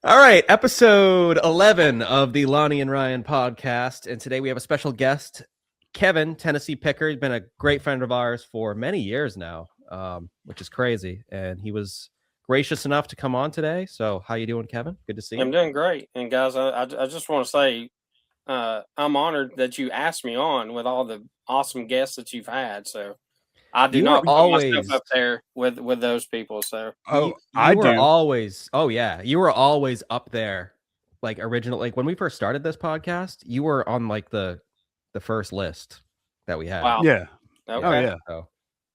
All right, episode 11 of the Lonnie and Ryan podcast. And today we have a special guest, Kevin, Tennessee picker. He's been a great friend of ours for many years now, which is crazy. And he was gracious enough to come on today. So how you doing, Kevin? Good to see you. I'm doing great. And guys, I just want to say I'm honored that you asked me on with all the awesome guests that you've had. So I do You were not put myself always, up there with those people. So you, Oh, I you were do. always, oh yeah, you were always up there. Like original, like when we first started this podcast, you were on like the first list that we had. wow. Yeah. Okay. Oh, yeah. So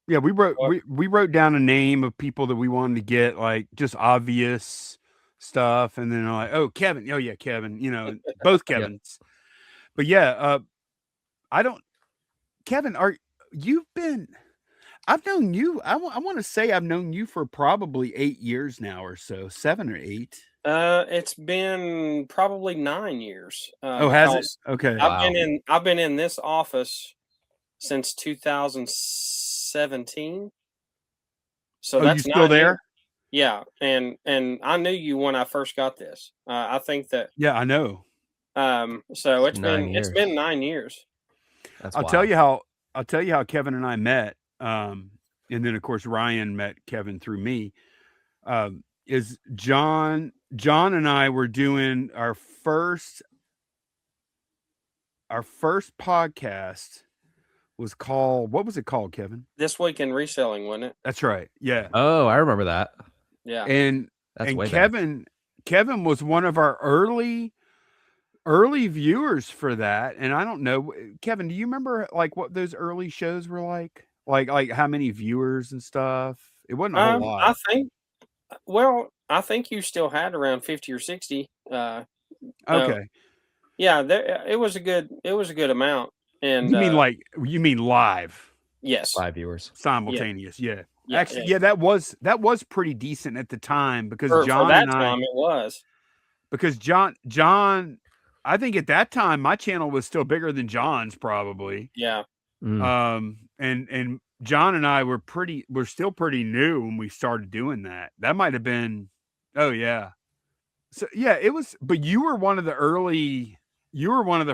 Yeah, we wrote Well- we wrote down a name of people that we wanted to get, like just obvious stuff, and then like, oh, Kevin. Oh yeah, Kevin. Both Yep. Kevins. But yeah, I don't. Kevin, you've been? I've known you. I want to say I've known you for probably 8 years now, or so, 7 or 8. It's been probably 9 years. Oh, has it? Because Okay. Wow. I've been in this office since 2017. So Oh, that's you still 9 there? years. Yeah, and I knew you when I first got this. I think that Yeah, I know. so It's 9 it's been 9 years. That's I'll wild. tell you how Kevin and I met. And then of course Ryan met Kevin through me. Is John and I were doing our first podcast was called, what was it called, Kevin? This week in reselling, wasn't it? That's right. Yeah. Oh, I remember that. Yeah. And That's way back. Kevin was one of our early viewers for that. And I don't know, Kevin, do you remember like what those early shows were like? Like how many viewers and stuff? It wasn't a whole lot. I think you still had around 50 or 60. Okay. Yeah, it was a good amount. And You mean live, yes. 5 viewers. simultaneous? Yeah. Yeah, Actually, yeah, that was pretty decent at the time because for John that and I, time it was. because John, I think at that time my channel was still bigger than John's probably. Yeah. And John and I were still pretty new when we started doing that. That might have been, oh yeah. So yeah, it was, but you were one of the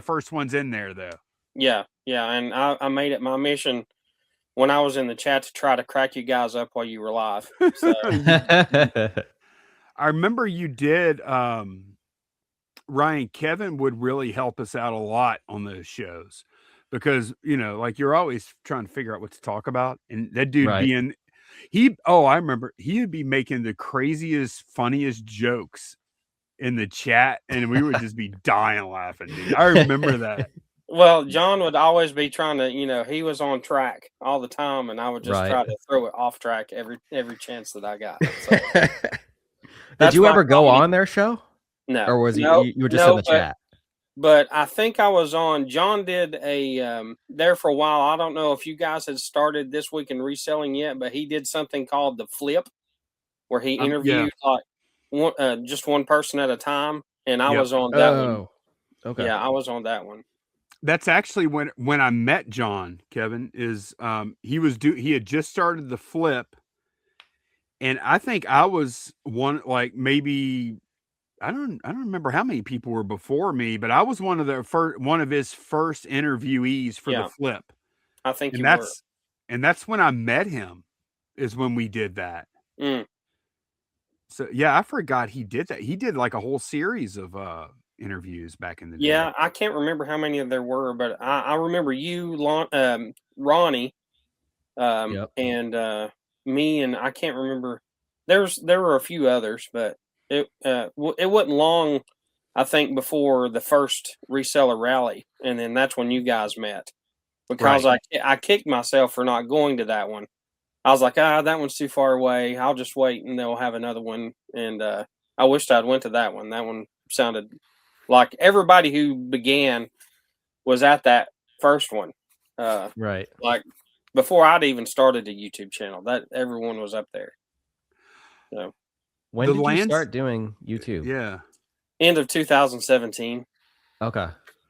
first ones in there though. Yeah, and I made it my mission when I was in the chat to try to crack you guys up while you were live. So I remember you did, Ryan, Kevin would really help us out a lot on those shows because, like you're always trying to figure out what to talk about. And that dude Right. I remember he would be making the craziest, funniest jokes in the chat. And we would just be dying laughing, dude. I remember that. well, John would always be trying to, he was on track all the time, and I would just Right. try to throw it off track every chance that I got. So, Did you my ever go comedy. on their show? No, Or was no, you were just no, in the chat? But I think I was on. John did a there for a while. I don't know if you guys had started This Week in Reselling yet, but he did something called the Flip, where he interviewed just one person at a time, and I was on that one. Oh, okay. Yeah, I was on that one. That's actually when I met John, Kevin, is he had just started the Flip. And I think I was one, like maybe I don't remember how many people were before me, but I was one of his first interviewees for the Flip. I think that's when I met him, is when we did that. Mm. So yeah, I forgot he did that. He did like a whole series of interviews back in the day. Yeah, I can't remember how many there were, but I remember you, Ronnie, and me, and I can't remember. There were a few others, but it wasn't long, I think, before the first reseller rally, and then that's when you guys met. Because I kicked myself for not going to that one. I was like, that one's too far away. I'll just wait, and they'll have another one. And I wished I'd went to that one. That one sounded like everybody who began was at that first one. Right. Like before I'd even started a YouTube channel, that everyone was up there. So when did you start doing YouTube? Yeah. End of 2017. Okay.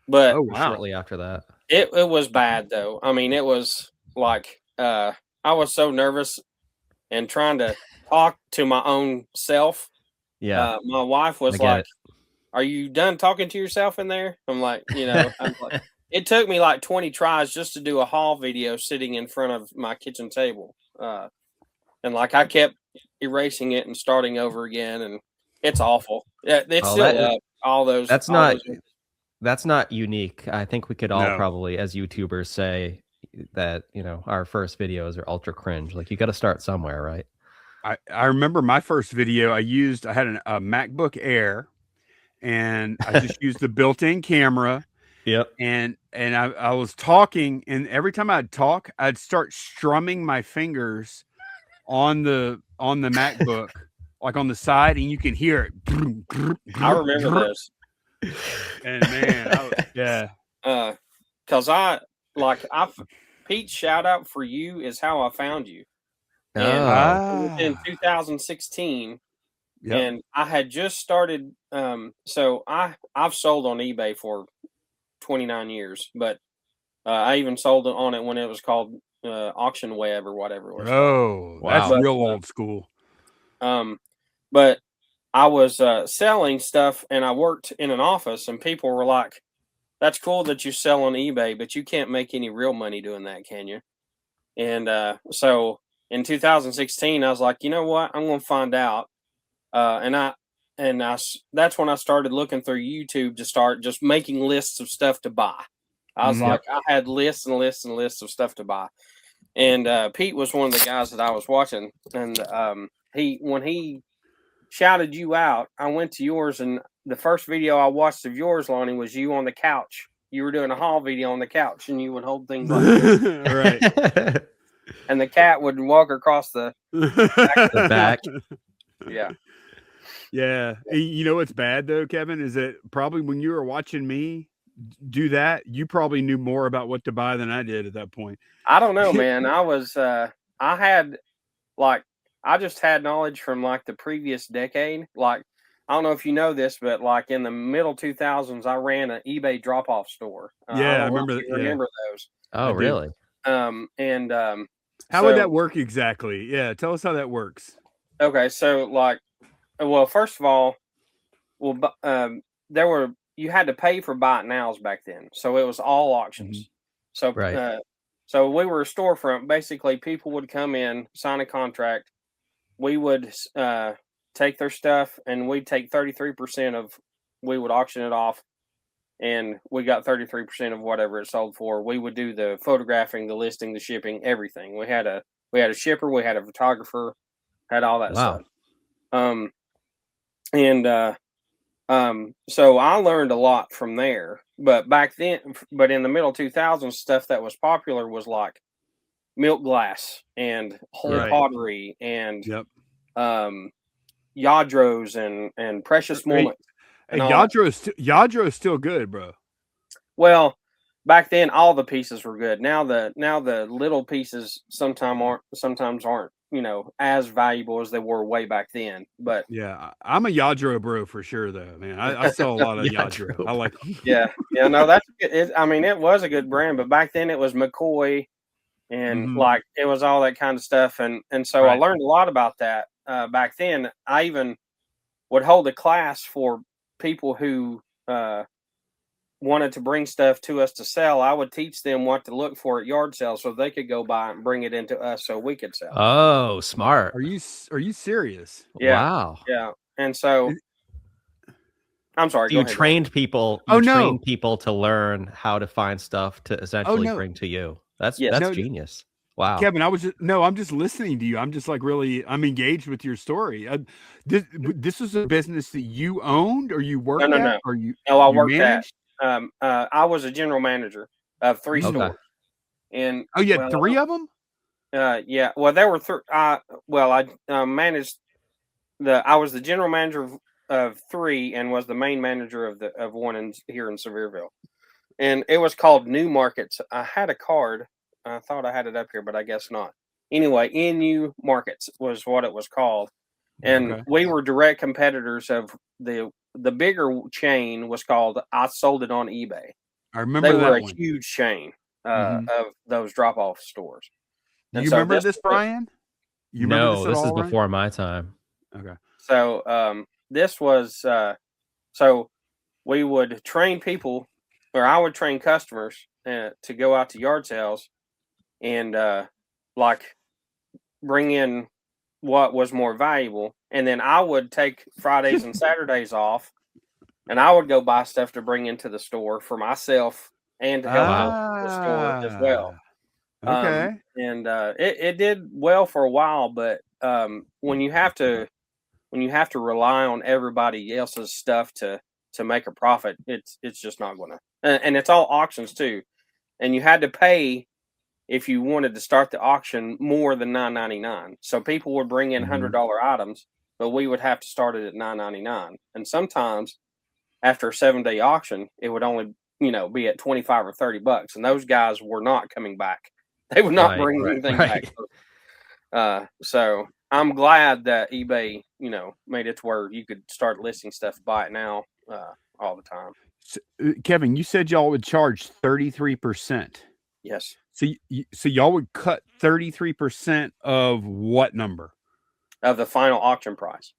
But shortly after that. It was bad though. I mean, it was like I was so nervous and trying to talk to my own self Yeah. My wife was I get like, it. "Are you done talking to yourself in there?" I'm like, I'm like, it took me like 20 tries just to do a haul video sitting in front of my kitchen table. And like I kept erasing it and starting over again, and it's awful. Yeah, it's Oh, still up. All those, that's all not those. that's not unique. I think we could all No. probably, as YouTubers, say that our first videos are ultra cringe. Like you got to start somewhere, right? I remember my first video I had a MacBook Air, and I just used the built-in camera, Yep. and I was talking, and every time I'd talk, I'd start strumming my fingers on the MacBook, like on the side, and you can hear it. I remember those. And man, yeah. Cause Pete's shout out for you is how I found you. And it was in 2016. Yep. And I had just started. So I've sold on eBay for 29 years, but I even sold on it when it was called Auction Web or whatever it was. Oh, that's Wow. real old school. But I was selling stuff, and I worked in an office, and people were like, "That's cool that you sell on eBay, but you can't make any real money doing that, can you?" And so in 2016, I was like, you know what? I'm going to find out. That's when I started looking through YouTube to start just making lists of stuff to buy. I was like, I had lists and lists and lists of stuff to buy. And Pete was one of the guys that I was watching. And when he shouted you out, I went to yours, and the first video I watched of yours, Lonnie, was you on the couch. You were doing a haul video on the couch, and you would hold things like this. Right. And the cat would walk across the back. Yeah. Yeah. You know what's bad though, Kevin, is that probably when you were watching me do that, you probably knew more about what to buy than I did at that point. I don't know, man. I just had knowledge from like the previous decade. Like, I don't know if you know this, but like in the middle 2000s, I ran an eBay drop-off store. Yeah, I remember that. Remember those? Oh, really? How would that work exactly? Yeah, tell us how that works. Okay, so like, well, first of all, you had to pay for buy it nows back then, so it was all auctions. Mm-hmm. So right. So we were a storefront. Basically, people would come in, sign a contract. We would take their stuff, and we'd take 33% of. We would auction it off, and we got 33% of whatever it sold for. We would do the photographing, the listing, the shipping, everything. We had a shipper, we had a photographer, had all that stuff. So I learned a lot from there. But back then, in the middle 2000s, stuff that was popular was like milk glass and whole pottery and Yadros and precious moments. Hey, Yadro is still good, bro. Well, back then all the pieces were good. Now the little pieces sometimes aren't as valuable as they were way back then. But yeah, I'm a Yadro bro for sure, though, man. I sell a lot of Yadro. I like. No, that's it. I mean, it was a good brand, but back then it was McCoy, and like it was all that kind of stuff, and so I learned a lot about that back then. I even would hold a class for people who wanted to bring stuff to us to sell. I would teach them what to look for at yard sales so they could go buy it and bring it into us so we could sell. Oh, smart. Are you serious? Yeah. Wow. Yeah. And so I'm sorry. So you trained people. Trained people to learn how to find stuff to essentially bring to you. That's genius. Wow. Kevin, I'm just listening to you. I'm just like I'm engaged with your story. This was a business that you owned or you worked at? Or I worked at. I was a general manager of 3 stores. And you had 3 of them? Yeah. Well, there were 3. I managed I was the general manager of 3 and was the main manager of one here in Sevierville. And it was called New Markets. I had a card. I thought I had it up here, but I guess not. Anyway, NU Markets was what it was called. And we were direct competitors of the bigger chain was called I Sold It on eBay. I remember they were a huge chain of those drop-off stores. Do you remember this, Brian? No, this is before my time. Okay. So this was so we would train people, or I would train customers to go out to yard sales and like bring in what was more valuable, and then I would take Fridays and Saturdays off, and I would go buy stuff to bring into the store for myself and to help the store as well. Okay. And it did well for a while, but when you have to rely on everybody else's stuff to make a profit, it's just not gonna. And it's all auctions too, and you had to pay if you wanted to start the auction more than $9.99. So people would bring in $100 items, but we would have to start it at $9.99. And sometimes after a 7-day auction, it would only be at 25 or $30, and those guys were not coming back. They would not bring anything back. So I'm glad that eBay, made it to where you could start listing stuff, buy it now, all the time. So, Kevin, you said y'all would charge 33%. Yes. So y'all would cut 33% of what number? Of the final auction price.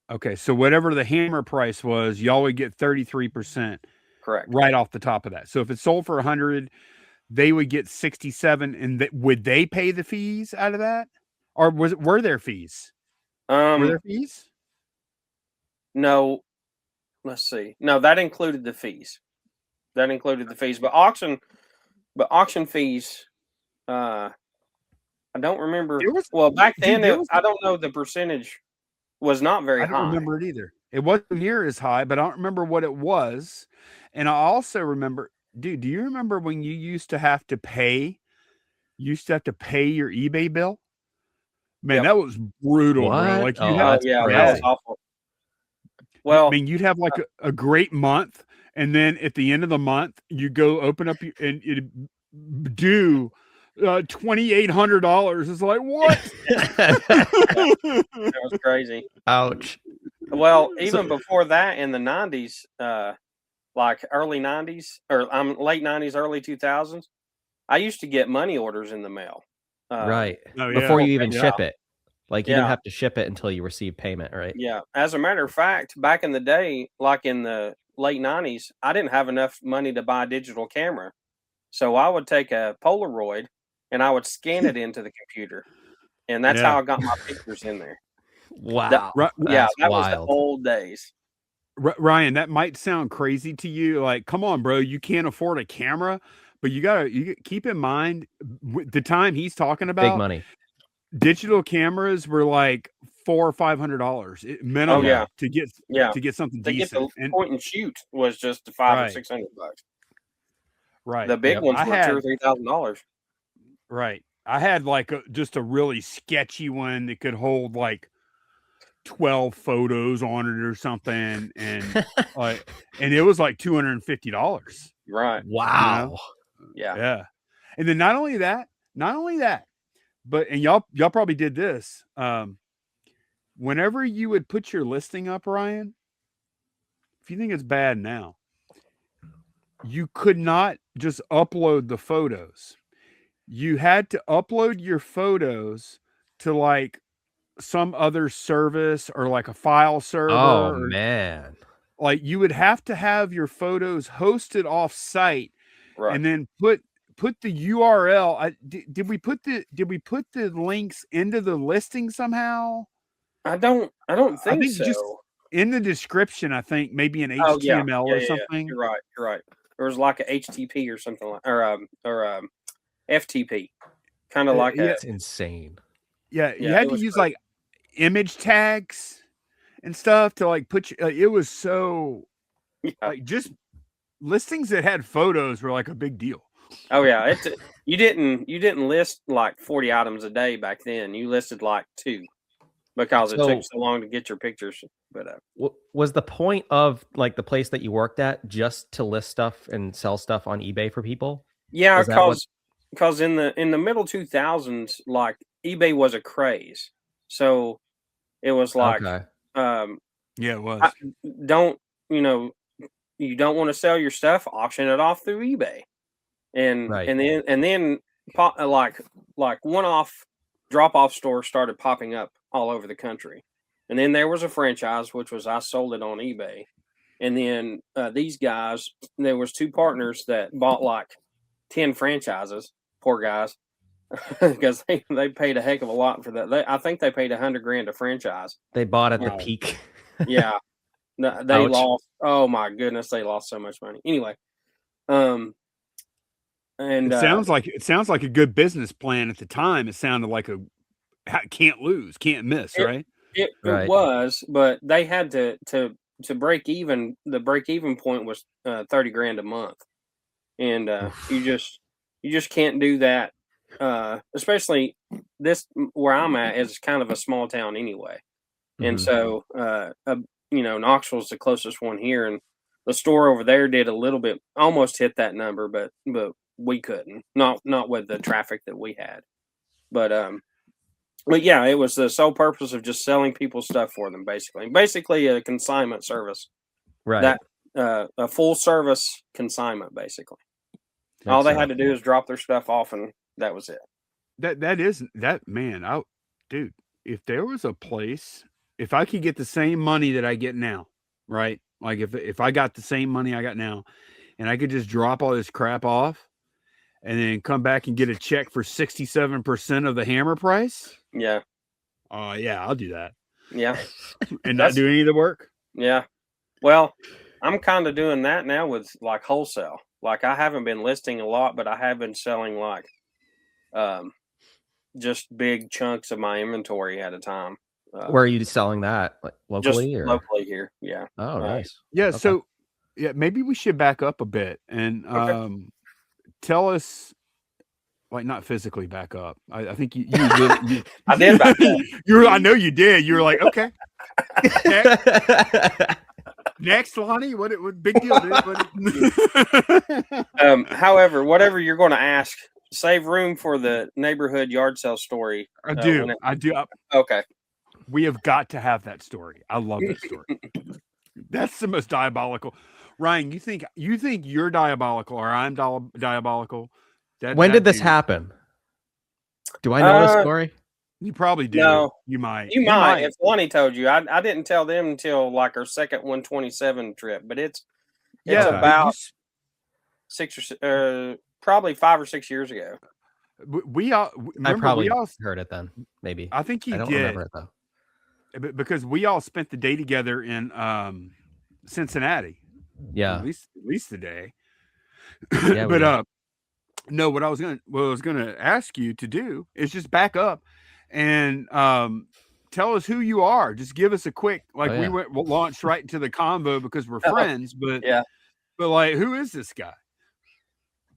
Okay, so whatever the hammer price was, y'all would get 33%. Correct. Right off the top of that. So if it sold for 100, they would get 67, and would they pay the fees out of that, or were there fees? Were there fees? No. Let's see. No, that included the fees. But auction fees. I don't remember. Back then, I don't know, the percentage was not very high. I don't remember it either. It wasn't near as high, but I don't remember what it was. And I also remember, dude, do you remember when you used to have to pay your eBay bill? Man, that was brutal, bro. Like that was awful. Well, I mean, you'd have like a great month, and then at the end of the month, you go open up and it due $2,800. It's like, what? That was crazy. Ouch. Well, even before that, in the 90s, like early 90s or late 90s, early 2000s, I used to get money orders in the mail. Before you even ship it. Like you didn't have to ship it until you receive payment, right? Yeah. As a matter of fact, back in the day, like in the late 90s, I didn't have enough money to buy a digital camera. So I would take a Polaroid and I would scan it into the computer. And that's how I got my pictures in there. Wow. That was the old days. Ryan, that might sound crazy to you. Like, come on, bro, you can't afford a camera, but you keep in mind the time he's talking about. Big money. Digital cameras were like $400 or $500 minimum to get something decent. Get the point and shoot was just $500 or $600. Right. The big ones were $2,000 or $3,000. Right. I had like just a really sketchy one that could hold like 12 photos on it or something, and and it was like $250. Right. Wow. Yeah. And then not only that, but and y'all probably did this. Whenever you would put your listing up, Ryan, if you think it's bad now, you could not just upload the photos. You had to upload your photos to like some other service or like a file server. Oh man. Like you would have to have your photos hosted off site, and then put the URL. Did we put the links into the listing somehow? I don't think so. Just in the description, I think maybe an HTML or something. You're right. There was like a HTTP or something like, or FTP, kind of like that. It's insane. Yeah, you had to use like image tags and stuff to like put it was so like just listings that had photos were like a big deal. Oh yeah, you didn't list like 40 items a day back then. You listed like 2 because it took so long to get your pictures. But was the point of like the place that you worked at just to list stuff and sell stuff on eBay for people? Yeah, because in the middle 2000s, like eBay was a craze, so it was like, it was. You don't want to sell your stuff, auction it off through eBay, and then like one-off drop-off stores started popping up all over the country, And then there was a franchise, which was I sold it on eBay. And then these guys, there was 2 partners that bought like 10 franchises. Poor guys, because they paid a heck of a lot for that. I think they paid $100,000 a franchise. They bought at the Wow. peak. Yeah, they Ouch. lost. Oh my goodness, they lost so much money. Anyway, and It sounds like a good business plan at the time. It sounded like a can't lose, can't miss, right? it Right. was, but they had to break even. The break even point was $30,000 a month, and you just can't do that. Especially this where I'm at is kind of a small town anyway, and Mhm. so Knoxville's the closest one here, and the store over there did a little bit, almost hit that number, but we couldn't, not with the traffic that we had, but yeah, it was the sole purpose of just selling people stuff for them, basically a consignment service, Right. that a full service consignment, basically. All they had to do is drop their stuff off, and that was it. That isn't that man. Dude, if there was a place, if I could get the same money that I get now, right? Like if I got the same money I got now, and I could just drop all this crap off, and then come back and get a check for 67% of the hammer price. Yeah. Yeah, I'll do that. Yeah. And not do any of the work. Yeah. Well, I'm kind of doing that now with like wholesale. Like I haven't been listing a lot, but I have been selling like just big chunks of my inventory at a time. Where are you selling that? Like locally just or locally here? Yeah. Oh, nice. Yeah. Okay. So yeah, maybe we should back up a bit and tell us, like, not physically back up. I think you really, I did back up. I know you did. You were like, okay. Next, Lonnie, what big deal, dude? However, whatever you're going to ask, save room for the neighborhood yard sale story. I do. Okay. We have got to have that story. I love that story. That's the most diabolical. Ryan, you think you're diabolical or I'm diabolical? When did this happen? Do I know this story? You probably do. No. You might. You might. If Lonnie told you, I didn't tell them until like our second 127 trip, but it's about 6 or probably 5 or 6 years ago. I probably heard it then. Maybe I think I don't remember it though. Because we all spent the day together in Cincinnati. Yeah, at least the day. Yeah, but no, what I was gonna ask you to do is just back up and tell us who you are. Just give us a quick, like, we launched right into the convo because we're friends, but like, who is this guy?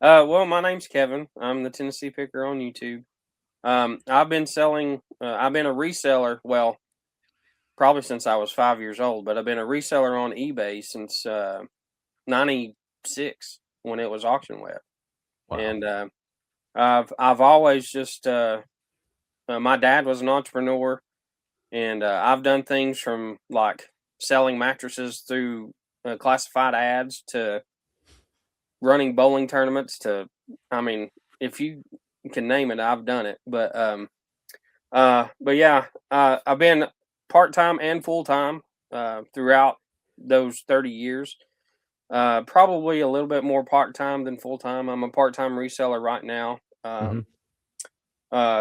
Well, my name's Kevin. I'm the Tennessee Picker on YouTube. I've been selling. I've been a reseller. Well, probably since I was 5 years old, but I've been a reseller on eBay since '96 when it was auction web. Wow. And I've always just my dad was an entrepreneur, and I've done things from like selling mattresses through classified ads to running bowling tournaments to, I mean, if you can name it, I've done it. But yeah, I've been part-time and full-time throughout those 30 years. Probably a little bit more part-time than full-time. I'm a part-time reseller right now.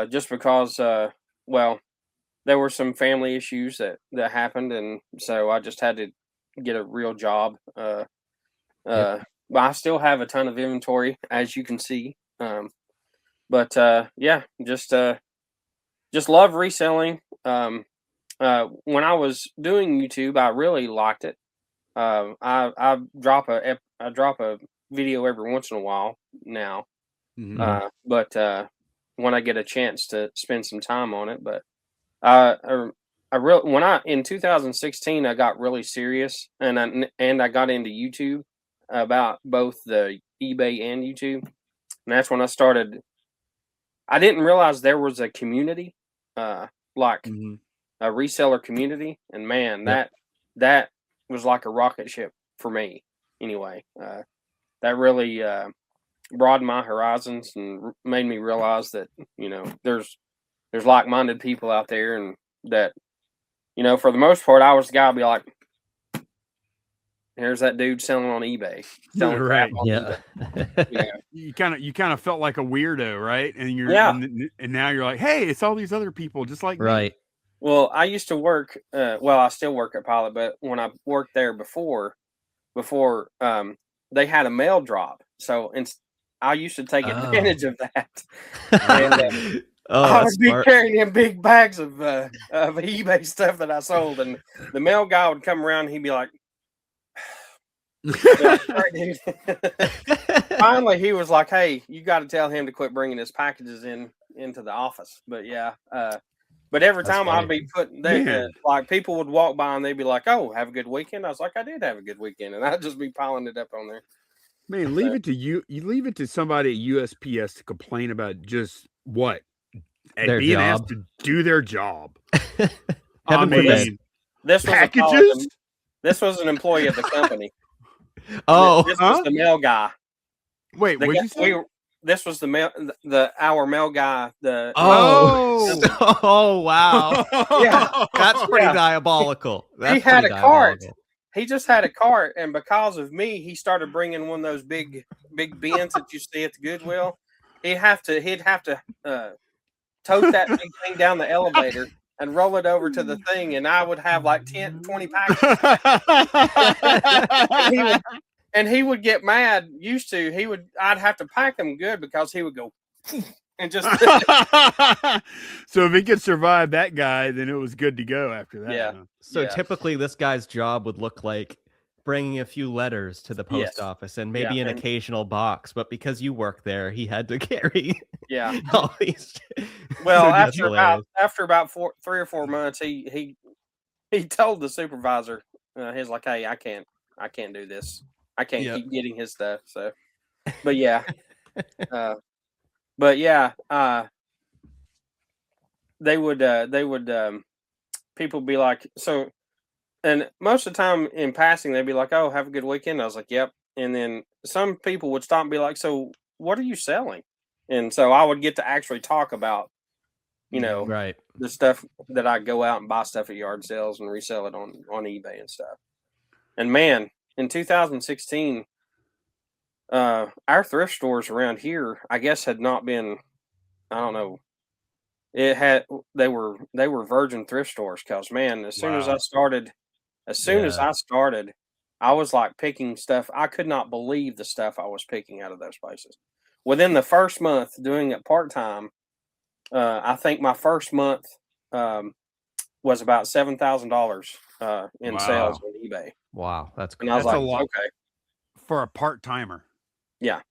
Just because, well, there were some family issues that happened, and so I just had to get a real job. But I still have a ton of inventory, as you can see. But yeah, just love reselling. When I was doing YouTube, I really liked it. I drop a video every once in a while now. But when I get a chance to spend some time on it, but in 2016 I got really serious, and I got into YouTube about both the eBay and YouTube, and that's when I started. I didn't realize there was a community, like a reseller community, and man, that was like a rocket ship for me. Anyway, that really broadened my horizons and made me realize that there's like-minded people out there, and that for the most part, I was the guy to be like, here's that dude selling on eBay. Selling crap Right. on Yeah. eBay. You kind of felt like a weirdo, right? And Yeah. and now you're like, hey, it's all these other people just like me. Right. Well, I used to work. I still work at Pilot, but when I worked there before, they had a mail drop, so I used to take advantage of that. And, I would be carrying in big bags of eBay stuff that I sold, and the mail guy would come around and he'd be like, finally he was like, hey, you got to tell him to quit bringing his packages into the office. But yeah, but every time I'd be putting like people would walk by and they'd be like, oh, have a good weekend. I was like, I did have a good weekend, and I'd just be piling it up on there. Man, leave it to you leave it to somebody at USPS to complain about just what? Their being job. asked to do their job. Heaven forbid. This was packages. This was an employee of the company. Oh, this was the mail guy. Wait, what did you say? This was our mail guy. Oh, wow. Yeah, that's pretty diabolical. He had a cart. He just had a cart, and because of me, he started bringing one of those big bins that you see at the Goodwill. He'd have to tote that big thing down the elevator and roll it over to the thing, and I would have like 10, 20 packages. and he would get mad. I'd have to pack them good because he would go and just. So if he could survive that guy, then it was good to go after that. Yeah. Huh? So typically this guy's job would look like bringing a few letters to the post office and maybe an occasional box, but because you work there, he had to carry all these. Well, after about 3 or 4 months, he told the supervisor, he's like, hey, I can't do this. I can't keep getting his stuff. So, but yeah, they would people be like, so. And most of the time in passing, they'd be like, oh, have a good weekend. I was like, yep. And then some people would stop and be like, so what are you selling? And so I would get to actually talk about, the stuff that I go out and buy stuff at yard sales and resell it on eBay and stuff. And man, in 2016, our thrift stores around here, I guess, had not been, I don't know. They were virgin thrift stores because, man, as soon as I started, I was like picking stuff. I could not believe the stuff I was picking out of those places. Within the first month doing it part-time, I think my first month was about $7,000 in sales on eBay. Wow, that's great. And I was like, a lot for a part-timer. Yeah.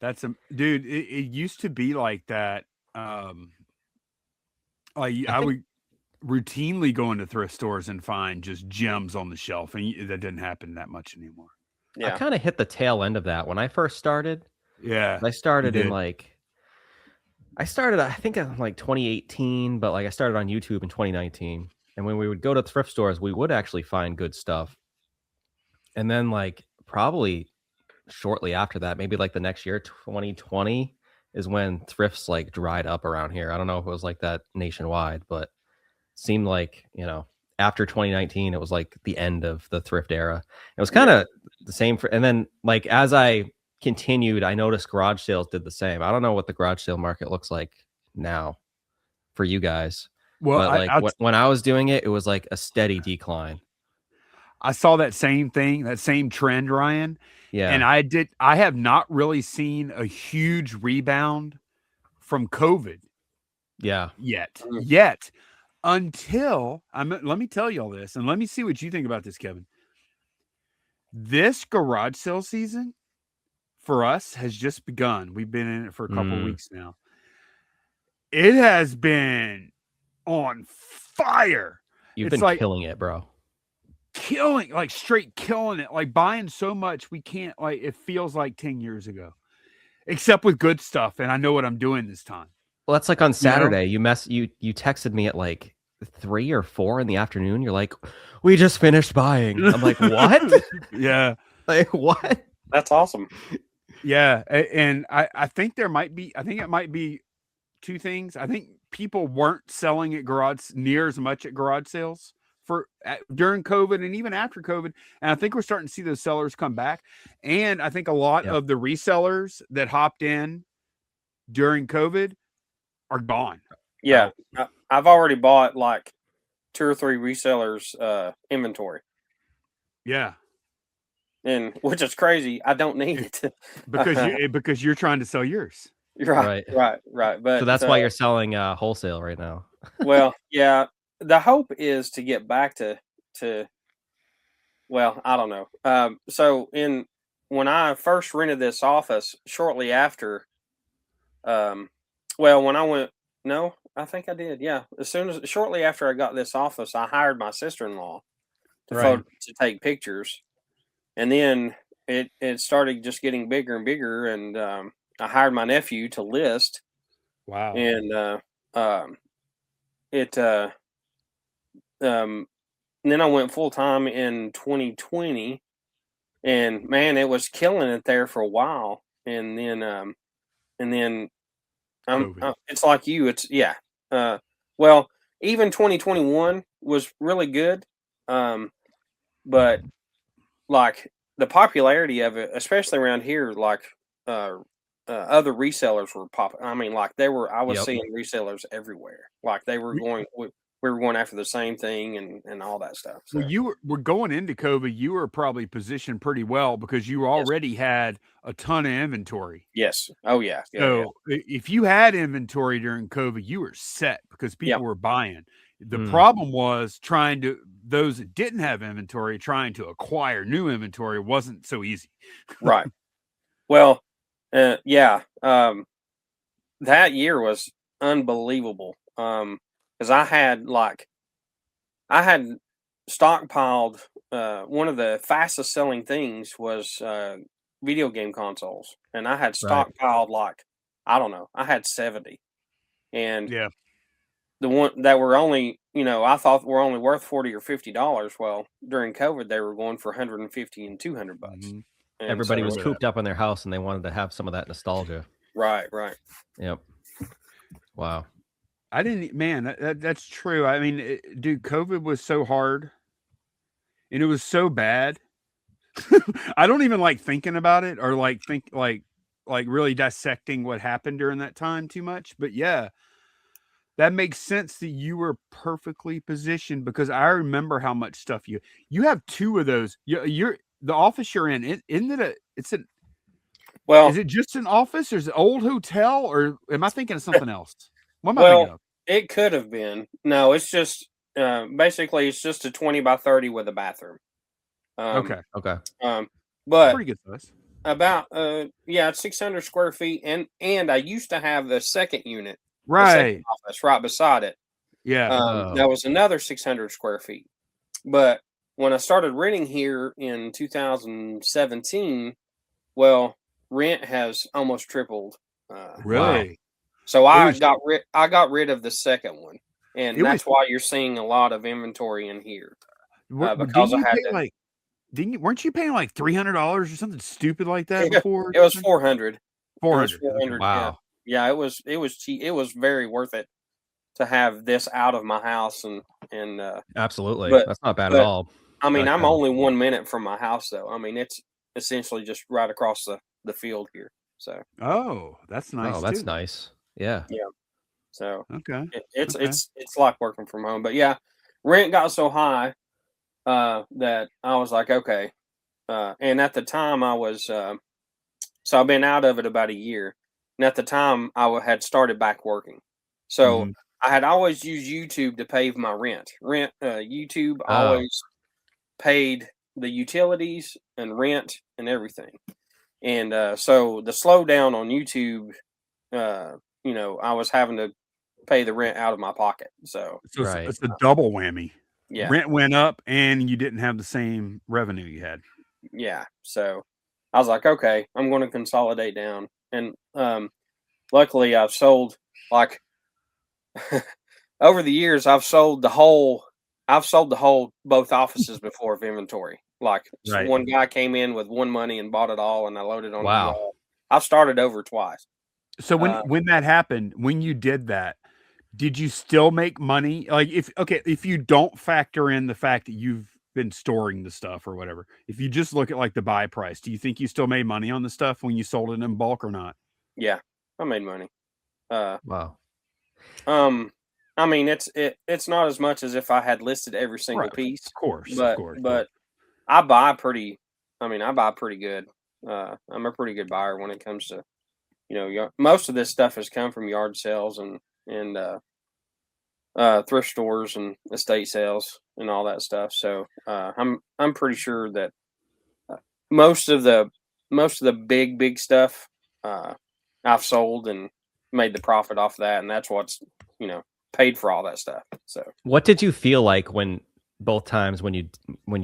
That's dude, it used to be like that. I would routinely go into thrift stores and find just gems on the shelf, and that didn't happen that much anymore. I kind of hit the tail end of that when I first started. Yeah, I started I think in like 2018, but like I started on YouTube in 2019, and when we would go to thrift stores, we would actually find good stuff. And then like probably shortly after that, maybe like the next year, 2020, is when thrifts like dried up around here. I don't know if it was like that nationwide, but seemed like, after 2019, it was like the end of the thrift era. It was kind of the same and then like as I continued, I noticed garage sales did the same. I don't know what the garage sale market looks like now for you guys. Well, but when I was doing it, it was like a steady decline. I saw that same thing, that same trend, Ryan. Yeah. And I have not really seen a huge rebound from COVID. Yeah. Yet. Until let me tell you all this, and let me see what you think about this, Kevin. This garage sale season for us has just begun. We've been in it for a couple of weeks now. It has been on fire. You've been killing it, bro. Straight killing it, like buying so much we can't, like, it feels like 10 years ago, except with good stuff. And I know what I'm doing this time. Well, that's like on Saturday. You texted me at like 3 or 4 in the afternoon. You're like, we just finished buying. I'm like, what? Yeah. Like, what? That's awesome. Yeah. And I think it might be 2 things. I think people weren't selling at near as much at garage sales during COVID and even after COVID. And I think we're starting to see those sellers come back. And I think a lot of the resellers that hopped in during COVID are gone. Yeah. I've already bought like 2 or 3 resellers inventory. Yeah. And which is crazy. I don't need it. because you're trying to sell yours. Right. But so that's why you're selling wholesale right now. Well, yeah. The hope is to get back to well, I don't know. So when I first rented this office shortly after, when I went, no, I think I did. Yeah. Shortly after I got this office, I hired my sister-in-law to take pictures. And then it started just getting bigger and bigger. And, I hired my nephew to list. Wow. And, then I went full time in 2020, and man, it was killing it there for a while. And then it's like you, it's well, even 2021 was really good. But like the popularity of it, especially around here, like, other resellers were popping. I mean, like I was seeing resellers everywhere. Like they were going, we were going after the same thing and all that stuff. So. Well, you were going into COVID. You were probably positioned pretty well because you already had a ton of inventory. Yes. Oh yeah. So if you had inventory during COVID, you were set because people were buying. The problem was those that didn't have inventory, trying to acquire new inventory wasn't so easy. Right. Well, that year was unbelievable. Because I had stockpiled, one of the fastest selling things was video game consoles, and I had stockpiled I don't know, I had 70, and the one that were only, I thought were only worth $40 or $50. Well, during COVID, they were going for $150 and $200. Mm-hmm. Everybody was cooped up in their house and they wanted to have some of that nostalgia. Right. Yep. Wow. I didn't, man, that's true. I mean, dude, COVID was so hard and it was so bad. I don't even like thinking about it or think really dissecting what happened during that time too much. But yeah, that makes sense that you were perfectly positioned because I remember how much stuff you have 2 of those. You're the office you're in, isn't it? Is it just an office or is it an old hotel or am I thinking of something else? What am I thinking of? It could have been. No, it's just basically it's just a 20 by 30 with a bathroom. Okay. But pretty good size. About it's 600 square feet, and I used to have the second unit, right, office right beside it. Yeah, that was another 600 square feet. But when I started renting here in 2017, well, rent has almost tripled. Really? Wow. So I got rid of the second one, and that's why you're seeing a lot of inventory in here. Because I had to. Weren't you paying like $300 or something stupid like that before? It was $400. 400. Wow. Yeah, it was cheap. It was very worth it to have this out of my house and absolutely. That's not bad at all. I mean, I'm only 1 minute from my house though. I mean, it's essentially just right across the field here. So. Oh, that's nice. Oh, that's nice. Yeah. Yeah. So okay. It's like working from home. But yeah, rent got so high that I was like, okay. And at the time I was so I've been out of it about a year. And at the time I had started back working. So I had always used YouTube to pay my rent. YouTube always paid the utilities and rent and everything. And so the slowdown on YouTube, I was having to pay the rent out of my pocket. So it's a double whammy. Yeah. Rent went up and you didn't have the same revenue you had. Yeah. So I was like, okay, I'm going to consolidate down. And luckily I've sold over the years, I've sold the whole both offices before of inventory. So one guy came in with one money and bought it all, and I loaded on. Wow. I've started over twice. So when that happened, when you did that, Did you still make money? Like if you don't factor in the fact that you've been storing the stuff or whatever, if you just look at like the buy price, do you think you still made money on the stuff when you sold it in bulk or not? Yeah, I made money. Wow. I mean, it's not as much as if I had listed every single Right. piece, Of course. but I buy pretty. I mean, I buy pretty good. I'm a pretty good buyer when it comes to, most of this stuff has come from yard sales and thrift stores and estate sales and all that stuff. So I'm pretty sure that most of the big stuff I've sold and made the profit off that, and that's what's paid for all that stuff. So What did you feel like when both times when you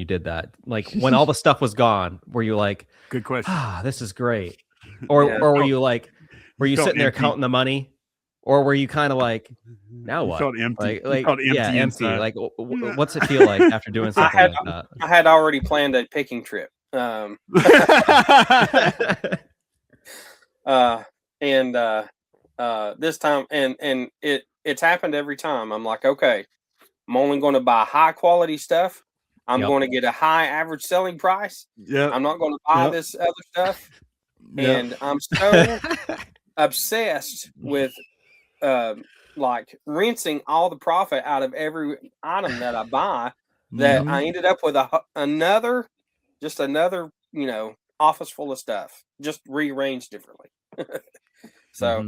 did that? Like when all the stuff was gone, were you like, good question. this is great? Or were you like, were you sitting there counting the money? Or were you kind of like, now what? Felt empty. Like felt empty empty. inside. Like what's it feel like after doing something like that? I had already planned a picking trip. This time, and it's happened every time. I'm like, okay, I'm only going to buy high quality stuff. I'm going to get a high average selling price. Yeah, I'm not going to buy this other stuff. And I'm so obsessed with like rinsing all the profit out of every item that I buy that I ended up with another office full of stuff, just rearranged differently. So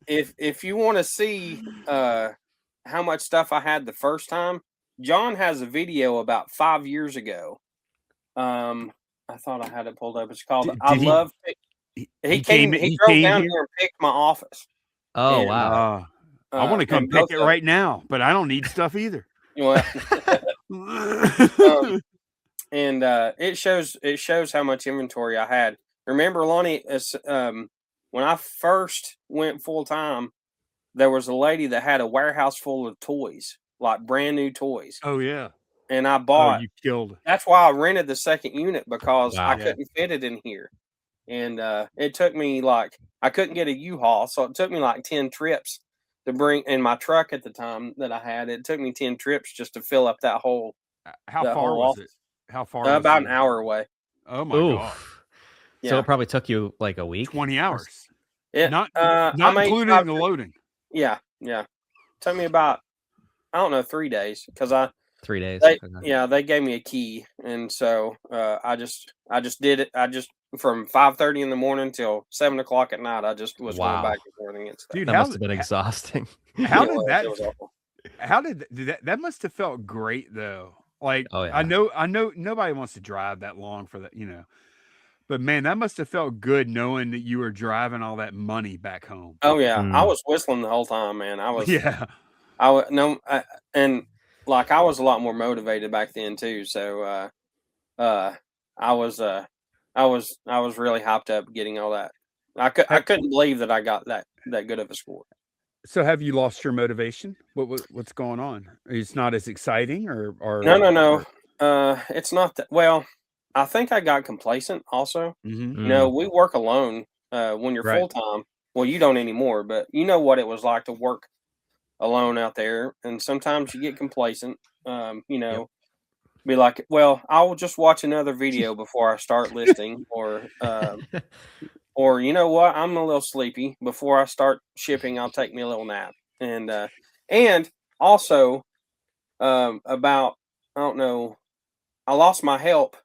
if you want to see how much stuff I had the first time, John has a video about 5 years ago. I thought I had it pulled up. It's called He drove down here and picked my office. Oh, wow. I want to come pick it right now, but I don't need stuff either. Well, and it shows how much inventory I had. Remember, Lonnie, when I first went full time, there was a lady that had a warehouse full of toys, like brand new toys. Oh yeah. And I bought. You killed. That's why I rented the second unit, because I couldn't fit it in here. And it took me I couldn't get a U-Haul, so it took me 10 trips to bring in my truck at the time that I had. It took me 10 trips just to fill up that whole. How far was it? How far? About an hour away. Oh my god! So it probably took you like a week, 20 hours. Not including the loading. Yeah. Took me about 3 days, because 3 days. They gave me a key, and so I just did it. I just from 5:30 in the morning till 7 o'clock at night. I just was going back and forth and stuff. Dude, that must have been exhausting. How did that? How did that must have felt great though? Like, I know nobody wants to drive that long for that, but man, that must have felt good knowing that you were driving all that money back home. Oh yeah, I was whistling the whole time, man. I was and I was a lot more motivated back then too. So I was really hyped up getting all that. I couldn't believe that I got that good of a score. So have you lost your motivation? What's going on? It's not as exciting, or no. It's not that. Well, I think I got complacent also. Mm-hmm. We work alone when you're full time. Well, you don't anymore, but you know what it was like to work alone out there, and sometimes you get complacent. Be like, well, I'll just watch another video before I start listing, or you know what, I'm a little sleepy. Before I start shipping, I'll take me a little nap. And also about, I don't know, I lost my help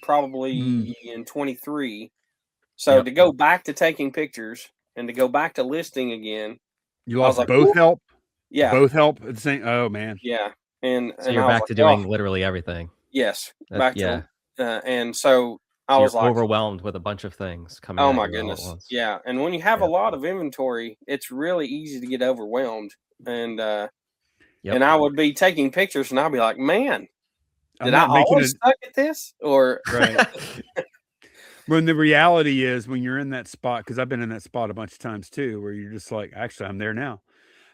probably in 23. So to go back to taking pictures and to go back to listing again, you lost both help. Yeah, both help at the same. Oh man. Yeah, and so you're back to doing literally everything. Yes, back to and so I was overwhelmed with a bunch of things coming. Oh my goodness! Yeah, and when you have a lot of inventory, it's really easy to get overwhelmed. And and I would be taking pictures, and I'd be like, "Man, did I always suck at this?" Or When the reality is, when you're in that spot, because I've been in that spot a bunch of times too, where you're just like, actually, I'm there now.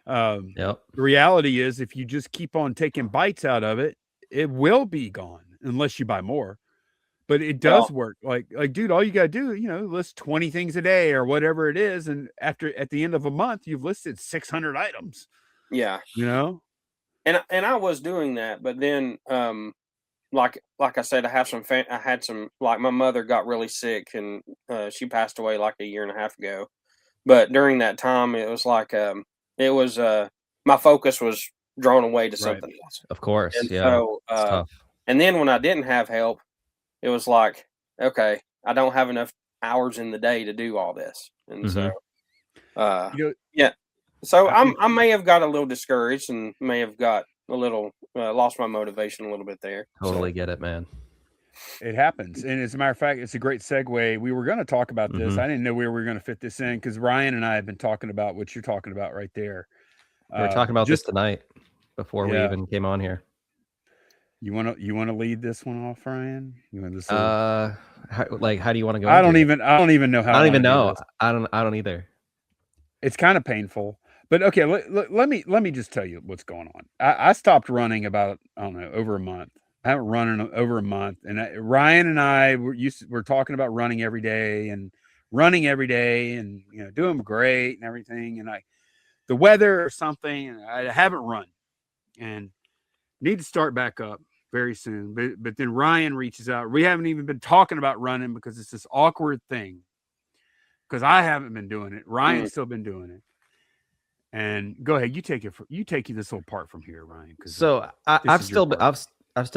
The reality is, if you just keep on taking bites out of it, it will be gone unless you buy more. But it does work. Like, dude, all you gotta do, list 20 things a day or whatever it is, and at the end of a month, you've listed 600 items. Yeah. And I was doing that, but then like I said, I had some, like, my mother got really sick, and she passed away like a year and a half ago. But during that time, it was like my focus was drawn away to something else. Of course, And yeah. so and then when I didn't have help, it was like, okay, I don't have enough hours in the day to do all this. And so yeah. So I may have got a little discouraged and may have got a little lost my motivation a little bit there. Totally get it, man. It happens. And as a matter of fact, it's a great segue. We were going to talk about this. I didn't know where we were going to fit this in, because Ryan and I have been talking about what you're talking about right there. We were talking about this tonight before we even came on here. You want to lead this one off, Ryan? You want this? How do you want to go? I don't even know how. I don't even know. I don't either. It's kind of painful. But okay, let me just tell you what's going on. I stopped running about, I don't know, over a month. I haven't run in over a month. And Ryan and I we're talking about running every day and doing great and everything. And the weather or something, and I haven't run and need to start back up very soon. But then Ryan reaches out. We haven't even been talking about running because it's this awkward thing, because I haven't been doing it. Ryan's still been doing it. And go ahead, you take this whole part from here, Ryan. So I've still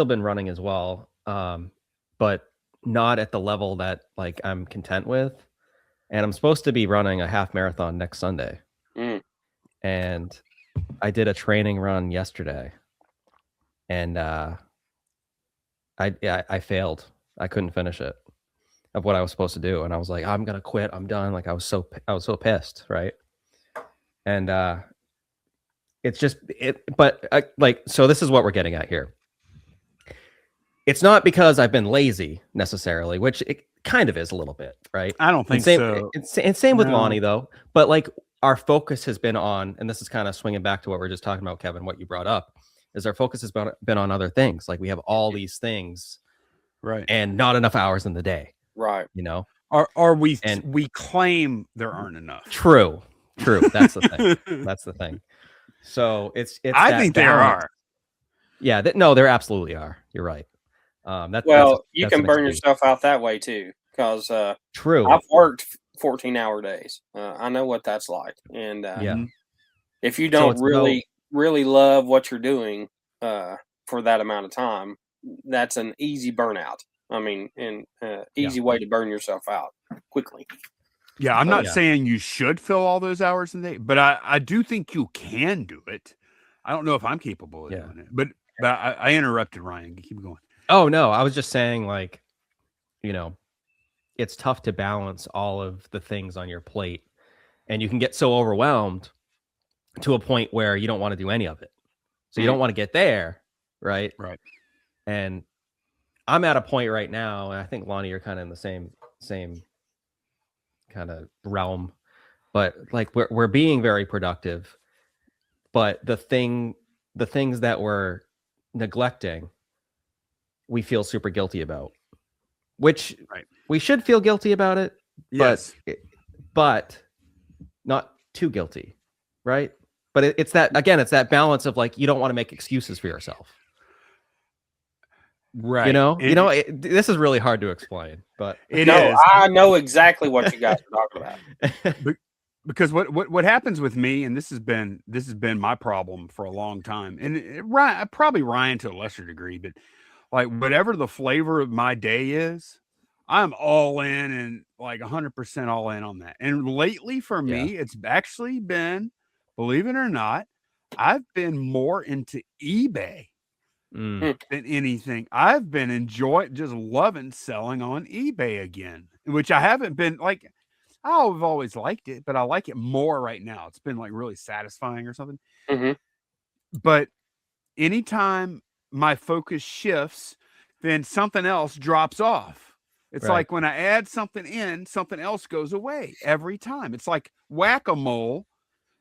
been running as well, but not at the level that, like, I'm content with. And I'm supposed to be running a half marathon next Sunday. And I did a training run yesterday, and I failed. I couldn't finish it, of what I was supposed to do, and I was like, I'm gonna quit. I'm done. Like, I was so pissed, right? And it's just it. But so this is what we're getting at here. It's not because I've been lazy necessarily, which it kind of is a little bit, right? I don't think so. And same with Lonnie, though. But like, our focus has been on, and this is kind of swinging back to what we were just talking about, Kevin, what you brought up, is our focus has been on other things. Like, we have all these things, right, and not enough hours in the day, right? Or we claim there aren't enough. True. That's the thing. That's the thing. So it's I think there are. Yeah, no, there absolutely are. You're right. You can burn yourself out that way too, because true. I've worked 14-hour days. I know what that's like, and if you don't really love what you're doing for that amount of time, that's an easy burnout. I mean, and easy way to burn yourself out quickly. Yeah, I'm not saying you should fill all those hours in the day, but I do think you can do it. I don't know if I'm capable of doing it, but I interrupted Ryan. Keep going. Oh no, I was just saying, like, it's tough to balance all of the things on your plate, and you can get so overwhelmed to a point where you don't want to do any of it. So you don't want to get there, right? Right. And I'm at a point right now, and I think, Lonnie, you're kind of in the same kind of realm, but like, we're being very productive, but the things that we're neglecting, we feel super guilty about, which we should feel guilty about it. Yes, but not too guilty, right? But it's that balance of, like, you don't want to make excuses for yourself. Right. This is really hard to explain, but is. I know exactly what you guys are talking about. Because what happens with me, and this has been my problem for a long time, and probably Ryan to a lesser degree, but like, whatever the flavor of my day is, I'm all in, and like 100% all in on that. And lately for me, it's actually been, believe it or not, I've been more into eBay than anything. I've been just loving selling on eBay again, which I haven't been like. I've always liked it, but I like it more right now. It's been like really satisfying or something. But anytime my focus shifts, then something else drops off. It's like when I add something in, something else goes away every time. It's like whack-a-mole,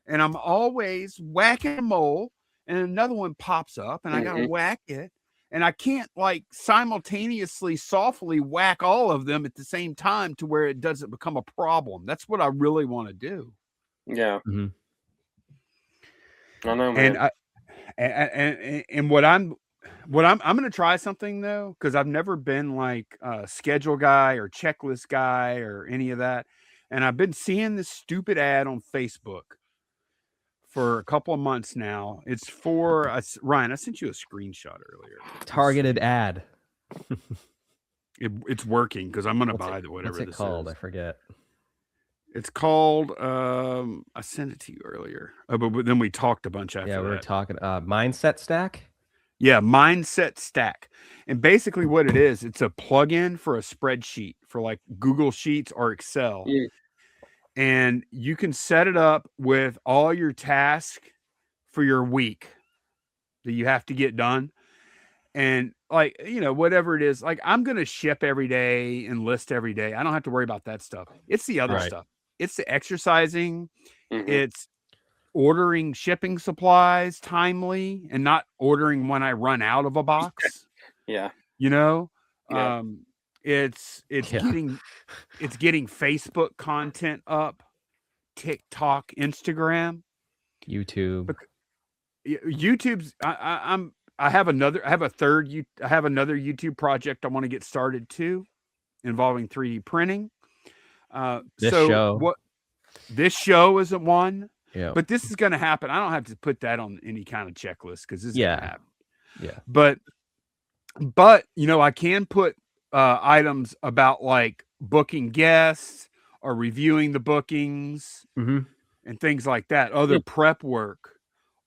and I'm always whacking a mole, and another one pops up, and I got to whack it. and I can't like simultaneously softly whack all of them at the same time to where it doesn't become a problem. That's what I really want to do. Yeah. Mm-hmm. I know, man. And what I'm going to try something though, because I've never been like a schedule guy or checklist guy or any of that. And I've been seeing this stupid ad on Facebook for a couple of months now. It's for Ryan. I sent you a screenshot earlier. Targeted ad. It's working because I'm going to buy What's whatever it this called? is. I forget. It's called. I sent it to you earlier. Oh, but then we talked a bunch after Yeah, we were that. talking Mindset Stack. Yeah, Mindset Stack. And basically what it is, it's a plugin for a spreadsheet for like Google Sheets or Excel. Yeah. And you can set it up with all your tasks for your week that you have to get done. And like, you know, whatever it is, like I'm going to ship every day and list every day. I don't have to worry about that stuff. It's the other Right. stuff. It's the exercising. Mhm. It's ordering shipping supplies timely and not ordering when I run out of a box. Yeah. You know, Yeah. it's Yeah. getting Facebook content up, TikTok, Instagram, YouTube. YouTube's. I have another YouTube project I want to get started too, involving 3D printing. This So show. what? This show isn't one. Yeah. But this is going to happen. I don't have to put that on any kind of checklist because this is going to happen. Yeah. But you know, I can put items about like booking guests or reviewing the bookings Mm-hmm. and things like that. Other prep work,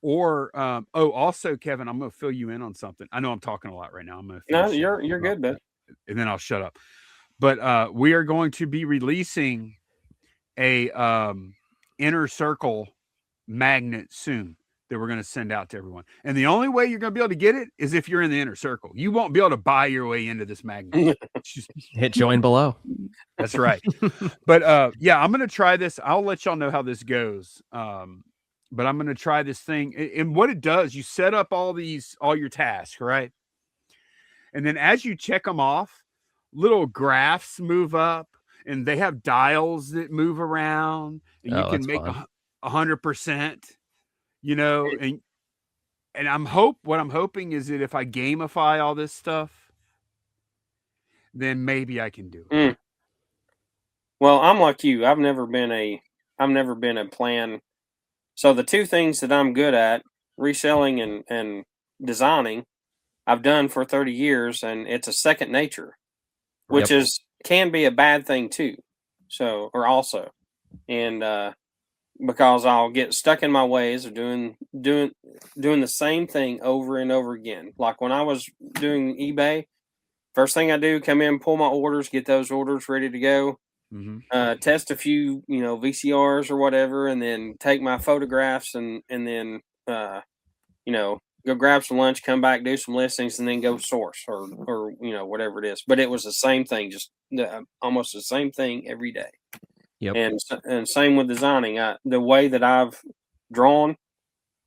or also, Kevin, I'm going to fill you in on something. I know I'm talking a lot right now. I'm going to No, you're good, man. and then I'll shut up. But we are going to be releasing a inner circle magnet soon that we're going to send out to everyone. And the only way you're going to be able to get it is if you're in the inner circle. You won't be able to buy your way into this magnet. Hit join below. That's right. But yeah, I'm going to try this. I'll let y'all know how this goes. But I'm going to try this thing. And what it does, you set up all your tasks, right? And then as you check them off, little graphs move up and they have dials that move around and you can make 100%, you know, and what I'm hoping is that if I gamify all this stuff, then maybe I can do it. Well, I'm like you. I've never been a plan. So the two things that I'm good at, reselling and designing, I've done for 30 years, and it's a second nature, which can be a bad thing too. So, or also, and because I'll get stuck in my ways of doing the same thing over and over again. Like when I was doing eBay, first thing I do, come in, pull my orders, get those orders ready to go. Mm-hmm. Test a few, VCRs or whatever, and then take my photographs and then, go grab some lunch, come back, do some listings, and then go source or whatever it is. But it was the same thing, just almost the same thing every day. Yep. And same with designing. The way that I've drawn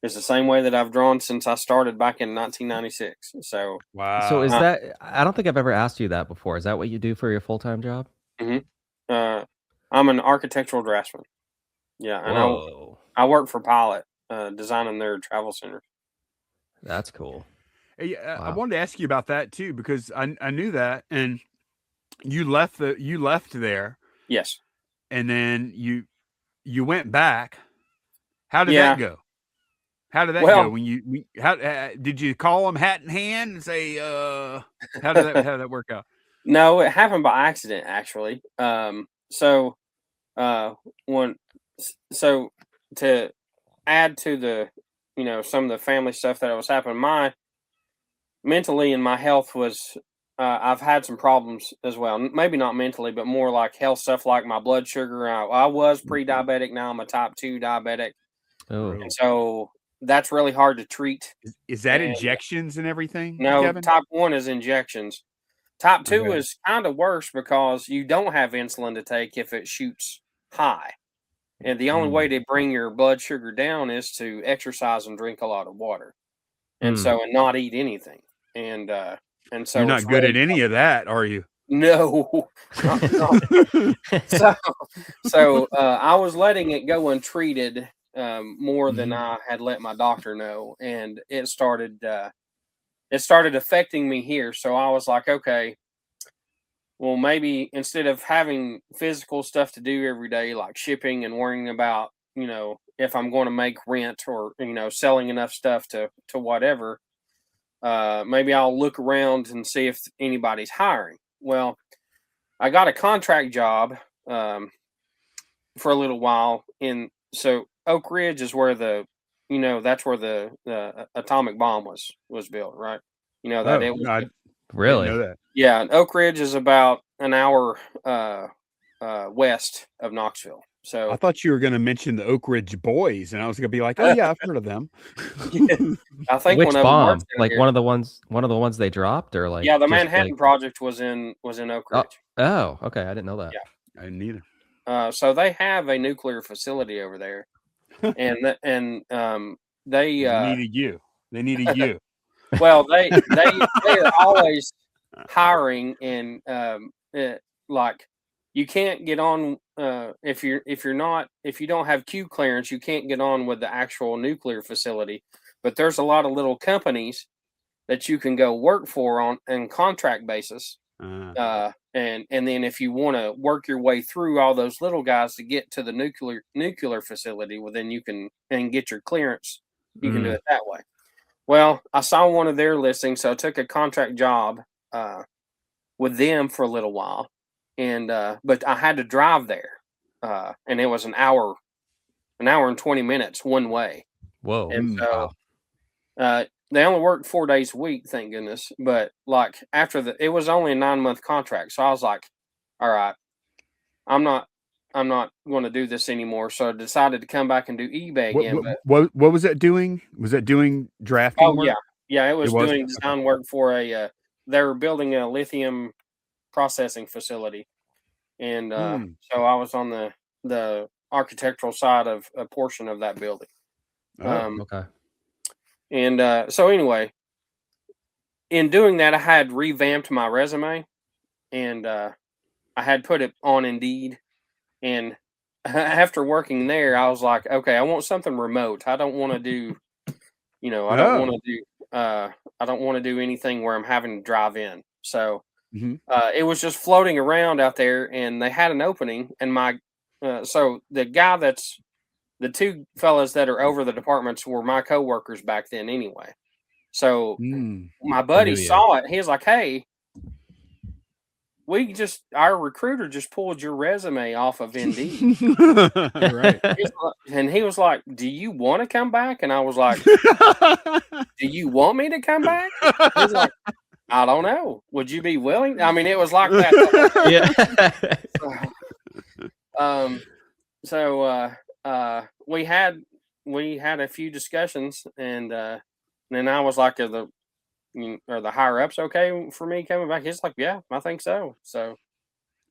is the same way that I've drawn since I started back in 1996. So wow. So is that? I don't think I've ever asked you that before. Is that what you do for your full-time job? Mm-hmm. I'm an architectural draftsman. Yeah, and Whoa. I work for Pilot, designing their travel centers. That's cool. Wow. I wanted to ask you about that too because I knew that, and you left there. Yes. And then you went back. How did that go? How did that go? When how did you call them hat in hand and say, how did that work out? No, it happened by accident, actually. So to add to the, some of the family stuff that was happening, my mentally and my health was, I've had some problems as well. Maybe not mentally, but more like health stuff, like my blood sugar. I was pre-diabetic. Now I'm a type 2 diabetic. Oh, and so that's really hard to treat. Is that injections and everything? No, Kevin? type 1 is injections. Type 2 is kind of worse because you don't have insulin to take if it shoots high. And the only way to bring your blood sugar down is to exercise and drink a lot of water. And so, and not eat anything. and so You're not it's good really, at any of that, are you? no. So I was letting it go untreated more than I had let my doctor know, and it started affecting me here. So I was like, okay, well, maybe instead of having physical stuff to do every day, like shipping and worrying about, if I'm going to make rent or, selling enough stuff to whatever, maybe I'll look around and see if anybody's hiring. Well, I got a contract job for a little while so Oak Ridge is where that's where the atomic bomb was built, right? That it was. I Really? didn't know that. Yeah, and Oak Ridge is about an hour west of Knoxville. I So thought you were going to mention the Oak Ridge Boys, and I was going to be like, "Oh yeah, I've heard of them." I think Which one of them bomb? works down Like here. one of the ones they dropped, or like Yeah, the just, Manhattan like... Project was in Oak Ridge. Oh, okay. I didn't know that. Yeah. I didn't either. So they have a nuclear facility over there, and they needed you. They needed you. well they are always hiring, and like you can't get on if you don't have Q clearance, you can't get on with the actual nuclear facility. But there's a lot of little companies that you can go work for on contract basis. And then if you want to work your way through all those little guys to get to the nuclear facility, well, then you can get your clearance. You can do it that way. Well, I saw one of their listings, so I took a contract job with them for a little while, and but I had to drive there, and it was an hour and 20 minutes one way. Whoa! And so they only worked 4 days a week, thank goodness. But like after it was only a 9-month contract, so I was like, all right, I'm not going to do this anymore. So I decided to come back and do eBay again. What was that doing? Was that doing drafting? Oh work? yeah, it was doing design work for a. They were building a lithium processing facility, and so I was on the architectural side of a portion of that building. Okay. And so anyway, in doing that, I had revamped my resume, and I had put it on Indeed. And after working there, I was like, okay, I want something remote. I don't want to do, I don't want to do, I don't want to do anything where I'm having to drive in. So it was just floating around out there, and they had an opening. And so the two fellas that are over the departments were my coworkers back then anyway. So my buddy saw it. He was like, hey, our recruiter just pulled your resume off of Indeed. Right. And he was like, do you want to come back? And I was like, do you want me to come back? He's like, I don't know. Would you be willing? I mean, it was like that. So we had a few discussions, and then I was like, are the higher ups okay for me coming back? He's like, yeah, I think so. So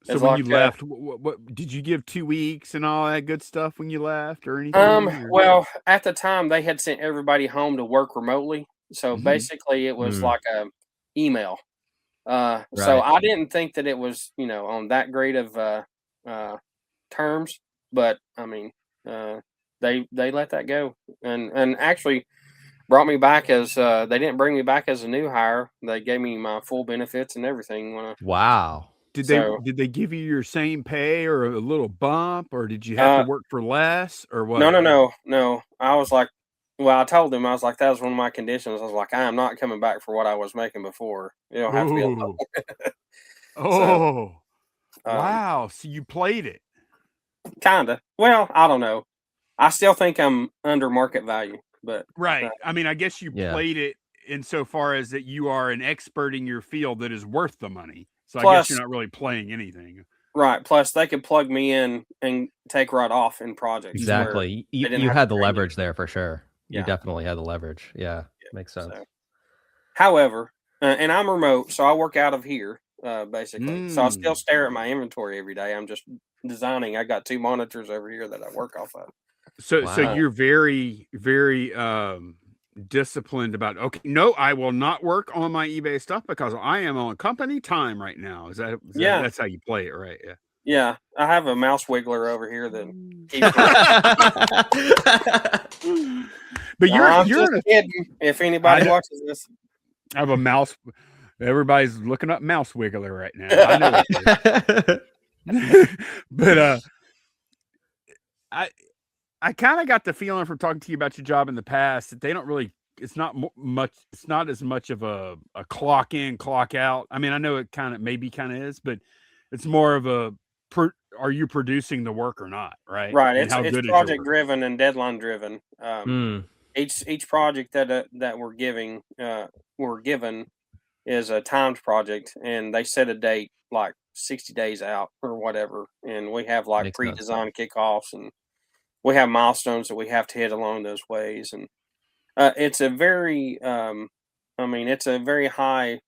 when you left, what did you give 2 weeks and all that good stuff when you left or anything? Well, at the time they had sent everybody home to work remotely. So basically it was like a email. So I didn't think that it was, on that great of terms, but I mean, they let that go, and actually brought me back as they didn't bring me back as a new hire. They gave me my full benefits and everything. Wow. Did they give you your same pay or a little bump, or did you have to work for less, or what? No. I was like, well, I told them, I was like, that was one of my conditions. I was like, I am not coming back for what I was making before. You don't have to be able to. Wow. So you played it. Kinda. Well, I don't know. I still think I'm under market value, but right. I mean, I guess you played it insofar as that you are an expert in your field that is worth the money. So I guess you're not really playing anything. Right. Plus, they could plug me in and take right off in projects. Exactly. You had the leverage there for sure. Yeah. You definitely had the leverage. Yeah. Makes sense. So, however, and I'm remote, so I work out of here, basically. So I still stare at my inventory every day. I'm just designing. I got 2 monitors over here that I work off of. So you're very, very disciplined about, okay, no, I will not work on my eBay stuff because I am on company time right now. Yeah. That's how you play it, right? Yeah. Yeah, I have a mouse wiggler over here that keeps my. But I'm you're just in a, kidding. If anybody watches this, I have a mouse. Everybody's looking up mouse wiggler right now. I know it is. But I kind of got the feeling from talking to you about your job in the past that they don't really. It's not much. It's not as much of a clock in, clock out. I mean, I know it maybe kind of is, but it's more of a. Are you producing the work or not? Right. right? And how It's good is your project work? driven and deadline driven. Each project that we're given is a timed project, and they set a date like 60 days out or whatever, and we have like Makes sense. pre-design kickoffs, and we have milestones that we have to hit along those ways, and it's a very it's a very high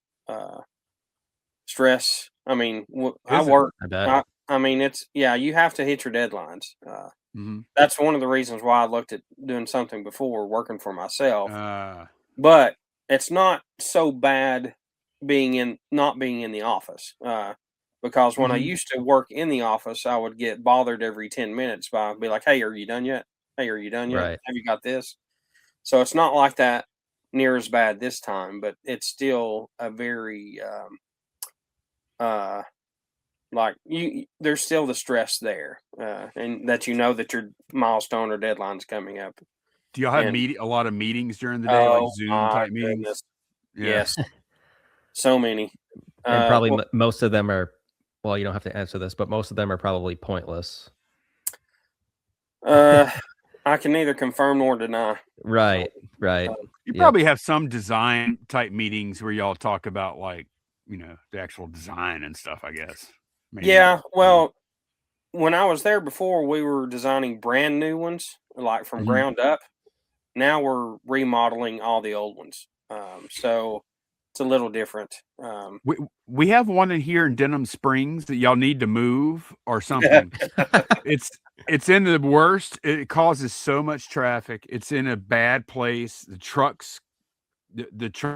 stress. I mean, I Is it? work. I bet. I mean, it's you have to hit your deadlines. Mm-hmm. That's one of the reasons why I looked at doing something before working for myself. Uh, But it's not so bad not being in the office. Because when I Mhm. used to work in the office, I would get bothered every 10 minutes by be like, "Hey, are you done yet? Hey, are you done yet? Right. Have you got this?" So it's not like that near as bad this time, but it's still a very uh like there's still the stress there, and that that your milestone or deadline's coming up. Do y'all have And a lot of meetings during the day, like oh Zoom my type meetings? goodness, Yeah. yes, so many. And probably Well, most of them are, well, you don't have to answer this, but most of them are probably pointless. uh, I can neither confirm nor deny. Right. Right. You Yep. probably have some design type meetings where y'all talk about like, the actual design and stuff, I guess. Maybe. Yeah, well, when I was there before, we were designing brand new ones, like from Mhm. ground up. Now we're remodeling all the old ones, so it's a little different. We have one in here in Denham Springs that y'all need to move or something. It's in the worst. It causes so much traffic. It's in a bad place. The trucks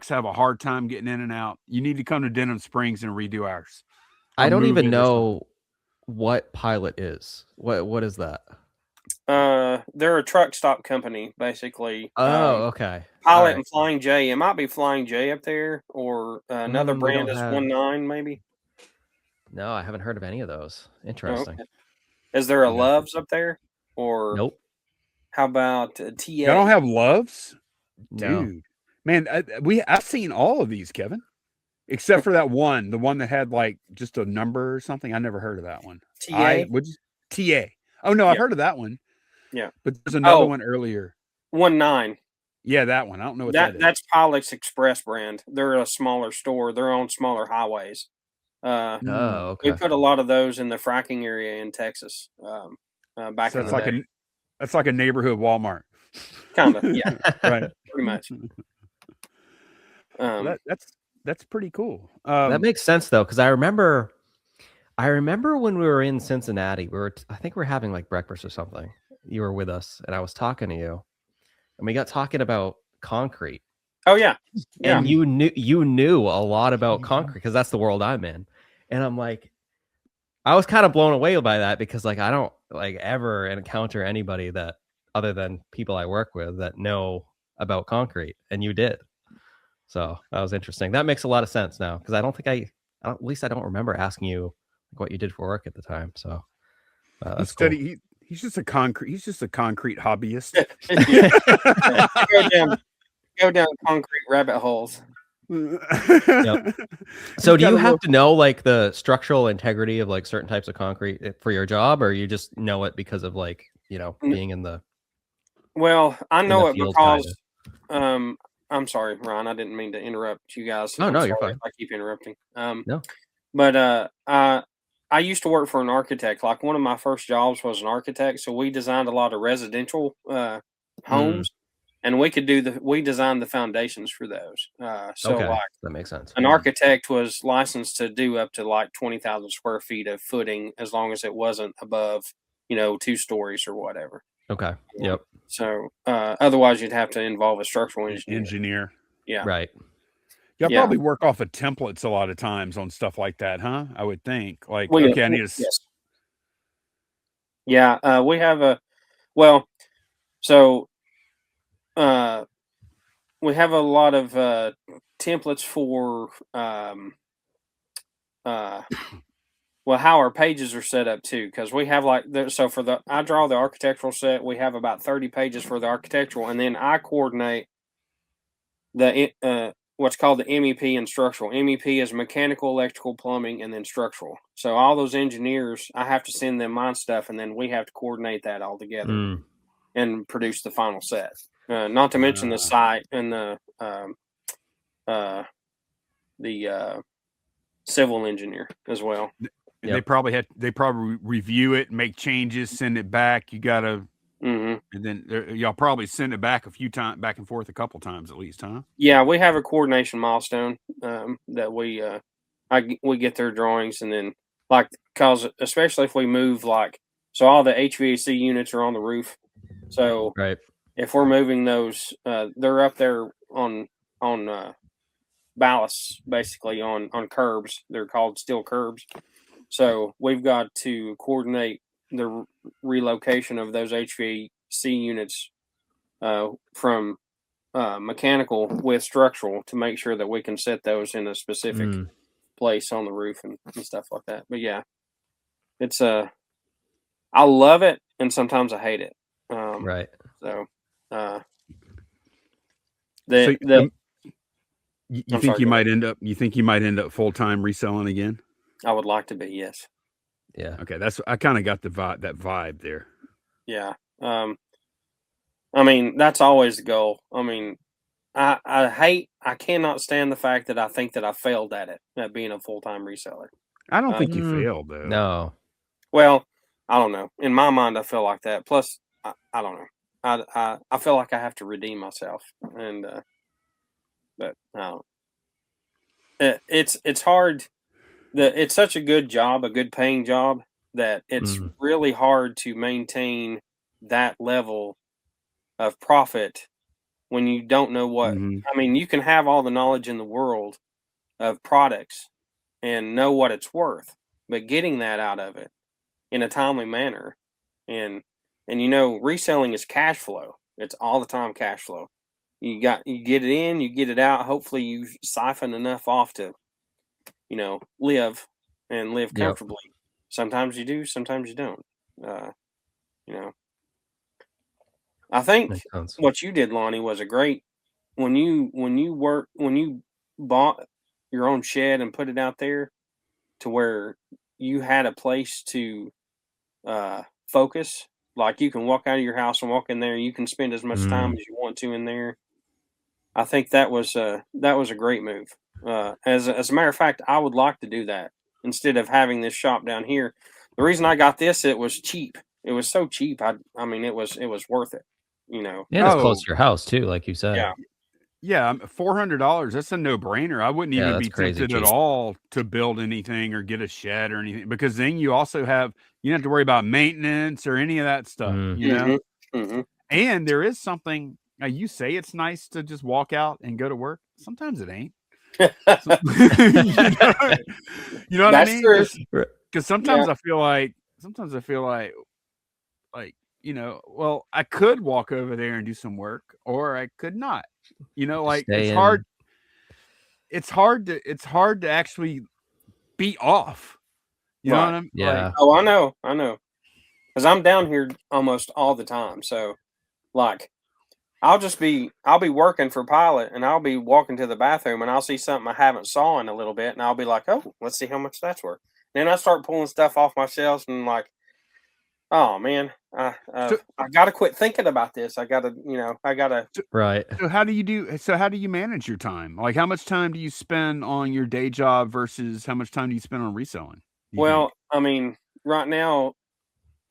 have a hard time getting in and out. You need to come to Denham Springs and redo ours. Or I don't move even it or something. know what Pilot is. What is that? They're a truck stop company, basically. Oh, okay. Pilot Alright. and Flying J. It might be Flying J up there, or another We brand don't is have. 19, maybe. No, I haven't heard of any of those. Oh, Interesting. okay. Is there a Yeah. Loves up there, or Nope. how about Y'all TA? don't have Loves? No. Dude. Man, I've seen all of these, Kevin. Except for that one, the one that had like just a number or something. I never heard of that one. TA? TA. Oh no, I've Yeah. heard of that one. Yeah. But there's another Oh, one earlier. 19. Yeah, that one. I don't know what that is. That's Pilot's Express brand. They're a smaller store. They're on smaller highways. Oh, We okay. put a lot of those in the fracking area in Texas. Back So in it's the like day, that's like a neighborhood Walmart. kind of. Yeah, Right. pretty much. Well, that's pretty cool. That makes sense though, because I remember when we were in Cincinnati, I think we were having like breakfast or something. You were with us, and I was talking to you, and we got talking about concrete. Oh yeah, yeah. And you knew a lot about concrete because that's the world I'm in, and I'm like, I was kind of blown away by that because like I don't like ever encounter anybody that other than people I work with that know about concrete, and you did. So that was interesting. That makes a lot of sense now because I don't think at least I don't remember asking you what you did for work at the time. So that's cool. He's just a concrete hobbyist. Go down concrete rabbit holes. Yep. So do you have to know like the structural integrity of like certain types of concrete for your job, or you just know it because of like, being in the Well, I know it field, because I'm sorry, Ron, I didn't mean to interrupt you guys. Oh, I'm no, sorry you're if fine. I keep interrupting. No. But I used to work for an architect. Like one of my first jobs was an architect, so we designed a lot of residential homes, and we designed the foundations for those. So Okay, like that makes sense. an architect was licensed to do up to like 20,000 square feet of footing as long as it wasn't above, 2 stories or whatever. Okay. Yep. So otherwise, you'd have to involve a structural engineer. Yeah. Right. Y'all Yeah. probably work off of templates a lot of times on stuff like that, huh? I would think. Like, We, okay, I need to. yes. Yeah. We have so we have a lot of templates for how our pages are set up too, because we have so for I draw the architectural set, we have about 30 pages for the architectural, and then I coordinate the what's called the MEP and structural. MEP is mechanical, electrical, plumbing, and then structural. So all those engineers, I have to send them my stuff, and then we have to coordinate that all together and produce the final set. Not to mention the site and the civil engineer as well. And they probably review it, make changes, send it back. You gotta, and then y'all probably send it back back and forth a couple times at least, huh? Yeah, we have a coordination milestone that we get their drawings, and then cause especially if we move so all the HVAC units are on the roof. So if we're moving those, they're up there on ballasts, basically on curbs. They're called steel curbs. So we've got to coordinate the relocation of those HVAC units from mechanical with structural to make sure that we can set those in a specific place on the roof and stuff like that. But yeah, it's I love it, and sometimes I hate it. Right. So you think you might end up full-time reselling again? I would like to be, yes. Yeah. Okay, I kind of got that vibe there. Yeah. I mean, that's always the goal. I mean, I cannot stand the fact that I think that I failed at being a full-time reseller. I don't think you failed though. No. Well, I don't know. In my mind, I feel like that. Plus, I don't know. I feel like I have to redeem myself, and but it's hard. It's such a good job, a good paying job, that it's really hard to maintain that level of profit when you don't know what. I mean, you can have all the knowledge in the world of products and know what it's worth, but getting that out of it in a timely manner, and reselling is cash flow. It's all the time cash flow. You get it in, you get it out. Hopefully you siphon enough off to live and live comfortably. Yep. Sometimes you do, sometimes you don't. I think what you did, Lonnie, was a great when you bought your own shed and put it out there to where you had a place to focus. Like you can walk out of your house and walk in there. You can spend as much time as you want to in there. I think that was a great move. As a matter of fact, I would like to do that instead of having this shop down here. The reason I got this, it was cheap. It was so cheap. I mean, it was worth it. Yeah, it's close to your house too, like you said. Yeah, $400. That's a no-brainer. I wouldn't even be tempted at all to build anything or get a shed or anything, because then you also you don't have to worry about maintenance or any of that stuff. You know, and there is something. Now, you say it's nice to just walk out and go to work. Sometimes it ain't. You know what I mean? Because sometimes I feel like, well, I could walk over there and do some work, or I could not. It's hard. It's hard to actually be off. You know what I mean? Yeah. Oh, I know. Because I'm down here almost all the time. So, I'll be working for Pilot, and I'll be walking to the bathroom, and I'll see something I haven't saw in a little bit, and I'll be like, oh, let's see how much that's worth. Then I start pulling stuff off my shelves, and oh man, I got to quit thinking about this. I got to. Right. So how do you manage your time? Like, how much time do you spend on your day job versus how much time do you spend on reselling? Well, I mean, right now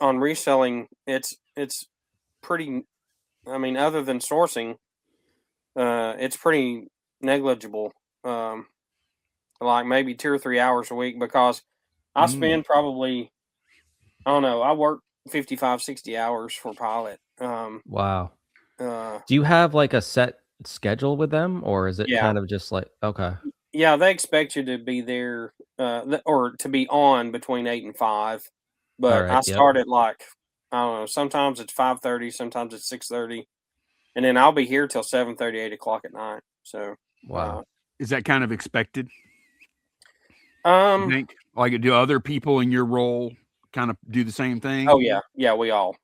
on reselling, it's pretty. I mean, other than sourcing, it's pretty negligible. Like maybe 2 or 3 hours a week, because I spend probably, I don't know, I work 55, 60 hours for Pilot, Wow. Uh, Do you have like a set schedule with them, or is it yeah, kind of just like okay? yeah, they expect you to be there, or to be on between 8 and 5. All But right. I Yep. start at like, I don't know, sometimes it's 5:30, sometimes it's 6:30, and then I'll be here till 7:30, 8 o'clock at night. So, Wow. Is that kind of expected? You um, think? Like, do other people in your role kind of do the same thing? oh yeah, we all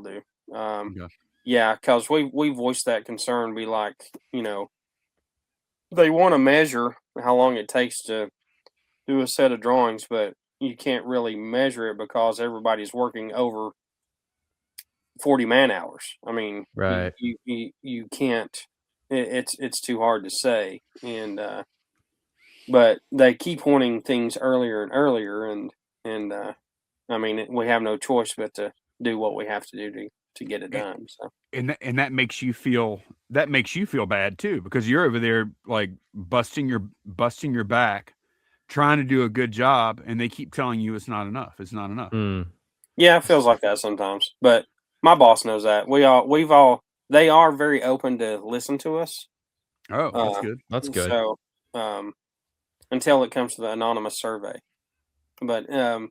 do. Okay. Yeah, because we voiced that concern, be like, they want to measure how long it takes to do a set of drawings, but you can't really measure it because everybody's working over 40 man hours. I mean, Right. you can't. It's too hard to say, and but they keep wanting things earlier and earlier, and I mean, we have no choice but to do what we have to do to get it And, done. So and that makes you feel bad too, because you're over there like busting your back trying to do a good job, and they keep telling you it's not enough. It's not enough. Mm. yeah, it feels like that sometimes. But my boss knows that. They are very open to listen to us. Oh, that's good. That's good. So until it comes to the anonymous survey, but no,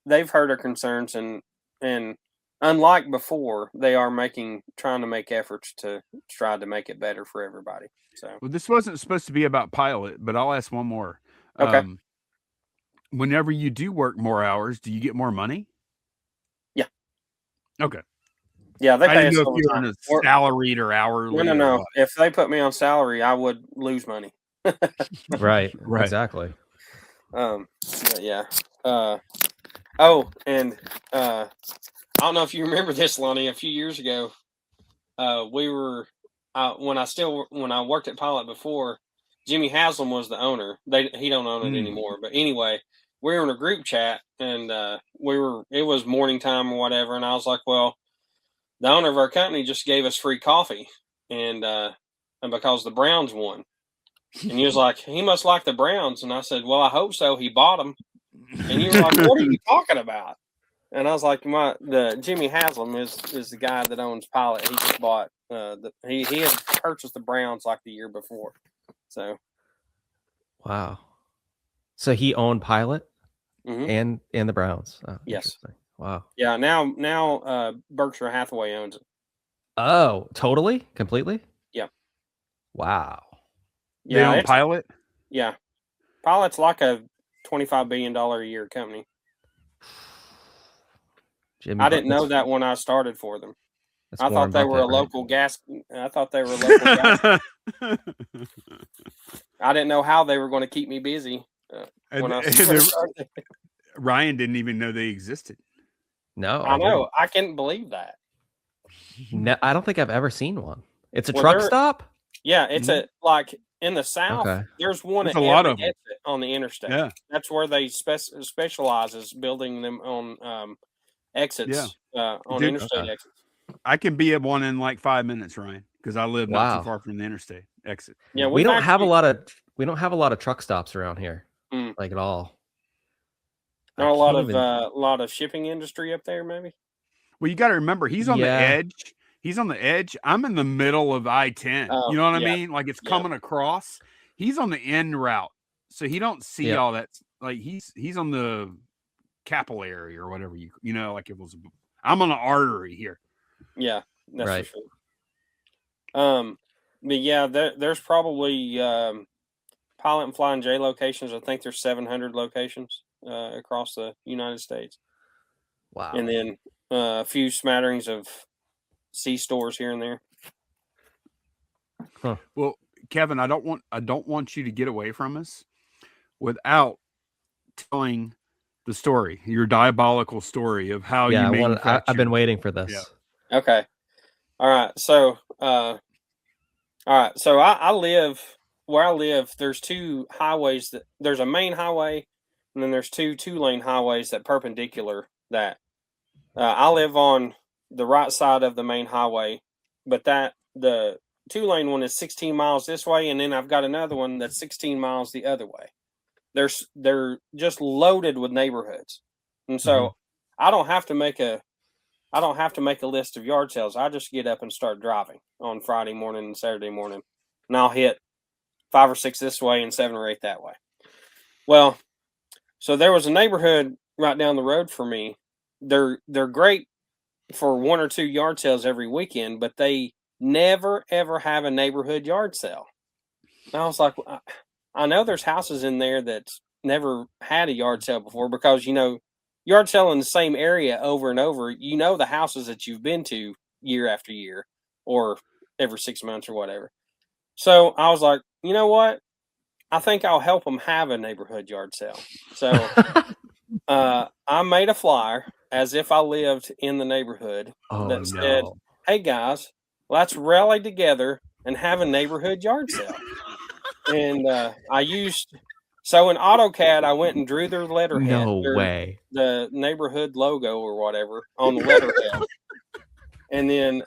they've heard our concerns, and unlike before, they are trying to make efforts to try to make it better for everybody. So Well, this wasn't supposed to be about pilot, but I'll ask one more. okay, Whenever you do work more hours, do you get more money? yeah, Okay. yeah, they I pay didn't us know if you were overtime. in a salaried or hourly or No. what. If they put me on salary, I would lose money. Right. Right. Exactly. But yeah. Oh, and I don't know if you remember this, Lonnie. A few years ago, we were when I worked at Pilot before. Jimmy Haslam was the owner. He don't own it anymore. But anyway, we were in a group chat, and it was morning time or whatever, and I was like, well, the owner of our company just gave us free coffee, and because the Browns won. And he was like, he must like the Browns. And I said, well, I hope so. He bought them. And you were like, what are you talking about? And I was like, the Jimmy Haslam is the guy that owns Pilot. He just bought he had purchased the Browns like the year before. So Wow. So he owned Pilot mhm. and the Browns. Oh, Yes. interesting. Wow. Yeah, now Berkshire Hathaway owns it. Oh, totally? Completely? Yeah. Wow. They own Pilot? Yeah. Pilot's like a $25 billion a year company. Jimmy, I didn't know that when I started for them. I Warren thought they were a Buffett, right? local gas. I thought they were a local gas. I didn't know how they were going to keep me busy when I started. Ryan didn't even know they existed. No, I know. I can't believe that. No, I don't think I've ever seen one. It's a Well, truck stop? Yeah, it's like in the South. Okay. There's one There's at a lot every of them. exit on the interstate. Yeah. That's where they specialize, is building them on exits, on Dude, interstate exits. I can be at one in like 5 minutes, Ryan, because I live not Wow. too far from the interstate exit. Yeah, we don't have a lot of truck stops around here, like at all. Not a lot of shipping industry up there, maybe. Well, you got to remember, he's on the edge. He's on the edge. I'm in the middle of I-10. You know what I mean? Like it's coming across. He's on the end route, so he don't see all that. Like he's on the capillary or whatever you know. Like it was. I'm on an artery here. Yeah, that's right. For sure. But yeah, there's probably Pilot and Flying J locations. I think there's 700 locations across the United States. Wow. And then a few smatterings of C stores here and there. Huh. Well, Kevin, I don't want you to get away from us without telling the story, your diabolical story of how you manufacture. I've been waiting for this. Yeah. Okay. All right. So, I live where I live. There's two highways there's a main highway, and then there's two lane highways that perpendicular that. I live on the right side of the main highway, but the 2-lane one is 16 miles this way, and then I've got another one that's 16 miles the other way. They're just loaded with neighborhoods, and so I don't have to make a list of yard sales. I just get up and start driving on Friday morning and Saturday morning, and I'll hit 5 or 6 this way and 7 or 8 that way. Well, so there was a neighborhood right down the road for me. They're great for 1 or 2 yard sales every weekend, but they never ever have a neighborhood yard sale. And I was like, I know there's houses in there that's never had a yard sale before, because yard sale in the same area over and over. The houses that you've been to year after year, or every 6 months or whatever. So I was like, you know what? I think I'll help them have a neighborhood yard sale. So I made a flyer as if I lived in the neighborhood that said, "Hey guys, let's rally together and have a neighborhood yard sale." And I used, so in AutoCAD, I went and drew their letterhead. No way. The neighborhood logo or whatever on the letterhead. And then,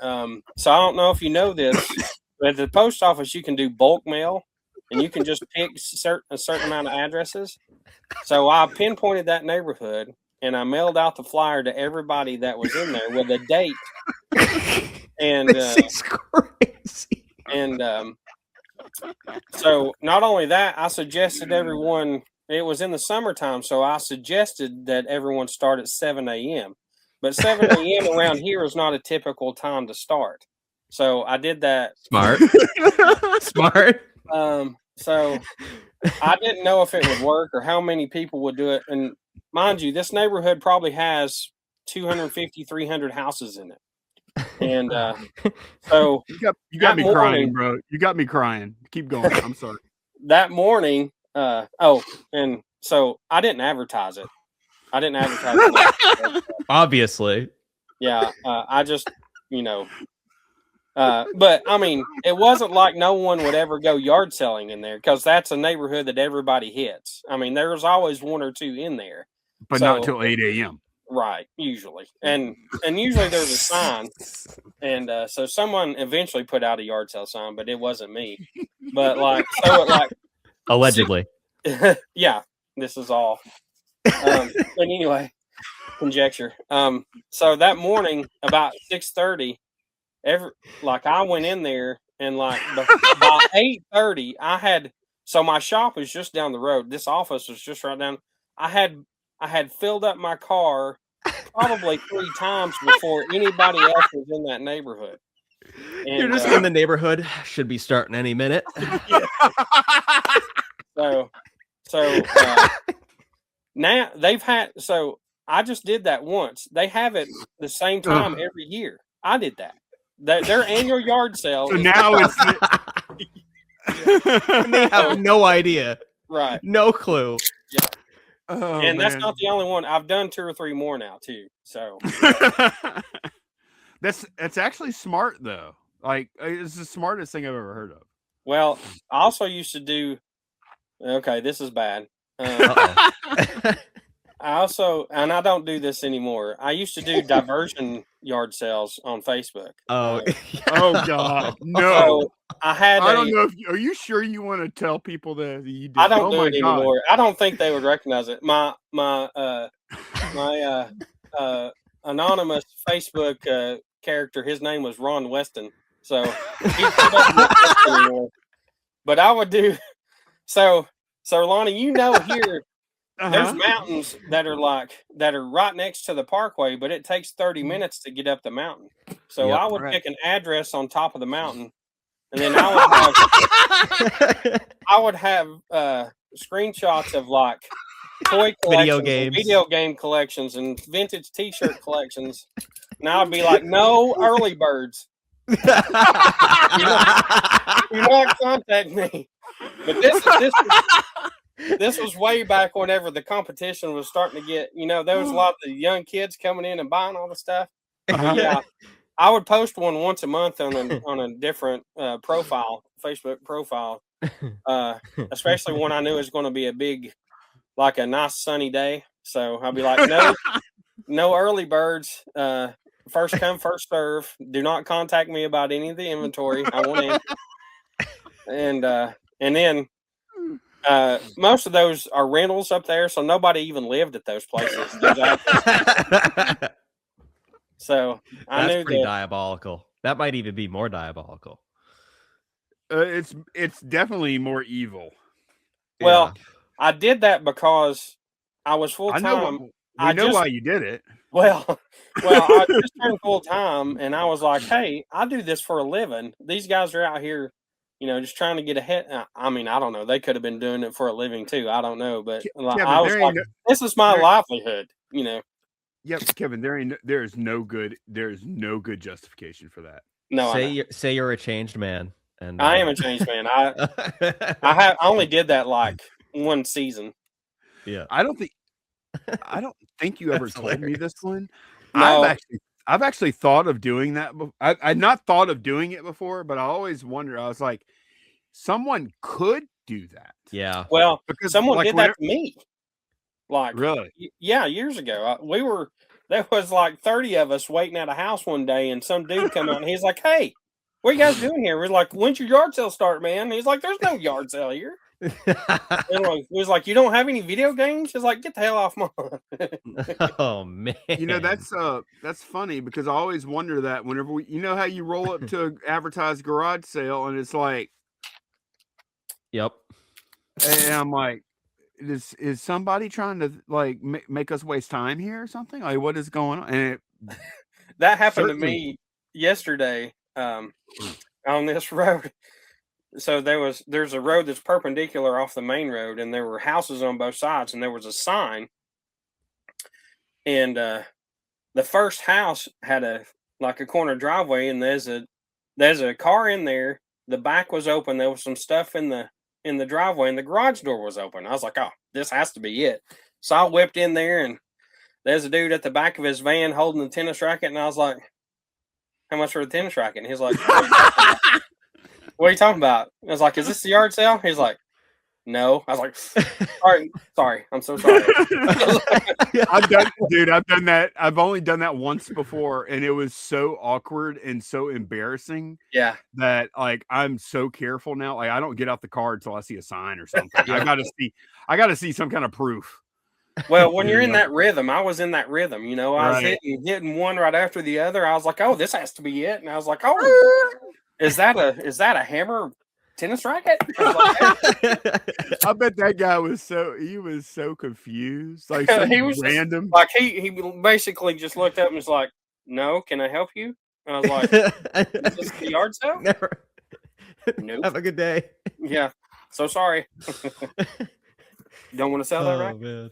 so I don't know if you know this, but at the post office, you can do bulk mail, and you can just pick a certain amount of addresses. So I pinpointed that neighborhood, and I mailed out the flyer to everybody that was in there with a date. And this is crazy. And so not only that, I suggested everyone. It was in the summertime, so I suggested that everyone start at 7 a.m. But 7 a.m. around here is not a typical time to start. So I did that. Smart. Smart. So I didn't know if it would work or how many people would do it. And mind you, this neighborhood probably has 250, 300 houses in it. And so you got me crying, bro. You got me crying. Keep going. I'm sorry. That morning, and so I didn't advertise it. Obviously. Yeah, I just, but I mean, it wasn't like no one would ever go yard selling in there, because that's a neighborhood that everybody hits. I mean, there's always 1 or 2 in there, but not till 8 a.m. Right, usually, and usually there's a sign, and so someone eventually put out a yard sale sign, but it wasn't me. But allegedly, yeah, this is all. But anyway, conjecture. So that morning about 6:30, I went in there, and by 8:30, so my shop was just down the road. This office was just right down. I had filled up my car probably 3 times before anybody else was in that neighborhood. And, you're just in the neighborhood. Should be starting any minute. So now so I just did that once. They have it the same time every year. I did that. Their annual yard sale. So now it's and they have no idea. Right. No clue. Yeah. Oh, and that's man. not the only one. I've done 2 or 3 more now too. So that's actually smart though. Like, it's the smartest thing I've ever heard of. Well, I also used to do. Okay, this is bad. And I don't do this anymore. I used to do diversion yard sales on Facebook. Oh, oh God, no! So I don't know. Are you sure you want to tell people that you did? I don't do it anymore. I don't think they would recognize it. My anonymous Facebook character, his name was Ron Weston. So he doesn't anymore. But I would do so. Lonnie, here. There's mountains that are right next to the parkway, but it takes 30 minutes to get up the mountain. So I would pick an address on top of the mountain, and then I would have screenshots of toy collections, video game collections, and vintage T-shirt collections. And I would be like, "No early birds. Do not contact me." But this was way back whenever the competition was starting to get, there was a lot of young kids coming in and buying all the stuff. Yeah, I would post one once a month on a different Facebook profile, especially when I knew it was going to be a nice sunny day. So I'd be like, no early birds. First come, first serve. Do not contact me about any of the inventory. I want in. And then Most of those are rentals up there, so nobody even lived at those places. So I That's knew pretty that. diabolical. That might even be more diabolical. It's definitely more evil. Well, I did that because I was full I know time. we know why you did it. Well, I just turned full time, and I was like, "Hey, I do this for a living. These guys are out here, just trying to get ahead." I mean, I don't know. They could have been doing it for a living too. I don't know, but Kevin, I was like, "This is my livelihood." Yep, Kevin. There's no good justification for that. No, say you're a changed man, and I am a changed man. I only did that like one season. Yeah, I don't think you ever told me this one. No. I've actually thought of doing that. I'd not thought of doing it before, but I always wondered. I was like, someone could do that. Yeah. Well, because someone did that to me. Like, really? Yeah, years ago. There was like 30 of us waiting at a house one day, and some dude come out and he's like, "Hey, what are you guys doing here?" We're like, "When's your yard sale start, man?" And he's like, "There's no yard sale here." And he was like, "You don't have any video games?" He's like, "Get the hell off my Oh man. That's funny because I always wonder that whenever how you roll up to an advertised garage sale and it's like, yep. And I'm like, is somebody trying to like make us waste time here or something? Like, what is going on? And that happened to me yesterday on this road. So there's a road that's perpendicular off the main road, and there were houses on both sides, and there was a sign. And the first house had a corner driveway, and there's a car in there. The back was open. There was some stuff in the driveway, and the garage door was open. I was like, "Oh, this has to be it." So I whipped in there, and there's a dude at the back of his van holding the tennis racket, and I was like, "How much for the tennis racket?" And he's like, "What are you talking about?" I was like, "Is this the yard sale?" He's like, "No." I was like, sorry. I'm so sorry. I've done that. I've only done that once before, and it was so awkward and so embarrassing. Yeah. That like I'm so careful now. Like I don't get out the car until I see a sign or something. I gotta see some kind of proof. Well, when you're in that rhythm, I was in that rhythm. I was hitting one right after the other. I was like, "Oh, this has to be it." And I was like, "Oh, is that a hammer tennis racket?" I bet that guy was so confused. Like he was random. Like he basically just looked up and was like, "No, can I help you?" And I was like, "Is this the yard sale?" Never. Nope. Have a good day. Yeah. So sorry. Don't want to sell that racket? Man.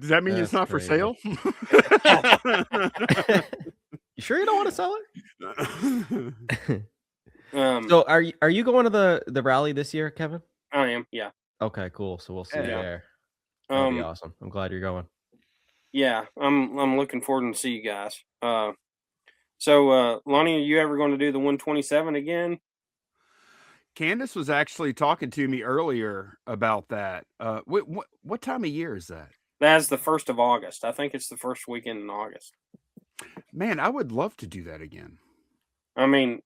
Does that mean it's not crazy. for sale? You sure you don't want to sell it? So are you going to the rally this year, Kevin? I am, yeah. Okay, cool. So we'll see you there. That'll be awesome. I'm glad you're going. Yeah, I'm looking forward to see you guys. So Lonnie, are you ever going to do the 127 again? Candace was actually talking to me earlier about that. What time of year is that? That's the 1st of August. I think it's the first weekend in August. Man, I would love to do that again. I mean,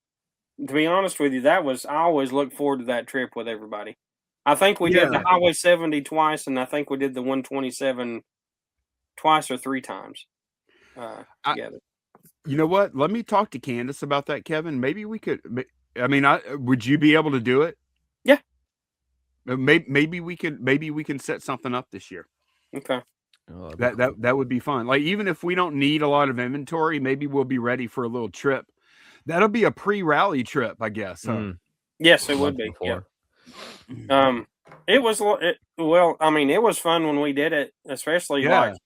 to be honest with you, I always look forward to that trip with everybody. I think we did the Highway 70 twice, and I think we did the 127 twice or 3 times together. You know what? Let me talk to Candace about that, Kevin. Maybe we could. I mean, would you be able to do it? Yeah. Maybe we can set something up this year. Okay. Oh, that would be fun. Like even if we don't need a lot of inventory, maybe we'll be ready for a little trip. That'll be a pre-rally trip, I guess. Huh? Yes, it would be. Yeah. It was well. I mean, it was fun when we did it, especially like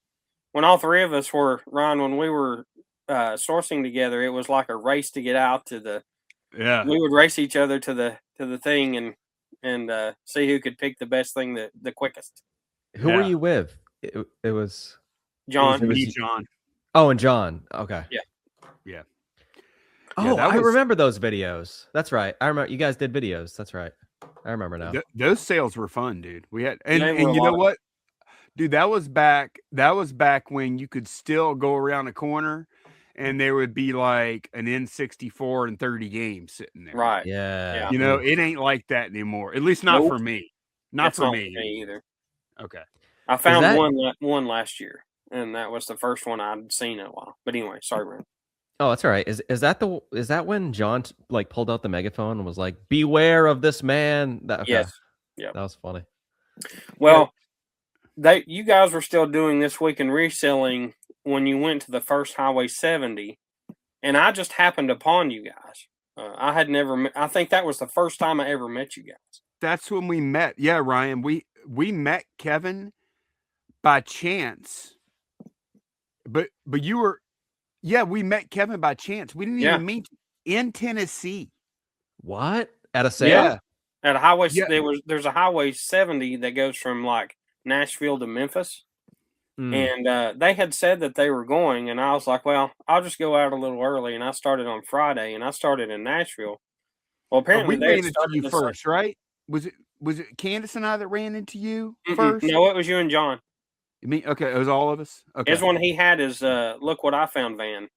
when all 3 of us were Ryan. When we were sourcing together, it was like a race to get out to the. Yeah. We would race each other to the thing and see who could pick the best thing the quickest. Who were you with? It was John. It was John. Oh, and John. Okay. Yeah. Oh, I remember those videos. That's right. I remember you guys did videos. That's right. I remember now. Those sales were fun, dude. We had and you know what? Dude, that was back when you could still go around a corner and there would be like an N64 and 30 games sitting there. Right. Yeah. You know, it ain't like that anymore. At least not Nope. for me. Not That's for not me. for me either. Okay. I found that- one last year, and that was the first one I'd seen in a while. But anyway, sorry, Brent. Oh, that's all right. Is that when John like pulled out the megaphone and was like, "Beware of this man"? Okay. Yes. Yeah. That was funny. Well, you guys were still doing this week in reselling when you went to the first Highway 70, and I just happened upon you guys. I had never. I think that was the first time I ever met you guys. That's when we met. Yeah, Ryan. We met Kevin by chance. But you were, yeah, we met Kevin by chance. We didn't even meet in Tennessee. What? At a sale? Yeah. At a highway, Yeah. there's a Highway 70 that goes from like Nashville to Memphis, and they had said that they were going, and I was like, well, I'll just go out a little early, and I started on Friday, and I started in Nashville. Well, apparently we they ran into you first, right? Was it Candace and I that ran into you first? No, it was you and John. You mean okay? It was all of us. Okay. It's when he had his "Look What I Found" van,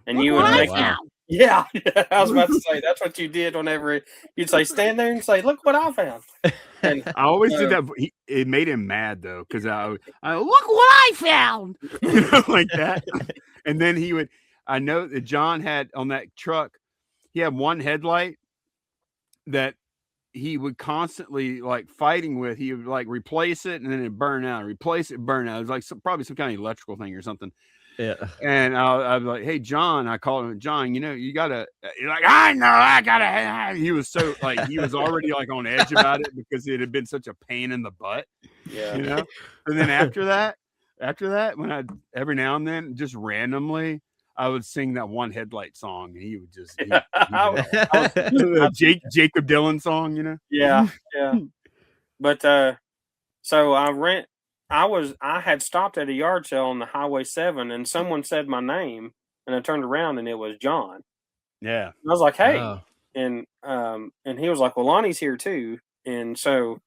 and Look you what would I make found. Yeah, I was about to say that's what you did whenever you'd say stand there and say, "Look what I found." And I always did that. It made him mad though, because I look what I found, like that. And then he would. I know that John had on that truck. He had one headlight that he would constantly like fighting with. He would like replace it and then it'd burn out. Replace it, burn out. It was like probably some kind of electrical thing or something. Yeah. And I'd be like, hey, John, I called him, John, you gotta, you're like, I know, I gotta. He was so like, he was already like on edge about it because it had been such a pain in the butt. Yeah. And then after that, when I every now and then, just randomly, I would sing that one headlight song, and he would just Jacob Dylan song, Yeah. But so I had stopped at a yard sale on the Highway 7, and someone said my name, and I turned around and it was John. Yeah. And I was like, hey. Wow. And he was like, well, Lonnie's here too. And so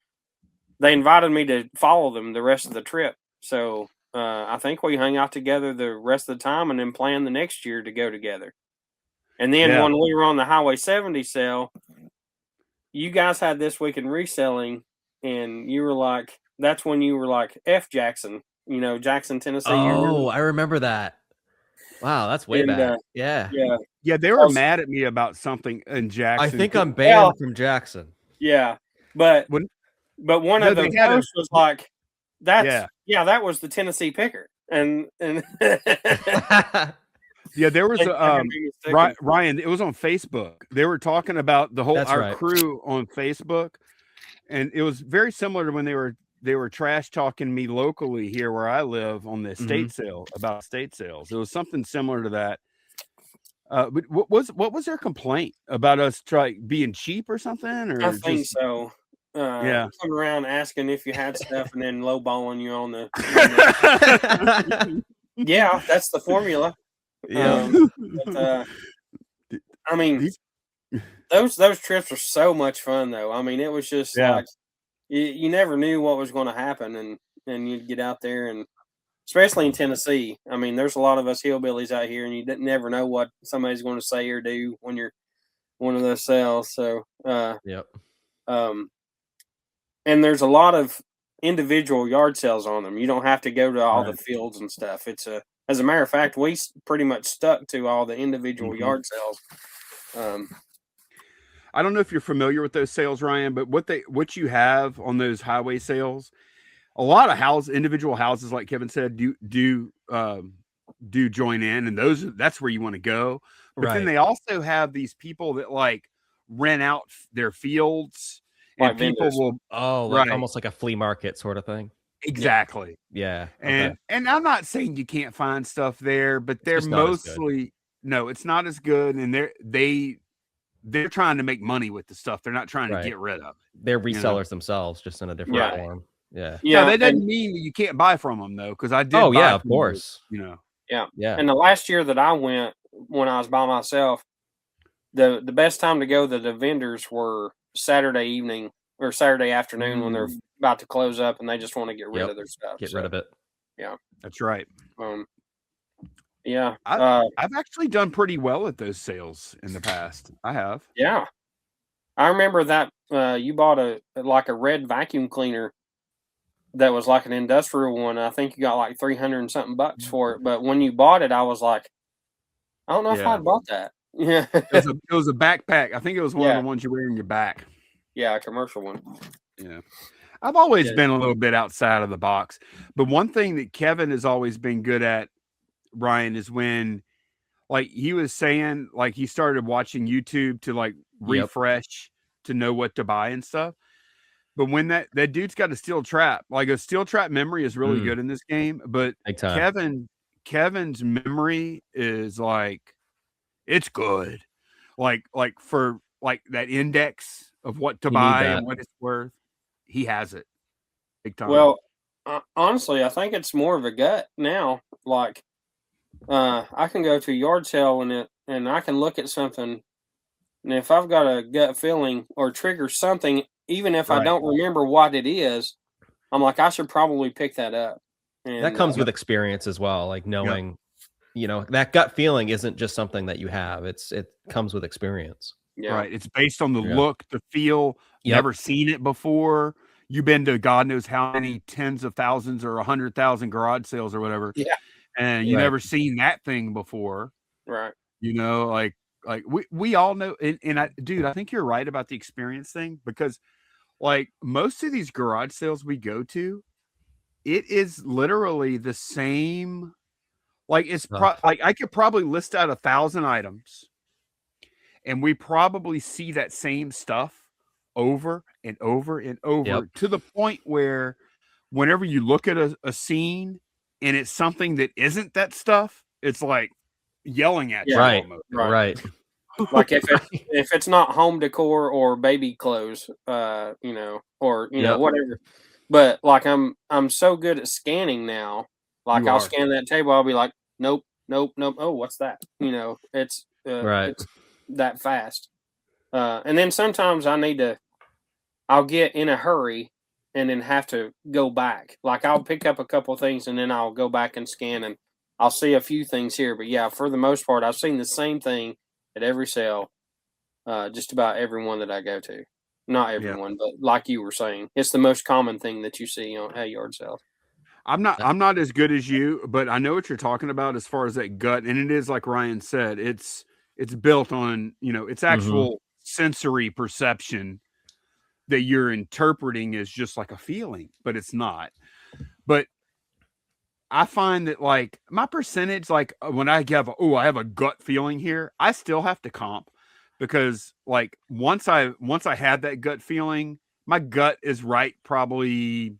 they invited me to follow them the rest of the trip. So I think we hung out together the rest of the time and then planned the next year to go together. And then when we were on the Highway 70 sale, you guys had This Week in Reselling, and you were like, that's when you were like, F Jackson, Jackson, Tennessee. Oh, I remember that. Wow, that's way back. Yeah. Yeah, they were mad at me about something in Jackson. I think I'm banned from Jackson. Yeah. But one of the posts was like, that was the Tennessee picker. And yeah, there was Ryan, it was on Facebook. They were talking about the whole crew on Facebook, and it was very similar to when they were trash talking me locally here where I live on the estate sale about estate sales. It was something similar to that. But what was their complaint about us being cheap or something? Or I think so. Coming around asking if you had stuff and then lowballing you on the. Yeah, that's the formula. Yeah. I mean, those trips were so much fun, though. I mean, it was just like you never knew what was going to happen, and you'd get out there, and especially in Tennessee. I mean, there's a lot of us hillbillies out here, and you never know what somebody's going to say or do when you're one of those sales. So, and there's a lot of individual yard sales on them. You don't have to go to all the fields and stuff. As a matter of fact, we pretty much stuck to all the individual yard sales. I don't know if you're familiar with those sales, Ryan, but what you have on those highway sales, a lot of individual houses, like Kevin said, do join in, and that's where you want to go. But then they also have these people that like rent out their fields, and like people will almost like a flea market sort of thing. Exactly. Yeah. And I'm not saying you can't find stuff there, but they're mostly it's not as good, and they're trying to make money with the stuff. They're not trying to get rid of it. They're resellers themselves, just in a different form. Yeah. No, that doesn't mean that you can't buy from them though, because I did. Oh yeah, of course. Yeah. And the last year that I went, when I was by myself, the best time to go to the vendors were Saturday evening or Saturday afternoon when they're about to close up and they just want to get rid of their stuff. Get rid of it. Yeah. That's right. Yeah. I've actually done pretty well at those sales in the past. I have. Yeah. I remember that you bought a red vacuum cleaner that was like an industrial one. I think you got like 300 and something bucks for it. But when you bought it, I was like, I don't know if Yeah. I'd bought that. Yeah. It was a backpack. I think it was one of Yeah. the ones you wear in your back. Yeah, a commercial one. Yeah. I've always Yeah. been a little bit outside of the box. But one thing that Kevin has always been good at, Ryan, is when, like he was saying, like he started watching YouTube to like refresh to know what to buy and stuff. But when that dude's got a steel trap, like a steel trap memory is really good in this game. But Big time. Kevin's memory is like, it's good. Like for like that index of what to You need buy that. and what it's worth, he has it big time. Well, honestly, I think it's more of a gut now. Like, I can go to a yard sale and I can look at something, and if I've got a gut feeling or trigger something, even if I Right. don't remember what it is, I'm like, I should probably pick that up. And That comes with experience as well, like knowing, you know, that gut feeling isn't just something that you have. It comes with experience. yeah. Right. It's based on the Yeah. look, the feel. Yep. Never seen it before. You've been to God knows how many tens of thousands or 100,000 garage sales or whatever. Yeah. And you Right. never seen that thing before. Right. You know, like we all know. And I think you're right about the experience thing, because like most of these garage sales we go to, it is literally the same. Like it's like I could probably list out 1,000 items, and we probably see that same stuff over and over and over to the point where whenever you look at a scene and it's something that isn't that stuff, it's like yelling at you. Right. Almost. Right. Like if it's not home decor or baby clothes, you know, or you know, whatever. But like I'm so good at scanning now. Like I'll scan that table, I'll be like, nope. Oh, what's that? You know, it's it's that fast. And then sometimes I'll get in a hurry and then have to go back. Like I'll pick up a couple of things and then I'll go back and scan, and I'll see a few things here. But yeah, for the most part, I've seen the same thing at every sale, just about everyone that I go to. Not everyone, but like you were saying, it's the most common thing that you see on at yard sales. I'm not as good as you, but I know what you're talking about as far as that gut. And it is like Ryan said, it's built on, you know, it's actual sensory perception that you're interpreting as just like a feeling, but it's not. But I find that like my percentage, like when I have a gut feeling here, I still have to comp, because like once I had that gut feeling, my gut is right probably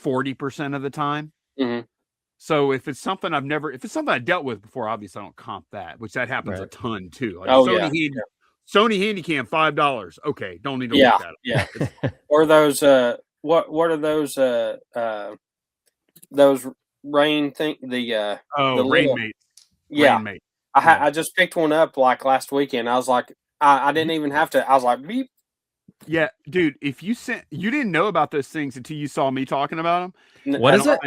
40% of the time. Mm-hmm. So if it's something I dealt with before, obviously I don't comp that, which that happens a ton too. Like Sony Handycam, $5. Okay, don't need to look at it. Yeah. Or those what are those rain thing, the rain mates. Yeah. Rain mate. I just picked one up like last weekend. I was like, I didn't even have to. I was like, beep. Yeah, dude. If you didn't know about those things until you saw me talking about them. What is it?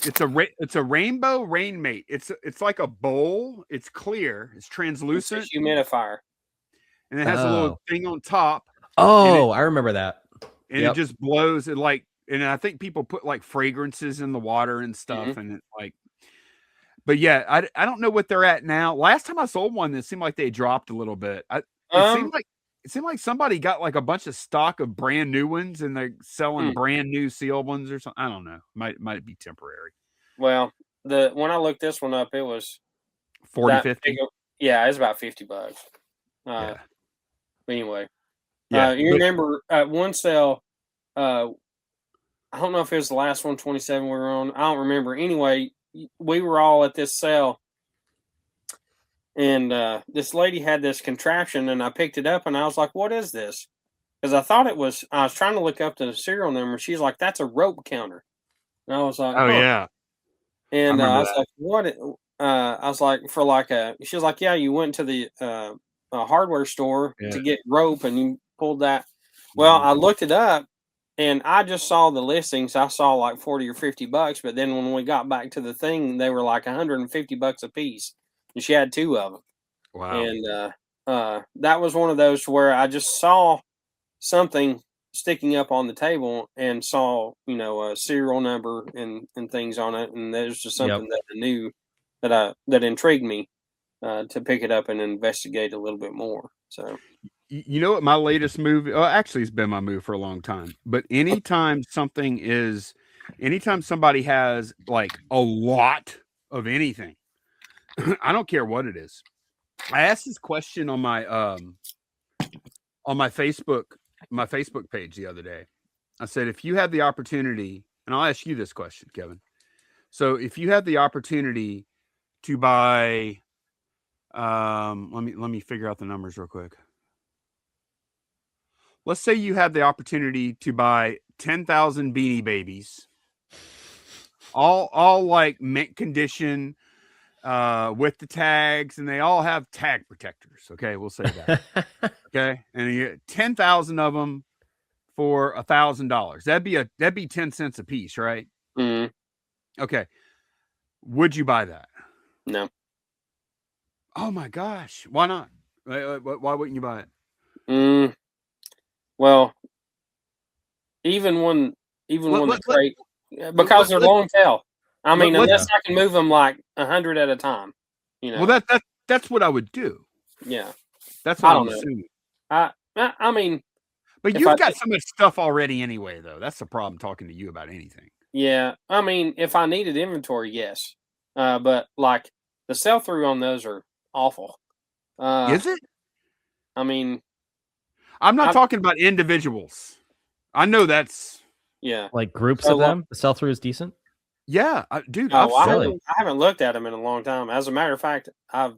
It's a rainbow rain mate. It's like a bowl. It's clear. It's translucent. It's a humidifier. And it has a little thing on top. Oh, I remember that. And it just blows it like. And I think people put like fragrances in the water and stuff, and it like. But yeah, I don't know what they're at now. Last time I sold one, it seemed like they dropped a little bit. It seemed like somebody got like a bunch of stock of brand new ones, and they're selling brand new sealed ones or something. I don't know. Might be temporary. Well, when I looked this one up, it was 40, 50. Yeah, it's about $50. But anyway, you remember at one sale, I don't know if it was the last one, 27 we were on. I don't remember. Anyway, we were all at this sale, and this lady had this contraption, and I picked it up, and I was like, what is this? Because I thought I was trying to look up the serial number. She's like, that's a rope counter. And I was like, oh, yeah. And I was like, what? I was like, she was like, yeah, you went to the hardware store to get rope, and you pulled that. Well, I looked it up, and I just saw the listings. I saw like 40 or 50 bucks, but then when we got back to the thing, they were like 150 bucks a piece, and she had 2 of them. Wow. And that was one of those where I just saw something sticking up on the table and saw, a serial number and things on it, and there's just something that I knew that intrigued me to pick it up and investigate a little bit more. So, you know what my latest move? Oh, actually, it's been my move for a long time. But anytime somebody has like a lot of anything, I don't care what it is. I asked this question on my Facebook page the other day. I said, if you had the opportunity, and I'll ask you this question, Kevin. So if you had the opportunity to buy, let me figure out the numbers real quick. Let's say you had the opportunity to buy 10,000 Beanie Babies, all like mint condition, with the tags, and they all have tag protectors. Okay, we'll say that. Okay, and you get 10,000 of them for $1,000. That'd be 10 cents a piece, right? Mm-hmm. Okay, would you buy that? No. Oh my gosh, why not? Why wouldn't you buy it? Well, even when the crate, because they're long tail. I mean, unless I can move them like 100 at a time, Well, that's what I would do. Yeah, that's what I'm assuming. I mean, but you've got so much stuff already anyway, though. That's the problem talking to you about anything. Yeah, I mean, if I needed inventory, yes, but like the sell through on those are awful. Is it? I mean, I'm not talking about individuals. I know that's like groups of them. The sell through is decent. Yeah, dude. I haven't looked at them in a long time. As a matter of fact, I've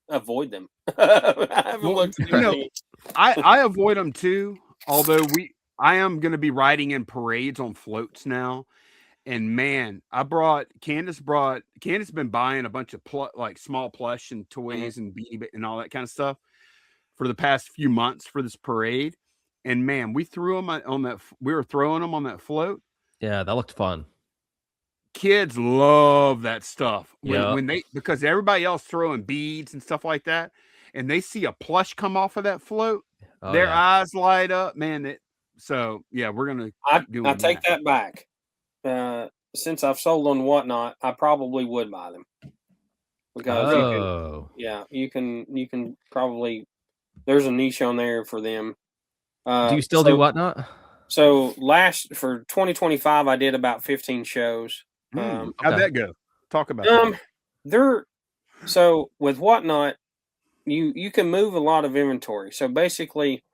avoid them. I haven't looked at them. I avoid them too. Although I am going to be riding in parades on floats now, and man, Candace been buying a bunch of like small plush and toys and beanie and all that kind of stuff for the past few months for this parade. And man, we threw them on that. We were throwing them on that float. Yeah, that looked fun. Kids love that stuff because everybody else throwing beads and stuff like that, and they see a plush come off of that float, their eyes light up, man. So yeah, we're gonna. I take that back. Since I've sold on Whatnot, I probably would buy them because you can probably. There's a niche on there for them. Do you still do Whatnot? So for 2025, I did about 15 shows. How'd that go? Talk about that. So with Whatnot, you can move a lot of inventory. So basically,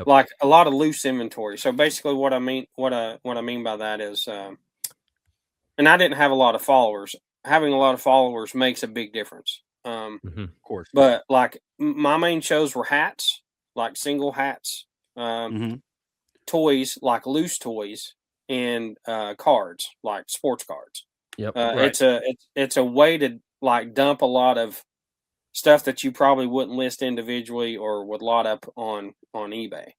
like a lot of loose inventory. So basically, what I mean by that is, and I didn't have a lot of followers. Having a lot of followers makes a big difference. Of course. But like my main shows were hats, like single hats, toys, like loose toys, and cards, like sports cards. It's a way to like dump a lot of stuff that you probably wouldn't list individually or would lot up on eBay.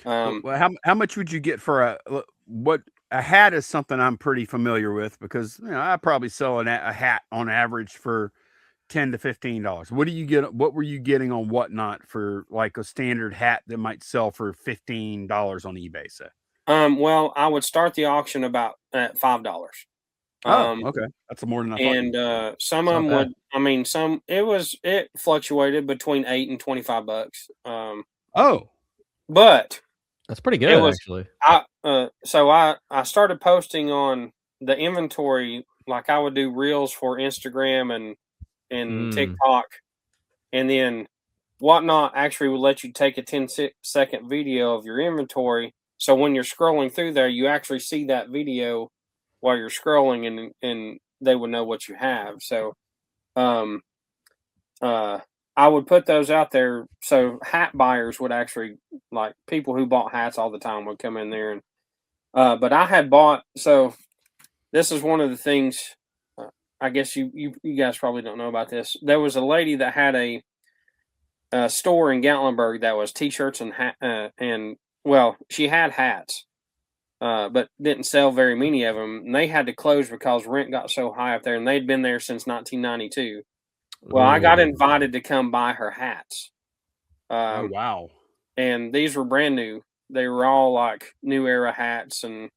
Well, how much would you get for a hat is something I'm pretty familiar with because I probably sell a hat on average for $10 to $15. What were you getting on Whatnot for like a standard hat that might sell for $15 on eBay, say? Well, I would start the auction about at $5. Okay, that's more than I thought. And some of them would. I mean, it fluctuated between $8 and $25. But that's pretty good, actually. So I started posting on the inventory, like I would do reels for Instagram and TikTok, and then Whatnot actually would let you take a 10-second video of your inventory. So when you're scrolling through there, you actually see that video while you're scrolling, and they would know what you have. So, I would put those out there. So hat buyers would actually, like people who bought hats all the time would come in there and, but I had bought, so this is one of the things, I guess you guys probably don't know about this. There was a lady that had a store in Gatlinburg that was t-shirts and she had hats, but didn't sell very many of them. And they had to close because rent got so high up there, and they'd been there since 1992. Well, I got Ooh. invited to come buy her hats. Oh wow. And these were brand new. They were all like new era hats, and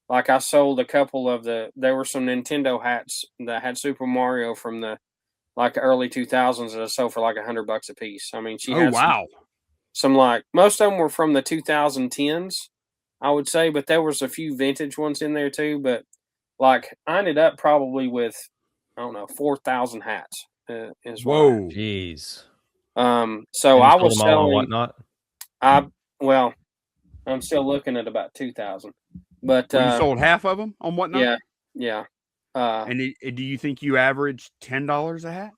like I sold a couple of there were some Nintendo hats that had Super Mario from the like early 2000s that I sold for like $100 a piece. I mean, she Oh had wow. some like most of them were from the 2010s, I would say, but there was a few vintage ones in there too. But like I ended up probably with I don't know 4,000 hats is what Whoa. Jeez. So And you I sold was them all on selling. Whatnot? Well, I'm still looking at about 2,000, but Well, you sold half of them on Whatnot? yeah. And do you think you averaged $10 a hat?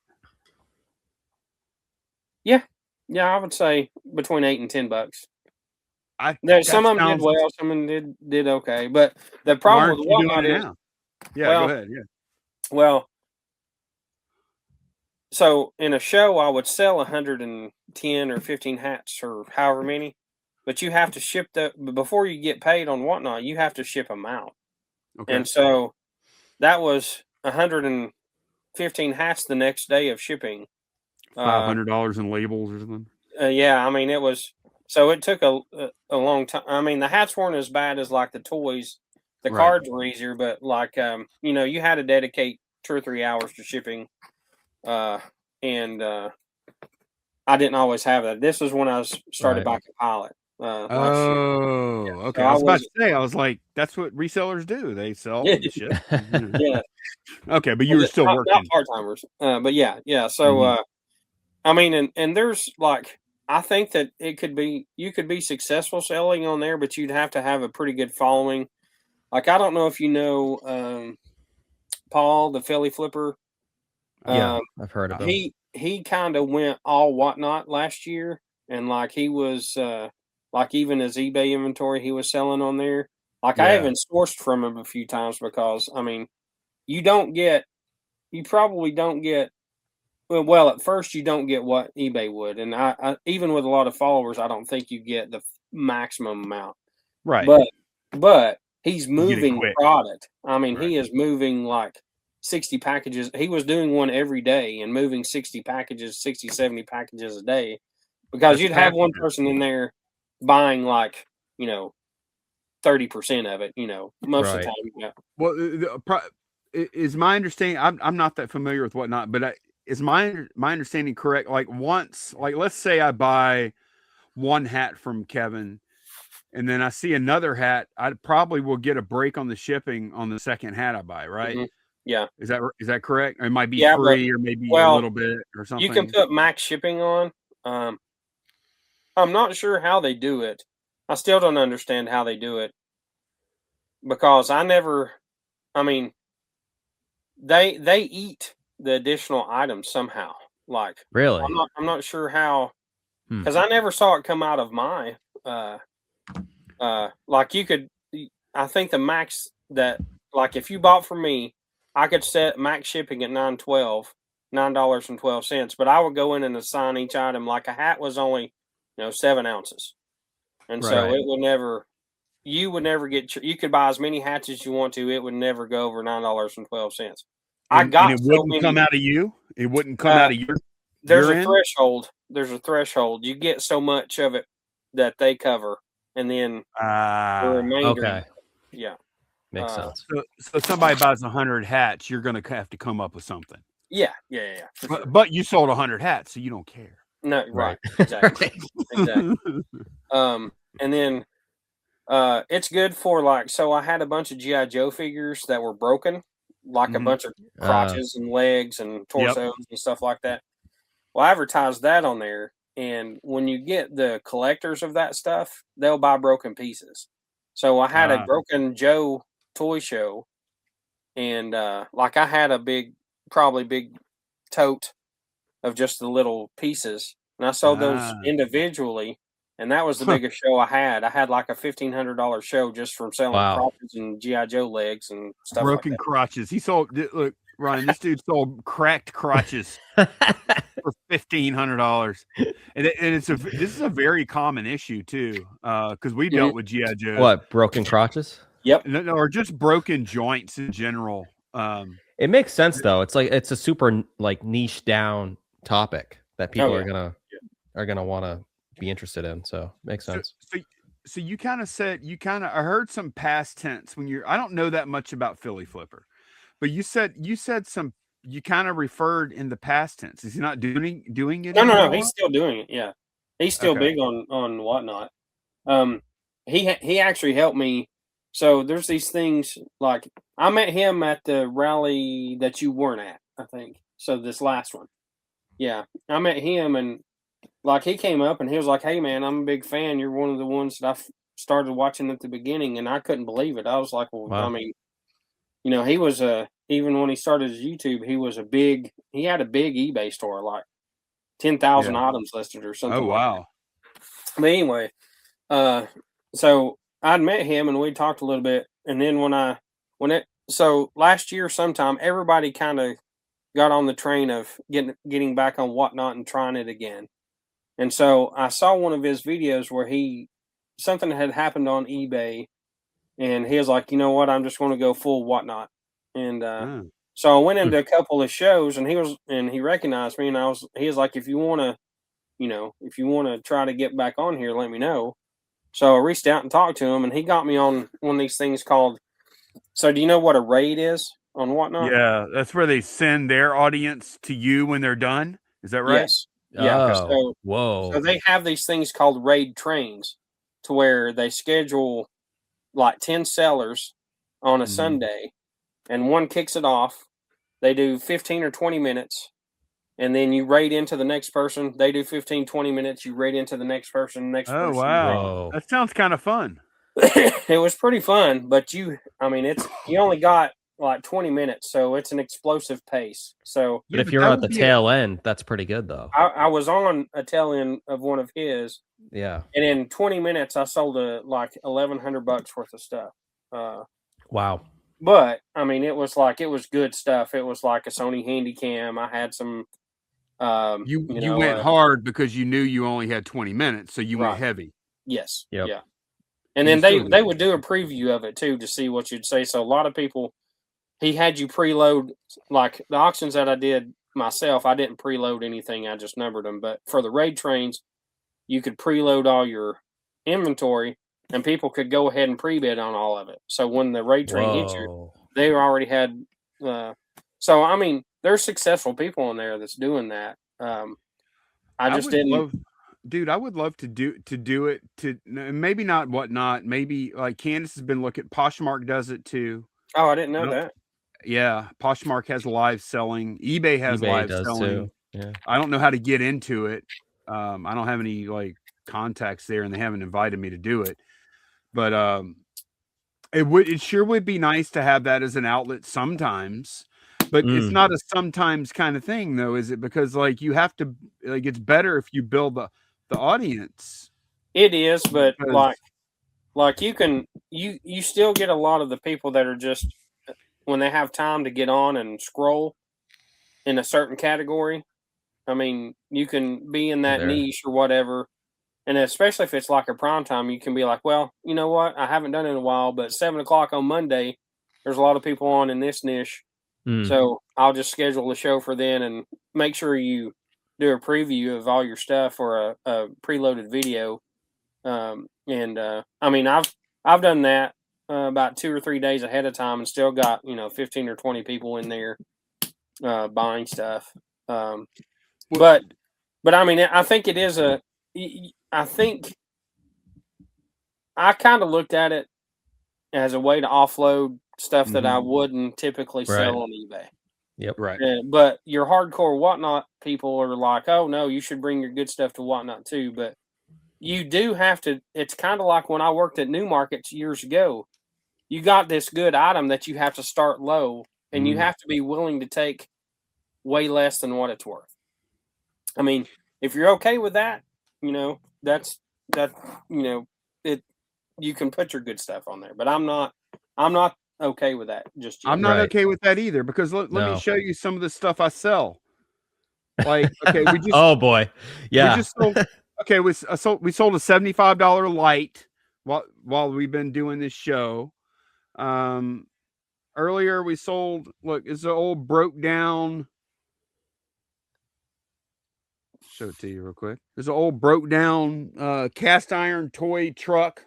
Yeah, I would say between $8 and $10. That Some of them did sounds. well, some of them did okay. But the Why problem aren't with you doing Whatnot it is, now? Yeah, well, go ahead. Yeah. well, so in a show, I would sell 110 or 15 hats or however many, but you have to ship before you get paid on Whatnot. You have to ship them out, Okay. and so that was 115 hats the next day of shipping. $500 in labels or something. Yeah, I mean it was. So it took a long time. I mean the hats weren't as bad as like the toys. The Right. cards were easier, but like you had to dedicate 2 or 3 hours to shipping. And I didn't always have that. This was when I started Right. back at Pilot last year. Oh, okay. So I was about to say, I was like, that's what resellers do. They sell and ship. Yeah. Okay, but you were still not working. part timers. But yeah. So I mean, and there's like I think that you could be successful selling on there, but you'd have to have a pretty good following. Like I don't know if you know Paul, the Philly Flipper. Yeah, I've heard of them. He kind of went all Whatnot last year, and like he was like even his eBay inventory he was selling on there. Like I Yeah. even sourced from him a few times because I mean you probably don't get well at first you don't get what eBay would, and I even with a lot of followers I don't think you get the maximum amount. Right. But he's get it moving quick. product. I mean, Right. he is moving like 60 packages. He was doing one every day and moving 60 packages, 60, 70 packages a day because That's you'd have one passionate. person in there buying like, 30% of it, most of the Right. time. Yeah. Well, is my understanding? I'm not that familiar with Whatnot, but is my understanding correct? Like once, like let's say I buy one hat from Kevin, and then I see another hat, I probably will get a break on the shipping on the second hat I buy, right? Mhm. Yeah. Is that correct? Or it might be Yeah, but- free, or maybe a well, little bit, or something. You can put max shipping on. I'm not sure how they do it. I still don't understand how they do it because I mean, they eat the additional items somehow. Like Really? I'm not sure how Hmm. because I never saw it come out of my like I think the max that like if you bought from me, I could set max shipping at $9.12, but I would go in and assign each item like a hat was only 7 ounces, and so Right. it would never. You would never you could buy as many hats as you want to. It would never go over $9.12. I got and it so wouldn't many. come out of you. It wouldn't come out of your. There's your a end? threshold. There's a threshold. You get so much of it that they cover, and then the remainder. Okay. Yeah, Makes sense. So somebody buys 100 hats, you're going to have to come up with something. yeah. For sure. But you sold 100 hats, so you don't care. No, right. Right. Exactly. Exactly. And then it's good for like so I had a bunch of G.I. Joe figures that were broken, like a bunch of crotches and legs and torsos and stuff like that. Well, I advertised that on there, and when you get the collectors of that stuff, they'll buy broken pieces. So I had a broken Joe toy show, and like I had a probably big tote of just the little pieces, and I sold those individually. And that was the biggest show I had. I had like a $1,500 show just from selling crotches and G.I. Joe legs and stuff broken like that. crotches. He sold. Look, Ryan, this dude sold cracked crotches. for $1,500. And this is a very common issue too, because we dealt with GI Joes. What, broken crotches? Yep. No, or just broken joints in general. It makes sense though. It's like it's a super like niche down topic that people are gonna want to be interested in. So makes sense. So you kind of said I heard some past tense when I don't know that much about Philly Flipper, but you said some. You kind of referred in the past tense. Is he not doing it? No. He's still doing it. Yeah, he's still big on Whatnot. He actually helped me. So there's these things like I met him at the rally that you weren't at, I think. So this last one, yeah, I met him and like he came up and he was like, "Hey man, I'm a big fan. You're one of the ones that I started watching at the beginning," and I couldn't believe it. I was like, "Well, wow." I mean, he was even when he started his YouTube, he had a big eBay store, like 10,000 items listed or something. Oh wow! Like that. But anyway, so I'd met him and we talked a little bit, and then so last year sometime everybody kind of got on the train of getting back on Whatnot and trying it again. And so I saw one of his videos where something had happened on eBay, and he was like, "You know what? I'm just going to go full Whatnot." And so I went into a couple of shows, and he recognized me, and he was like, "If you want to try to get back on here, let me know." So I reached out and talked to him, and he got me on one of these things called. So do you know what a raid is on Whatnot? Yeah, that's where they send their audience to you when they're done. Is that right? Yes. Yeah. Whoa. So they have these things called raid trains, to where they schedule like 10 sellers on a Sunday, and one kicks it off. They do 15 or 20 minutes, and then you raid into the next person. They do 15, 20 minutes. You raid into the next person. Oh, wow. That sounds kind of fun. It was pretty fun, but you only got like 20 minutes, so it's an explosive pace. So, but if you're at the tail end, that's pretty good though. I was on a tail end of one of his. Yeah. And in 20 minutes, I sold like $1,100 worth of stuff. Wow. But I mean, it was good stuff. It was like a Sony Handycam. I had some. You went hard because you knew you only had 20 minutes, so you went heavy. Yes. Yep. Yeah. And then they would do a preview of it too to see what you'd say. So a lot of people, he had you preload, like the auctions that I did myself. I didn't preload anything. I just numbered them. But for the raid trains, you could preload all your inventory, and people could go ahead and pre-bid on all of it. So when the raid train hits you, they already had. So I mean, there's successful people in there that's doing that. I would love to do it. To maybe not Whatnot. Maybe like Candace has been looking. Poshmark does it too. Oh, I didn't know that. Yeah, Poshmark has live selling. eBay has live selling. Too. Yeah. I don't know how to get into it. I don't have any like contacts there, and they haven't invited me to do it. But it sure would be nice to have that as an outlet sometimes. But it's not a sometimes kind of thing, though, is it? Because like you have to like it's better if you build the audience. It is, but like you still get a lot of the people that are just when they have time to get on and scroll in a certain category. I mean, you can be in that niche or whatever. And especially if it's like a prime time, you can be like, well, you know what? I haven't done it in a while, but 7:00 on Monday, there's a lot of people on in this niche. So I'll just schedule a show for then and make sure you do a preview of all your stuff or a preloaded video. I mean, I've done that about 2 or 3 days ahead of time and still got, 15 or 20 people in there buying stuff. But I mean, I think it is I think I kind of looked at it as a way to offload stuff that I wouldn't typically sell on eBay. Yep. Right. But your hardcore Whatnot people are like, oh no, you should bring your good stuff to Whatnot too. But you do have to, it's kind of like when I worked at New Markets years ago, you got this good item that you have to start low and you have to be willing to take way less than what it's worth. I mean, if you're okay with that, you can put your good stuff on there, but I'm not okay with that just yet. I'm not okay with that either because let me show you some of the stuff I sell. Like, okay, we just Oh boy. Yeah. we just sold. Okay, we sold a $75 light while we've been doing this show. Earlier we sold. Look, it's an old broke down. Show it to you real quick. There's an old broke down cast iron toy truck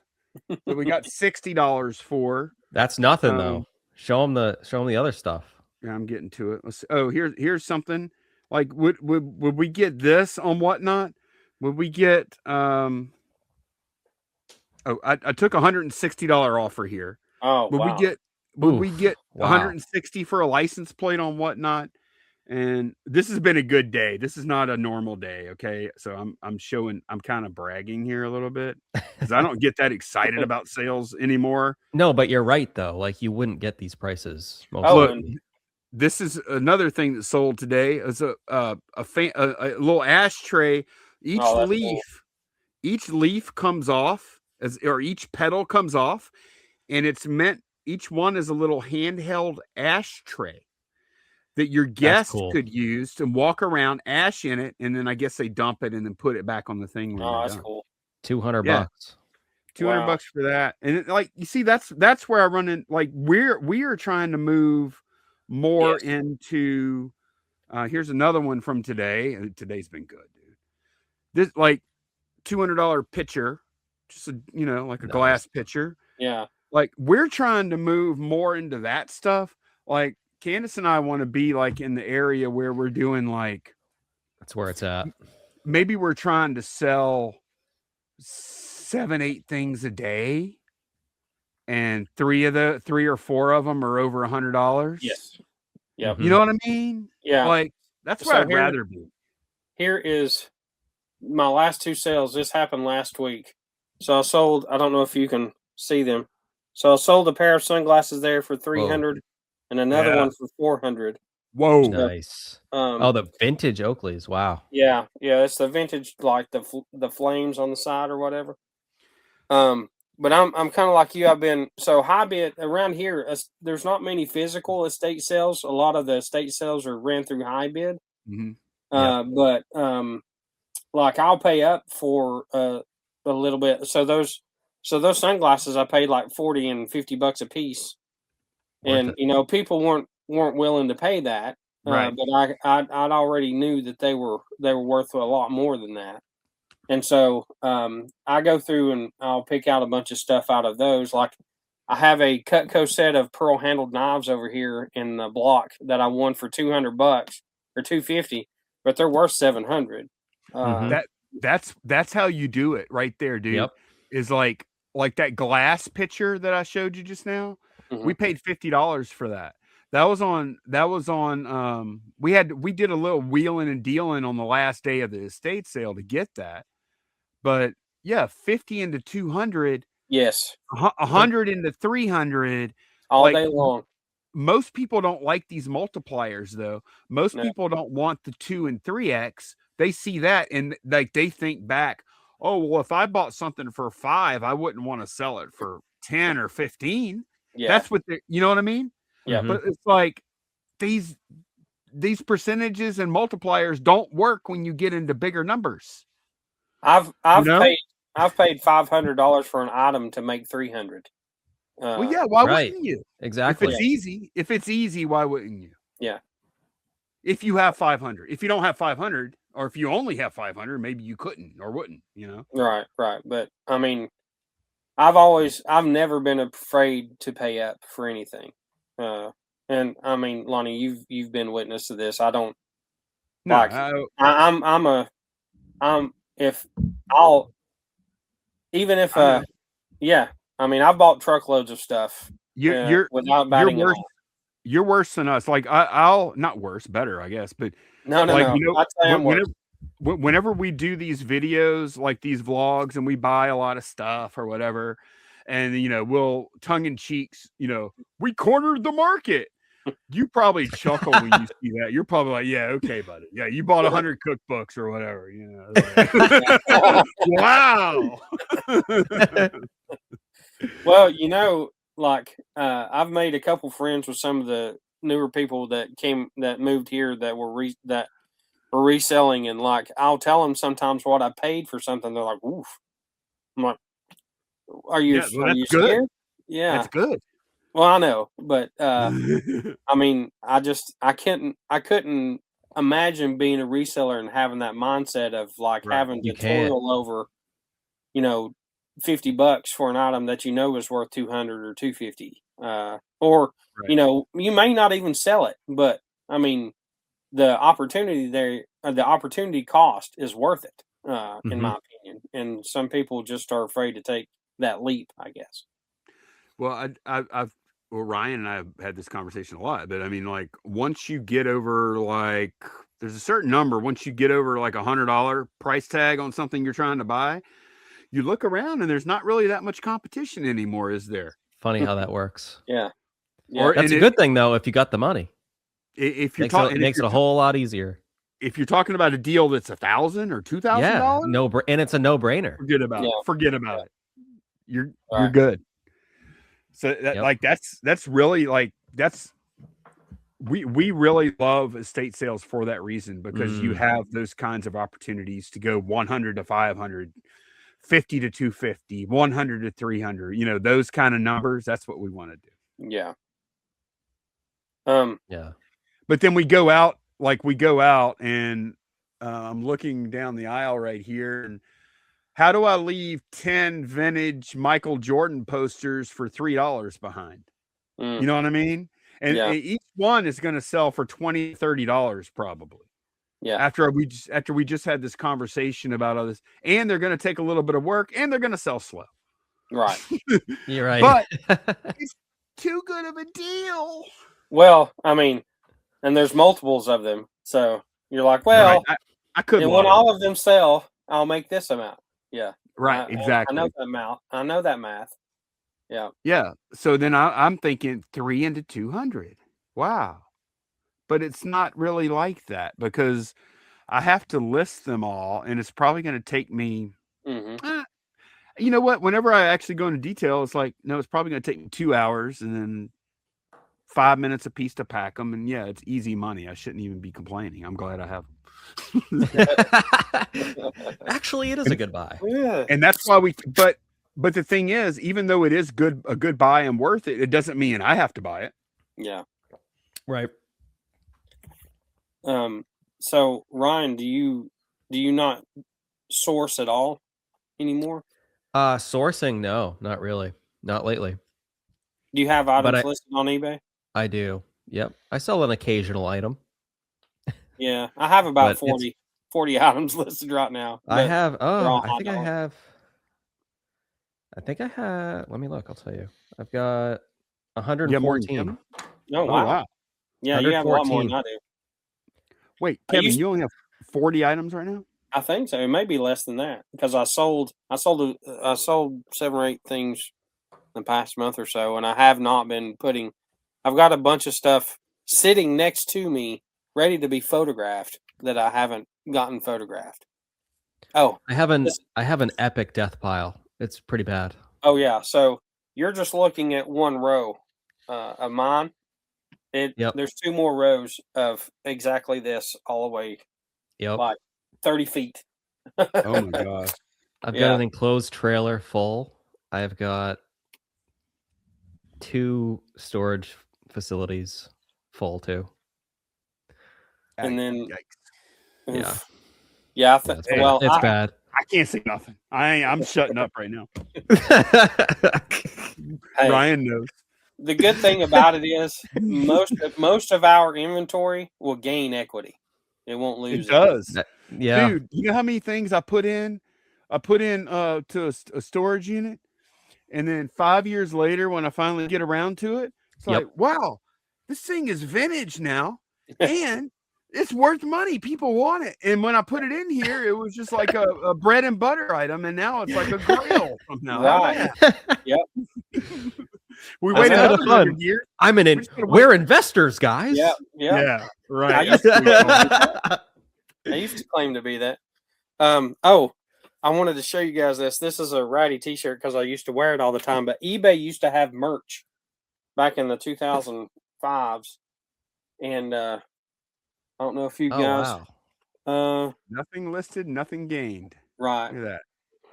that we got $60 for. That's nothing though. Show them the other stuff. Yeah, I'm getting to it. Let's. Oh, here's something. Like, would we get this on Whatnot? Would we get Oh, I took $160 offer here. Oh, Would wow. we get Wow. 160 for a license plate on Whatnot? And this has been a good day. This is not a normal day, okay? So I'm kind of bragging here a little bit because I don't get that excited about sales anymore. No, but you're right though. Like you wouldn't get these prices. Look, this is another thing that sold today. Is a little ashtray. Each leaf comes off or each petal comes off, and it's meant each one is a little handheld ashtray that your guests could use to walk around, ash in it, and then I guess they dump it and then put it back on the thing. Oh, that's cool. $200. $200 for that. And like you see, that's where I run in. Like we are trying to move more into. Here's another one from today. Today's been good, dude. This like $200 pitcher, just like a glass pitcher. Yeah. Like we're trying to move more into that stuff. Like Candace and I want to be like in the area where we're doing like. That's where it's at. Maybe we're trying to sell 7-8 things a day, and 3 or 4 of them are over $100. Yes. Yeah. You know what I mean? Yeah. Like that's where I'd rather be. Here is my last 2 sales. This happened last week. So I sold, I don't know if you can see them. So I sold a pair of sunglasses there for $300 and another one for $400. Whoa. Nice. The vintage Oakleys. Wow. Yeah. Yeah. It's the vintage, like the flames on the side or whatever. But I'm kind of like you. I've been high bid around here. There's not many physical estate sales. A lot of the estate sales are ran through high bid. Mm-hmm. But like I'll pay up for a little bit. So those sunglasses I paid like $40 and $50 a piece, and people weren't willing to pay that. Right. But I'd already knew that they were worth a lot more than that. And so I go through and I'll pick out a bunch of stuff out of those. Like I have a Cutco set of pearl handled knives over here in the block that I won for $200 or $250, but they're worth $700. That's how you do it right there, dude. Yep. Is like that glass pitcher that I showed you just now. Mm-hmm. We paid $50 for that. That was on we did a little wheeling and dealing on the last day of the estate sale to get that. But yeah, 50 into 200. Yes. 100 into 300 all day long. Most people don't like these multipliers though. Most people don't want the 2 and 3x. They see that and like they think back, oh, well, if I bought something for 5, I wouldn't want to sell it for 10 or 15. Yeah. That's what you know what I mean? Yeah. But it's like these percentages and multipliers don't work when you get into bigger numbers. I've paid $500 for an item to make $300. Well, yeah, why wouldn't you? Exactly. If it's easy, why wouldn't you? Yeah. If you have 500, if you don't have 500, or if you only have 500, maybe you couldn't or wouldn't, Right. But I mean, I've never been afraid to pay up for anything. And I mean, Lonnie, you've been witness to this. I don't no, I mean, I've bought truckloads of stuff. You're without batting worse. You're worse than us. Like I'll not worse, better, I guess. But no. Whenever we do these videos, like these vlogs, and we buy a lot of stuff or whatever, and we'll tongue in cheeks, we cornered the market. You probably chuckle when you see that. You're probably like, yeah, okay, buddy. Yeah, you bought 100 cookbooks or whatever. Like, wow. Well, like I've made a couple friends with some of the newer people that moved here that were reselling, and like I'll tell them sometimes what I paid for something. They're like, "Oof." I'm like, "Are you well, are that's you good. scared?" Yeah. That's good. Well, I know, but I mean, I couldn't imagine being a reseller and having that mindset of like Right. having You to can't. toil over, you know, $50 for an item that you know is worth 200 or 250. Or Right. you know, you may not even sell it, but I mean, the opportunity there, the opportunity cost is worth it, in my opinion. And some people just are afraid to take that leap, I guess. Well, well, Ryan and I have had this conversation a lot, but I mean, like, once you get over, like, there's a certain number, once you get over like $100 price tag on something you're trying to buy, you look around and there's not really that much competition anymore, is there? Funny how that works. Yeah. Or That's a good thing though if you got the money. If you're Makes talking, it makes it a whole lot easier. if you're talking about a deal that's $1,000 or $2,000, And it's a no-brainer. forget about Yeah. it. Forget about it. You're Right. good. So that Yep. like that's really like we really love estate sales for that reason, because you have those kinds of opportunities to go 100 to 500, 50 to 250, 100 to 300, you know, those kind of numbers. That's what we want to do. Yeah. Yeah. But then we go out and I'm looking down the aisle right here, and how do I leave 10 vintage Michael Jordan posters for $3 behind? You know what I mean? And Yeah. each one is going to sell for $20, $30 probably. Yeah. After we just had this conversation about all this, and they're going to take a little bit of work, and they're going to sell slow. Right. You're right. But it's too good of a deal. Well, I mean, and there's multiples of them, so you're like, well, Right. I couldn't. and when all of them sell, I'll make this amount. Yeah. Right. Exactly. I know that amount. I know that math. Yeah. Yeah. So then I'm thinking 3 into 200. Wow. But it's not really like that, because I have to list them all, and it's probably going to take me, you know what? Whenever I actually go into detail, it's like, no, it's probably going to take me 2 hours and then 5 minutes a piece to pack them. And yeah, it's easy money. I shouldn't even be complaining. I'm glad I have them. Actually, it is a good buy. Yeah. And that's why but the thing is, even though it is a good buy and worth it, it doesn't mean I have to buy it. Yeah. Right. So Ryan, do you not source at all anymore? Sourcing, no, not really. Not lately. Do you have items listed on eBay? I do. Yep. I sell an occasional item. Yeah. I have about But 40 items listed right now. I have let me look, I'll tell you. I've got 114. Oh, wow. Yeah, you have a lot more than I do. Wait, Kevin, you only have 40 items right now? I think so. It may be less than that, because I sold 7 or 8 things in the past month or so, and I have not been putting. I've got a bunch of stuff sitting next to me, ready to be photographed, that I haven't gotten photographed. Oh, I have an epic death pile. It's pretty bad. Oh yeah. So you're just looking at one row of mine. There's 2 more rows of exactly this, all the way, like 30 feet. Oh my gosh. I've got an enclosed trailer full. I've got 2 storage facilities full too. And then, it's bad. I can't say nothing. I'm shutting up right now. Hey, Ryan knows. The good thing about it is most of our inventory will gain equity. It won't lose. It does. Yeah. Dude, you know how many things I put in? To a storage unit, and then 5 years later, when I finally get around to it, it's like, wow, this thing is vintage now, and it's worth money. People want it. And when I put it in here, it was just like a bread and butter item, and now it's like a grail somehow. Right. Yep. We That's waited kind of another fun. year. We're investors, guys. Yeah. Right. I used to claim to be that. I wanted to show you guys this. This is a Ratty t-shirt because I used to wear it all the time. But eBay used to have merch back in the 2005s, and I don't know if you guys Nothing listed, nothing gained. Right. Look at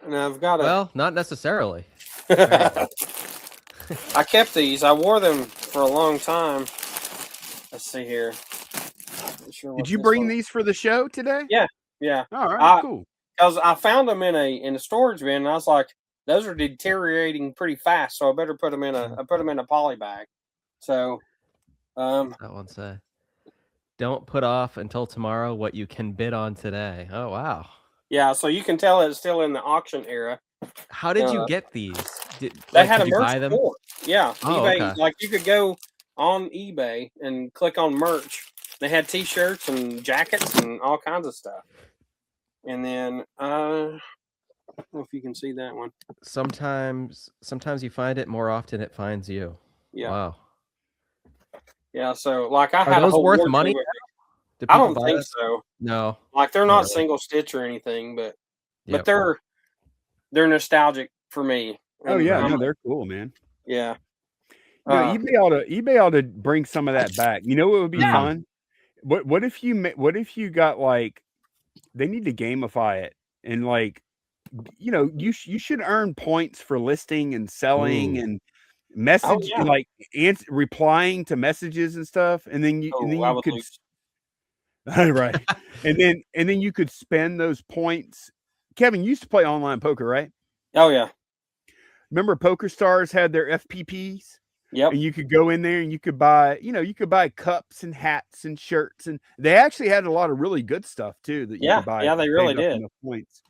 And I've got a. Well, not necessarily. apparently. I kept these. I wore them for a long time. Let's see here. Not sure that. what Did you this bring one- these for the show today? Yeah. Yeah. All right, cool. Because I found them in a storage bin, and I was like, those are deteriorating pretty fast, so I better put them in a poly bag. So, That one say, don't put off until tomorrow what you can bid on today. Oh wow. yeah. So you can tell it's still in the auction era. How did you get these? They had did a you merch buy them? store. Yeah, Oh, eBay. okay. Like you could go on eBay and click on merch. They had T-shirts and jackets and all kinds of stuff. And then I don't know if you can see that one. Sometimes you find it, more often it finds you. Yeah. Wow. Yeah. So like I Are had a those whole worth wardrobe money? of it. Do I people don't buy think this? so. No. Like they're Not not really. single stitch or anything, but Yep. they're nostalgic for me. Oh And, yeah, no, they're cool, man. yeah. You know, eBay ought to bring some of that back. You know what would be Yeah. fun? What if you got like, they need to gamify it, and like, you know, you should earn points for listing and selling Ooh. and message yeah. like replying to messages and stuff, and then you I would could lose. right, and then you could spend those points. Kevin, you used to play online poker, right? Oh yeah. Remember Poker Stars had their FPPs? Yep. And you could go in there and you could buy, you could buy cups and hats and shirts, and they actually had a lot of really good stuff too that you could buy. Yeah, they really saved up did. enough points.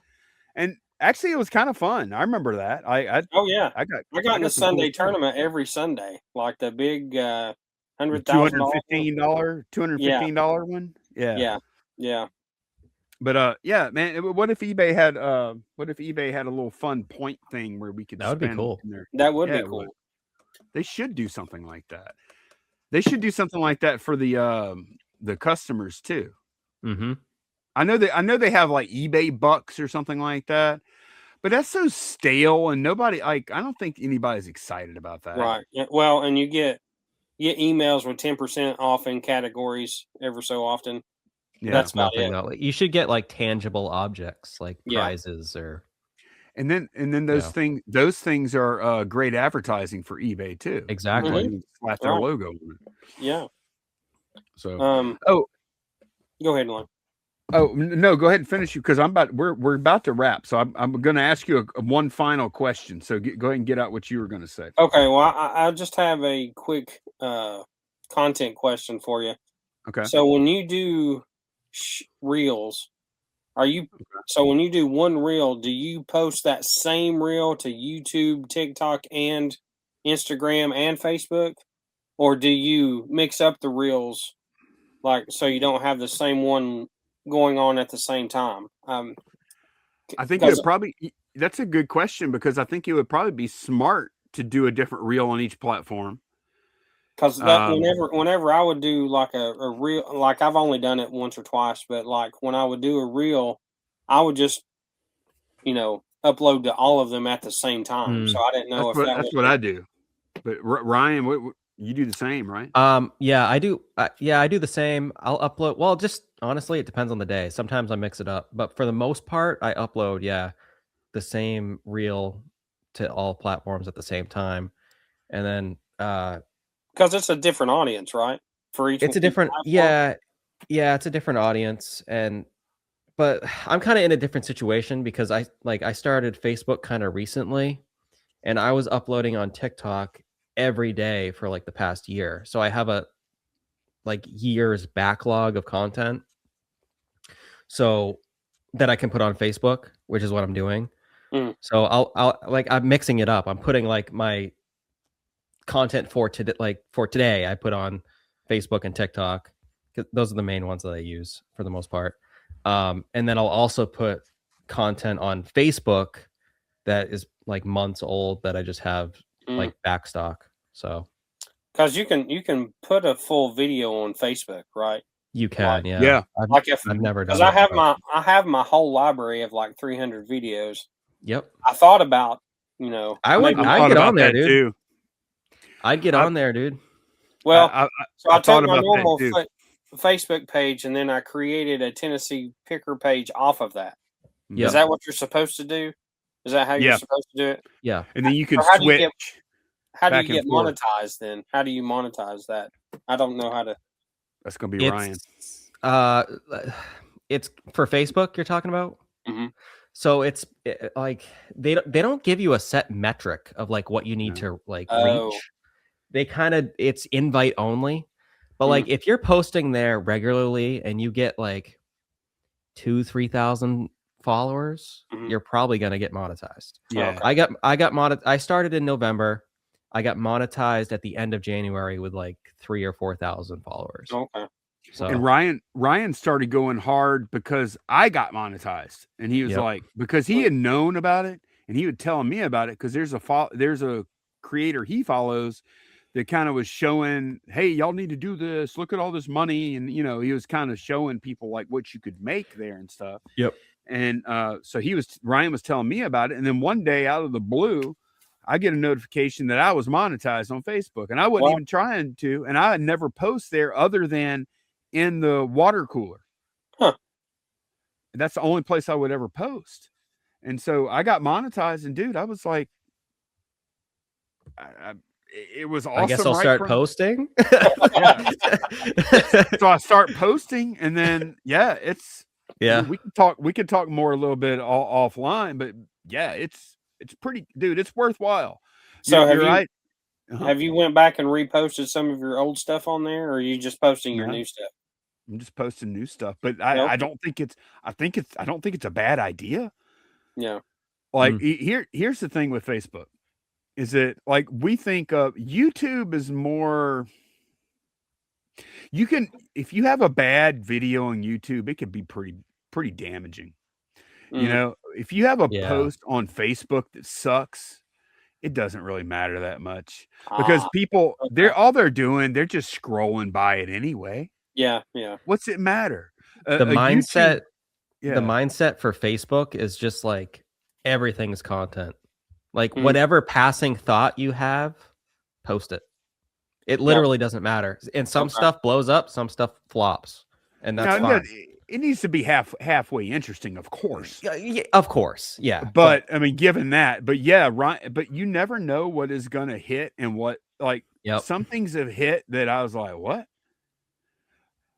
And actually, it was kind of fun. I remember that. Oh yeah. I got I got in the some cool Sunday stuff. tournament every Sunday, like the big $100,000 $215 one. Yeah. Yeah. But yeah, man. What if eBay had a little fun point thing where we could? That would be spend cool. in there? That would Yeah, be it cool. would. They should do something like that. They should do something like that for the customers too. Mm-hmm. I know they have like eBay bucks or something like that, but that's so stale, and nobody, I don't think anybody's excited about that. Right. Yeah, well, and you get emails with 10% off in categories ever so often. Yeah. That's about nothing it. though. Like, you should get like tangible objects, like prizes or. And then those things are great advertising for eBay too. Exactly. You slap their logo on it. Yeah. So go ahead, Lon. Oh no, go ahead and finish you, because we're about to wrap. So I'm going to ask you one final question. So go ahead and get out what you were going to say. Okay, well I just have a quick content question for you. Okay. So when you do reels, so when you do one reel, do you post that same reel to YouTube, TikTok, and Instagram and Facebook, or do you mix up the reels, like so you don't have the same one going on at the same time? I think that's a good question, because I think it would probably be smart to do a different reel on each platform. Because whenever I would do like a reel, like I've only done it once or twice, but like when I would do a reel, I would just, upload to all of them at the same time. So I didn't know that's what I do. But Ryan, what you do the same, right? Yeah, I do. I do the same. I'll upload. Well, just honestly, it depends on the day. Sometimes I mix it up, but for the most part, I upload the same reel to all platforms at the same time, and then because it's a different audience, right? For each, it's a different platform. It's a different audience, but I'm kind of in a different situation because I started Facebook kind of recently, and I was uploading on TikTok every day for like the past year. So I have a year's backlog of content so that I can put on Facebook, which is what I'm doing. So I'm mixing it up. I'm putting like my content for today I put on Facebook and TikTok, because those are the main ones that I use for the most part. And then I'll also put content on Facebook that is like months old that I just have like backstock. So because you can put a full video on Facebook, right? You can, yeah. I've never done. Because I have my whole library of like 300 videos. Yep. I thought about, I'd get on there, dude. Too. I'd get on there, dude. Well, I take thought my about normal that too. Facebook page, and then I created a Tennessee picker page off of that. Yeah. Is that what you're supposed to do? Is that how you're supposed to do it? Yeah. And then you can Or how switch. How do you back and get forth. monetized then? How do you monetize that? I don't know how to. That's gonna be Ryan. It's for Facebook you're talking about. Mm-hmm. So it's like they don't give you a set metric of like what you need to like reach. They kind of, it's invite only. But like if you're posting there regularly and you get like 2,000-3,000 followers, you're probably gonna get monetized. Yeah. I started in November. I got monetized at the end of January with like 3,000 or 4,000 followers. Okay. So And Ryan started going hard because I got monetized, and he was like, because he had known about it, and he would tell me about it because there's a creator he follows that kind of was showing, hey, y'all need to do this. Look at all this money, and he was kind of showing people like what you could make there and stuff. Yep. And so Ryan was telling me about it, and then one day out of the blue, I get a notification that I was monetized on Facebook, and I wasn't even trying to, and I had never post there other than in the water cooler. Huh. That's the only place I would ever post. And so I got monetized, and dude, I was like, it was awesome. I guess I'll start posting. So I start posting, and then we could talk more a little bit offline, but it's pretty, dude, it's worthwhile. So you're right. Have you went back and reposted some of your old stuff on there, or are you just posting your new stuff? I'm just posting new stuff, but I don't think it's a bad idea. Yeah. Like here's the thing with Facebook, is that like we think of YouTube is more. You can, if you have a bad video on YouTube, it can be pretty damaging. If you have a post on Facebook that sucks, it doesn't really matter that much because people, they're doing, they're just scrolling by it anyway. Yeah. What's it matter? The mindset for Facebook is just like everything's content. Like whatever passing thought you have, post it. It literally doesn't matter. And some stuff blows up, some stuff flops, and that's fine. It needs to be halfway interesting, of course. Yeah, of course, yeah. But I mean, given that, but you never know what is gonna hit and what, like some things have hit that I was like, what?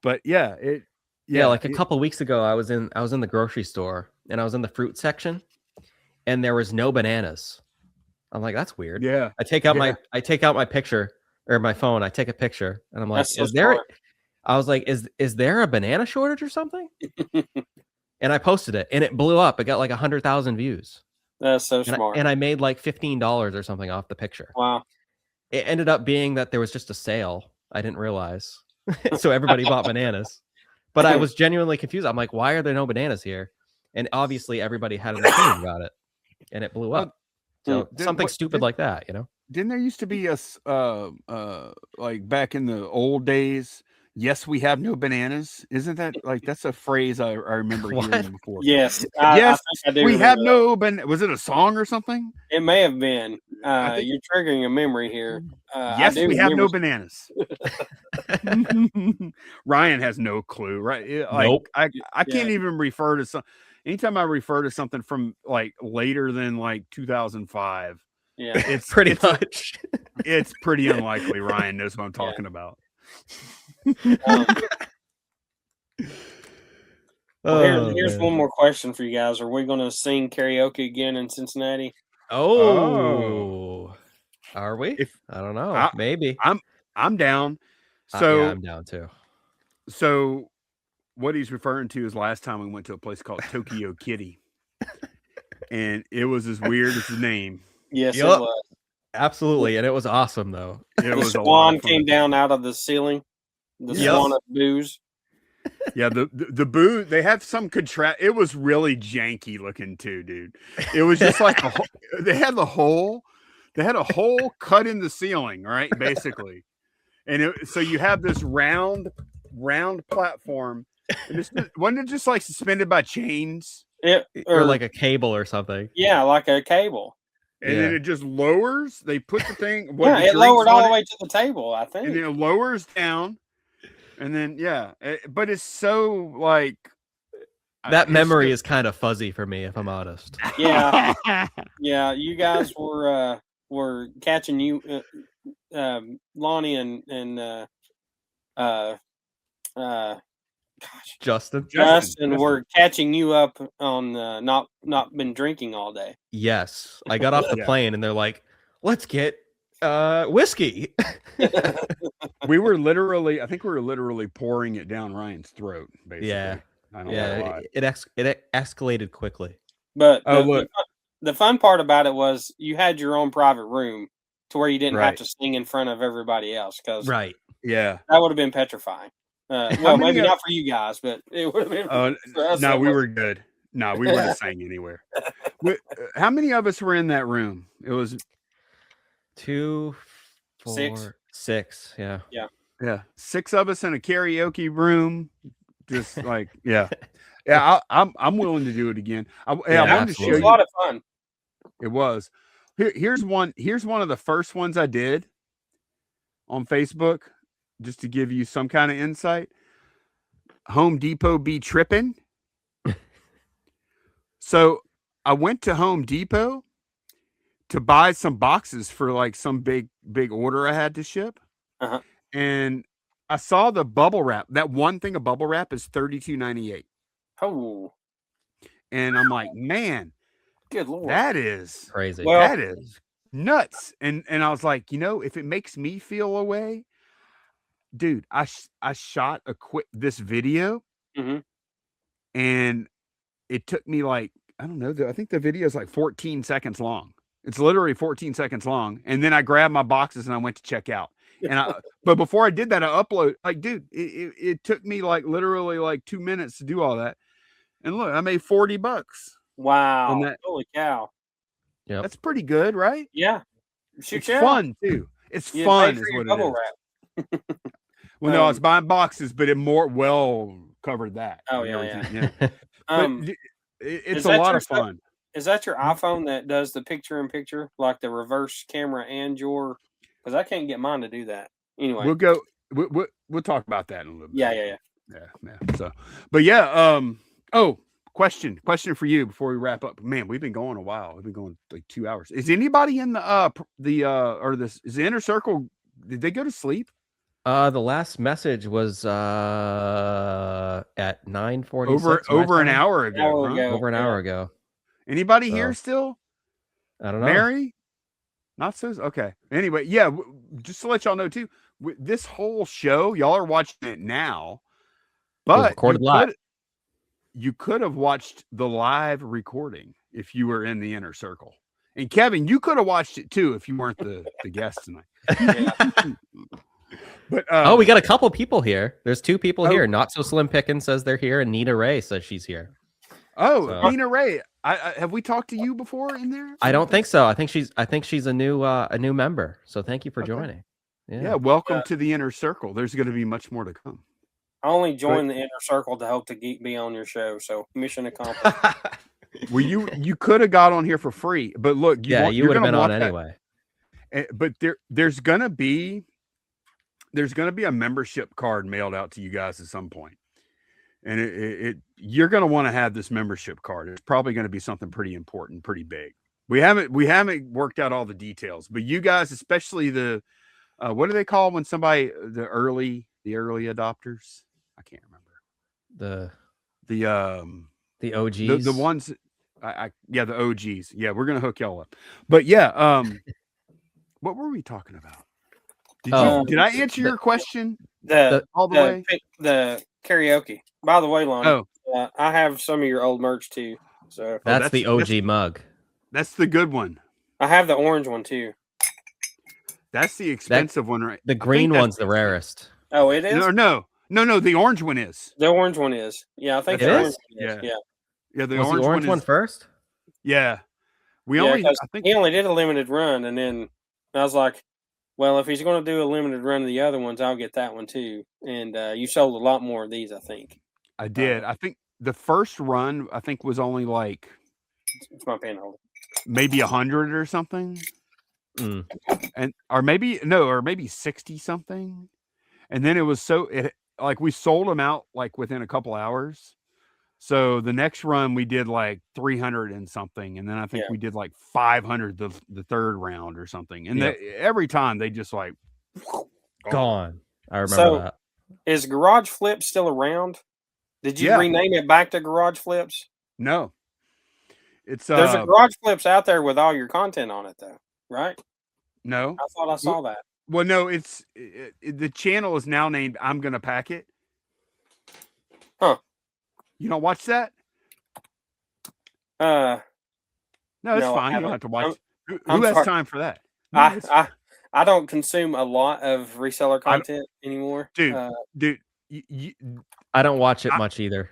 But like a couple weeks ago, I was in the grocery store and I was in the fruit section, and there was no bananas. I'm like, that's weird. Yeah. I take out my picture or my phone. I take a picture, and I'm like, I was like, is there a banana shortage or something? And I posted it, and it blew up. It got like 100,000 views. That's so smart. And I made like $15 or something off the picture. Wow. It ended up being that there was just a sale. I didn't realize. So everybody bought bananas. But I was genuinely confused. I'm like, why are there no bananas here? And obviously everybody had an opinion about it, and it blew up. So something stupid like that, Didn't there used to be like back in the old days, yes, we have no bananas? Isn't that like, that's a phrase I remember hearing before? Yes. Yes, we have no bananas. Was it a song or something? It may have been. You're triggering a memory here. Yes, we have no bananas. Ryan has no clue, right? Like, nope. I can't even refer to some. Anytime I refer to something from like later than like 2005, it's pretty much. It's pretty unlikely Ryan knows what I'm talking about. Here's one more question for you guys. Are we going to sing karaoke again in Cincinnati? Oh. Are we? I don't know. Maybe. I'm down. So I'm down too. So what he's referring to is last time we went to a place called Tokyo Kitty, and it was as weird as the name. Yes, it was. Absolutely, and it was awesome though. The swan came down out of the ceiling. The swan of booze. Yeah, the booze. They have some contrast. It was really janky looking too, dude. It was just like they had a hole cut in the ceiling, right? Basically, and so you have this round platform. And wasn't it just like suspended by chains? Or like a cable or something. Yeah, like a cable. And then it just lowers. They put the thing. It lowered all the way to the table, I think. And it lowers down. And then but it's so like That it's memory so- is kind of fuzzy for me, if I'm honest. Yeah. Yeah, you guys were catching you, Lonnie and gosh, Justin? Justin were catching you up on not been drinking all day. Yes. I got off the Yeah. plane and they're like, let's get whiskey. We were literally, I think we were literally pouring it down Ryan's throat, basically. Yeah. I don't know Yeah, why. it escalated quickly. But look. the fun part about it was you had your own private room to where you didn't have Right. to sing in front of everybody else, because Right. Yeah. that would have been petrifying. Well, maybe not for you guys, but it would have been. For us, No, we were good. No, we wouldn't have sang anywhere. How many of us were in that room? It was 2, 4, Six. 6. Yeah. yeah, 6 of us in a karaoke room. Just like I'm willing to do it again. I wanted to show It was absolutely. a you. lot of fun. It was. Here's one of the first ones I did on Facebook, just to give you some kind of insight. Home Depot be tripping. So I went to Home Depot to buy some boxes for like some big order I had to ship. Uh-huh. And I saw the bubble wrap. That one thing of bubble wrap is $32.98. Oh, And I'm like, man, good Lord. that is Crazy. Well- that is nuts. And I was like, if it makes me feel a way, dude, I shot this video, Mhm. and it took me like, I don't know, I think the video is like 14 seconds long. It's literally 14 seconds long. And then I grabbed my boxes and I went to check out. And but before I did that, I upload, like, dude, it took me like literally like 2 minutes to do all that. And look, I made $40. Wow. on that. Holy cow. Yep. That's pretty good, right? Yeah. Shoot It's you out. fun too. It's You fun paid is for your what it bubble is. wrap. Well, no, I was buying boxes, but it more well covered that. Oh, and yeah. everything, yeah. Um, It's is a that lot your of fun. Is that your iPhone that does the picture-in-picture, like the reverse camera and your? Because I can't get mine to do that. Anyway, We'll go. We'll talk about that in a little bit. yeah. So, but yeah. Oh, question for you before we wrap up. Man, we've been going a while. We've been going like 2 hours. Is anybody in is the inner circle? Did they go to sleep? The last message was at 9:46. Over an hour ago. Hour huh? ago. Over an Yeah. hour ago. Anybody So, here still? I don't know. Mary? Not so. Okay. Anyway, yeah. Just to let y'all know too, this whole show, y'all are watching it now, but recorded live. You could have watched the live recording if you were in the inner circle. And Kevin, you could have watched it too if you weren't the guest tonight. Yeah. But We got a couple people here. There's 2 people Oh. here. Not So Slim Pickens says they're here, and Nina Ray says she's here. So- Nina Ray, I have we talked to you before in there? I don't think so. I think she's a new member. So thank you for Okay. joining. Yeah, welcome to the inner circle. There's going to be much more to come. I only joined the inner circle to hope to be on your show. So mission accomplished. Well, you could have got on here for free, but look, you would have been on that. anyway. But there's gonna be a membership card mailed out to you guys at some point, and you're gonna want to have this membership card. It's probably going to be something pretty important, pretty big. We haven't worked out all the details, but you guys, especially the what do they call when somebody the early adopters? I can't remember The OGs. the ones. The OGs. Yeah, we're gonna hook y'all up. But yeah, what were we talking about? Did I answer your question all the way? The karaoke. By the way, Lonnie, Oh, I have some of your old merch too. So that's the OG mug. that's the good one. I have the orange one too. That's the expensive one, right? The green one's the rarest. Oh, it is. No. The orange one is. The orange one is. Yeah, I think It the is? orange one is. Yeah. Yeah. Yeah, the Was orange, the orange one is, first? Yeah, we Yeah, only. 'cause I think he only did a limited run, and then I was like, well, if he's going to do a limited run of the other ones, I'll get that one too. And you sold a lot more of these, I think. I did. I think the first run, was only like It's my pinhole. maybe 100 or something, Mm. or maybe 60 something, and then it was like we sold them out like within a couple hours. So the next run we did like 300 and something, and then I think Yeah. we did like 500 the third round or something. And Yep. every time they just like Gone. I remember So- that. Is Garage Flips still around? Did you Yeah. rename it back to Garage Flips? No. It's There's a Garage Flips out there with all your content on it, though, right? no. I thought I saw that. Well, no, it's the channel is now named I'm Gonna Pack It. Huh. You don't watch that? Uh, No, it's No, I fine. You don't haven't. have to watch. Who I'm has sorry. time for that? No, it's- I don't consume a lot of reseller content anymore, dude. Uh, Dude, I don't watch it much either.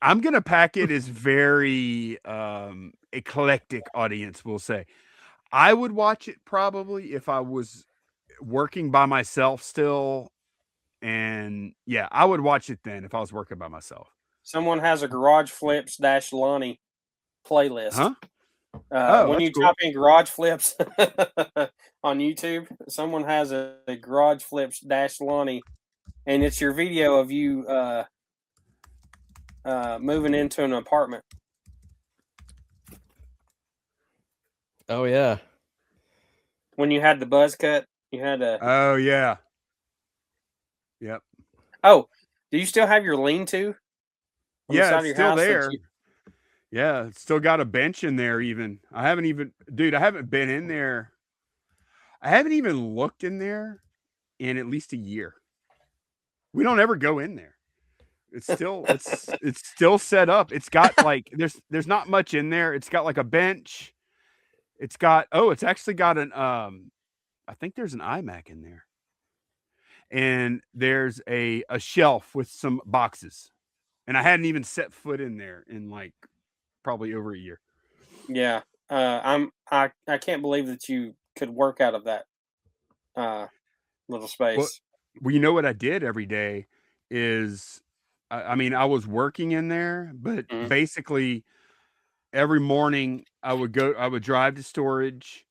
I'm Gonna Pack It is very eclectic audience, we'll say. I would watch it probably if I was working by myself still. And yeah, I would watch it then if I was working by myself. someone has a Garage Flips - Lonnie playlist. Huh? When that's you cool. type in Garage Flips on YouTube, someone has a Garage Flips - Lonnie, and it's your video of you moving into an apartment. Oh yeah. When you had the buzz cut, you had a. Oh yeah. Yep. Oh, do you still have your lean-to? on the side Yeah, of it's your still house that there. you- Yeah, it's still got a bench in there even. I haven't been in there. I haven't even looked in there in at least a year. We don't ever go in there. It's still it's still set up. It's got like there's not much in there. It's got like a bench. It's actually got an I think there's an iMac in there. And there's a shelf with some boxes. And I hadn't even set foot in there in like probably over a year. Yeah, I can't believe that you could work out of that little space. Well, you know what I did every day is, I mean, I was working in there, but Mhm. basically every morning I would drive to storage.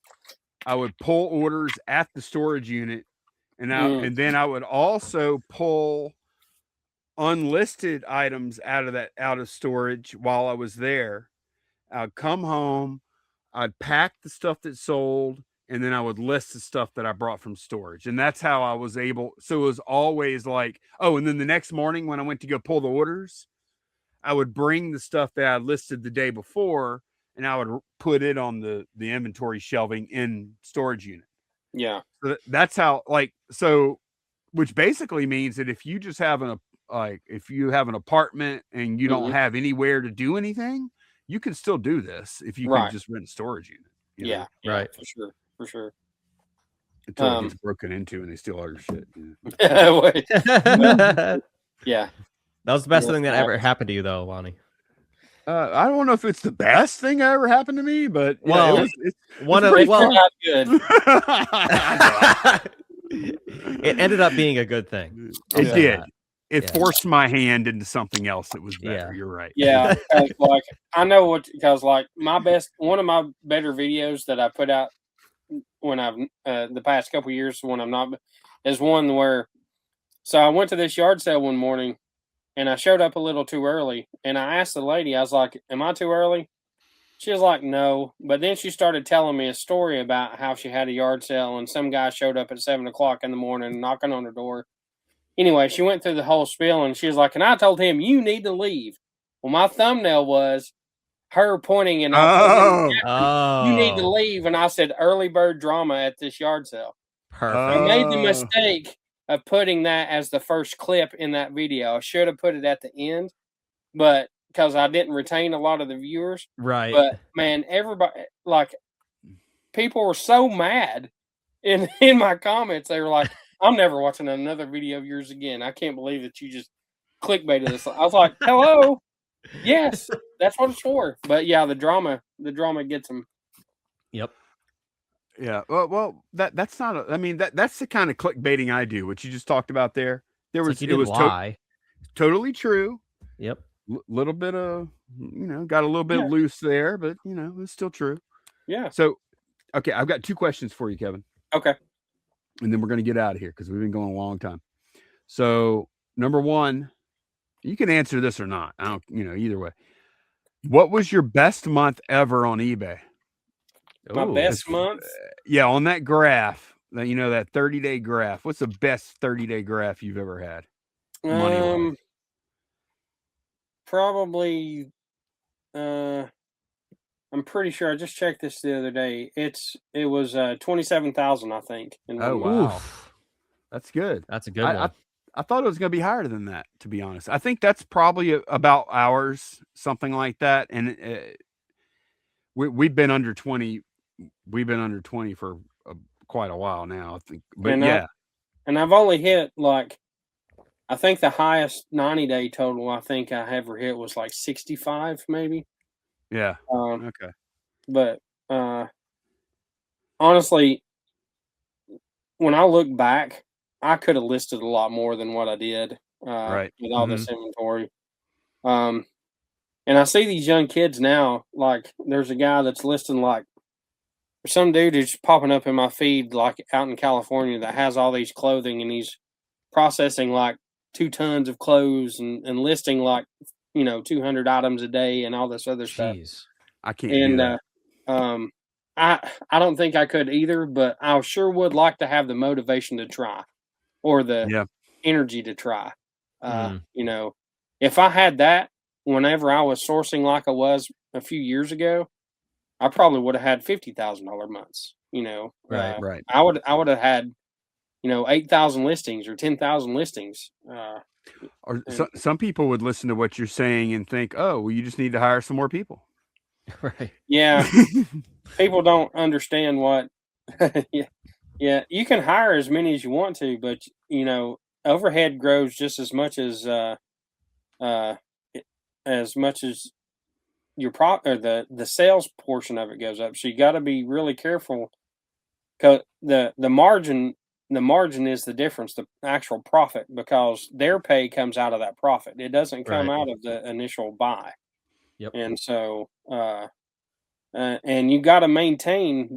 I would pull orders at the storage unit, and then I would also pull unlisted items out of storage while I was there. I'd come home, I'd pack the stuff that sold, and then I would list the stuff that I brought from storage. And that's how I was able. So it was always like, oh, and then the next morning when I went to go pull the orders, I would bring the stuff that I listed the day before and I would put it on the inventory shelving in storage unit. Yeah. So that's how, like, so, which basically means that if you just have if you have an apartment and you don't have anywhere to do anything, you can still do this if you can just rent a storage unit. you know? Yeah, Right. for sure. Until it gets broken into and they steal all your shit. Wait, That yeah. was the best Yeah, thing that that ever happened to you, though, Lonnie. I don't know if it's the best thing that ever happened to me, but yeah, Well, it's One of Pretty well, not good. it ended up being a good thing. I'll It say did. that. It Yeah. forced my hand into something else that was better. Yeah. You're right. Yeah, 'cause, like I know what because like one of my better videos that I put out when I've the past couple years when I'm not is one where so I went to this yard sale one morning and I showed up a little too early and I asked the lady, I was like, "Am I too early?" She was like, "No," but then she started telling me a story about how she had a yard sale and some guy showed up at 7 o'clock in the morning knocking on her door. Anyway, she went through the whole spiel and she was like, and I told him, you need to leave. Well, my thumbnail was her pointing and Oh, you need to Oh, leave. And I said, early bird drama at this yard sale. perfect. I made the Oh. mistake of putting that as the first clip in that video. I should have put it at the end, but because I didn't retain a lot of the viewers. Right. But man, everybody, like, people were so mad in my comments. They were like, I'm never watching another video of yours again. I can't believe that you just clickbaited this. I was like, hello. Yes, that's what it's for. But yeah, the drama gets them. Yep. Yeah. Well, that's not. I mean, that's the kind of clickbaiting I do. What you just talked about there. There It's was like you it didn't was lie. totally true. Yep. Little bit of got a little bit Yeah. loose there, but it's still true. Yeah. So, okay, I've got two questions for you, Kevin. Okay. And then we're going to get out of here because we've been going a long time. So number one, you can answer this or not. I don't, either way. What was your best month ever on eBay? My best month? Yeah, on that graph, that 30-day graph. What's the best 30-day graph you've ever had? Money-wise. Probably. I'm pretty sure I just checked this the other day. It was 27,000, I think. In 1 month. Wow. That's good. That's a good one. I thought it was going to be higher than that, to be honest. I think that's probably about ours, something like that. And we've been under 20. We've been under 20 for quite a while now, I think. But and I've only hit I think the highest 90-day total I think I ever hit was like 65, maybe. Yeah. Okay. But honestly, when I look back, I could have listed a lot more than what I did right. with all this inventory. And I see these young kids now, like there's a guy that's listing some dude who's popping up in my feed like out in California that has all these clothing and he's processing like 2 tons of clothes and listing 200 items a day and all this other stuff. I can't do that. I don't think I could either, but I sure would like to have the motivation to try or the energy to try. If I had that whenever I was sourcing like I was a few years ago, I probably would have had $50,000 months. Right. I would have had 8,000 listings or 10,000 listings. Or some people would listen to what you're saying and think, oh, well, you just need to hire some more people. Right. Yeah. People don't understand what. Yeah. You can hire as many as you want to, but overhead grows just as much as your or the sales portion of it goes up. So you got to be really careful because the margin is the difference, the actual profit, because their pay comes out of that profit. It doesn't come out of the initial buy. Yep. And so, and you got to maintain,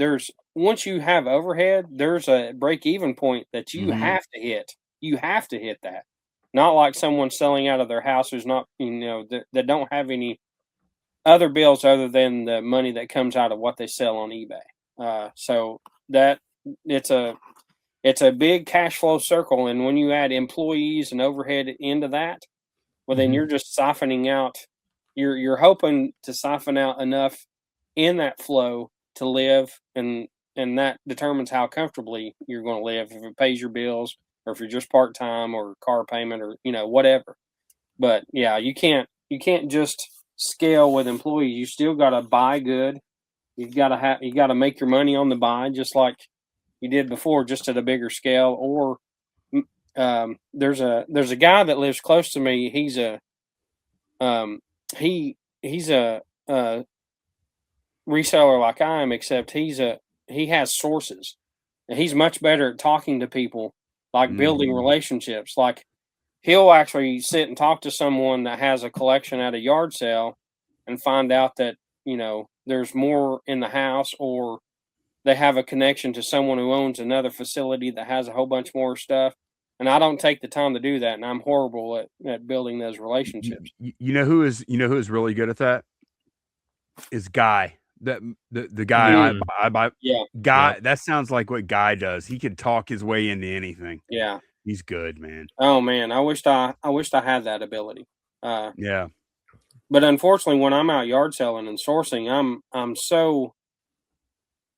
once you have overhead, there's a break even point that you have to hit. You have to hit that. Not like someone selling out of their house who's not, that don't have any other bills other than the money that comes out of what they sell on eBay. So that it's a big cash flow circle. And when you add employees and overhead into that, well, then you're just siphoning out. You're hoping to siphon out enough in that flow to live, and that determines how comfortably you're going to live, if it pays your bills or if you're just part-time or car payment or whatever. But yeah, you can't just scale with employees. You still got to buy good. You got to make your money on the buy, just like you did before, just at a bigger scale. Or there's a guy that lives close to me. He's a reseller like I am, except he has sources, and he's much better at talking to people, like building relationships. Like he'll actually sit and talk to someone that has a collection at a yard sale and find out that there's more in the house, or they have a connection to someone who owns another facility that has a whole bunch more stuff. And I don't take the time to do that, and I'm horrible at building those relationships. You know who is really good at that? Is Guy. The guy I buy. Yeah. Guy. Yep. That sounds like what Guy does. He can talk his way into anything. Yeah. He's good, man. Oh man, I wished I had that ability. Yeah. But unfortunately, when I'm out yard selling and sourcing, I'm so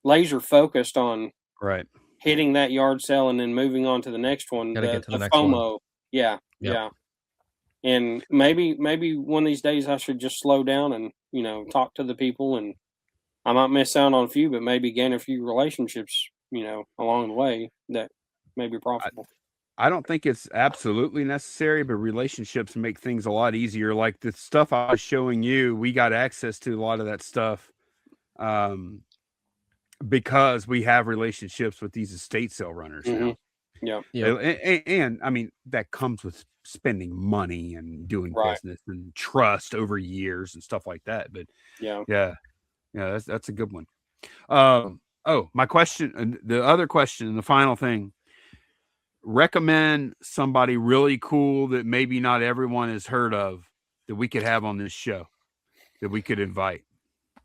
laser focused on hitting that yard sale and then moving on to the next one. Gotta get to the next FOMO. one. Yeah. Yep. Yeah. And maybe one of these days I should just slow down and talk to the people, and I might miss out on a few, but maybe gain a few relationships along the way that may be profitable. I don't think it's absolutely necessary, but relationships make things a lot easier. Like the stuff I was showing you, we got access to a lot of that stuff because we have relationships with these estate sale runners now. Yeah. And I mean, that comes with spending money and doing business and trust over years and stuff like that. But yeah, that's a good one. My question, the other question, and the final thing. recommend somebody really cool that maybe not everyone has heard of that we could have on this show that we could invite.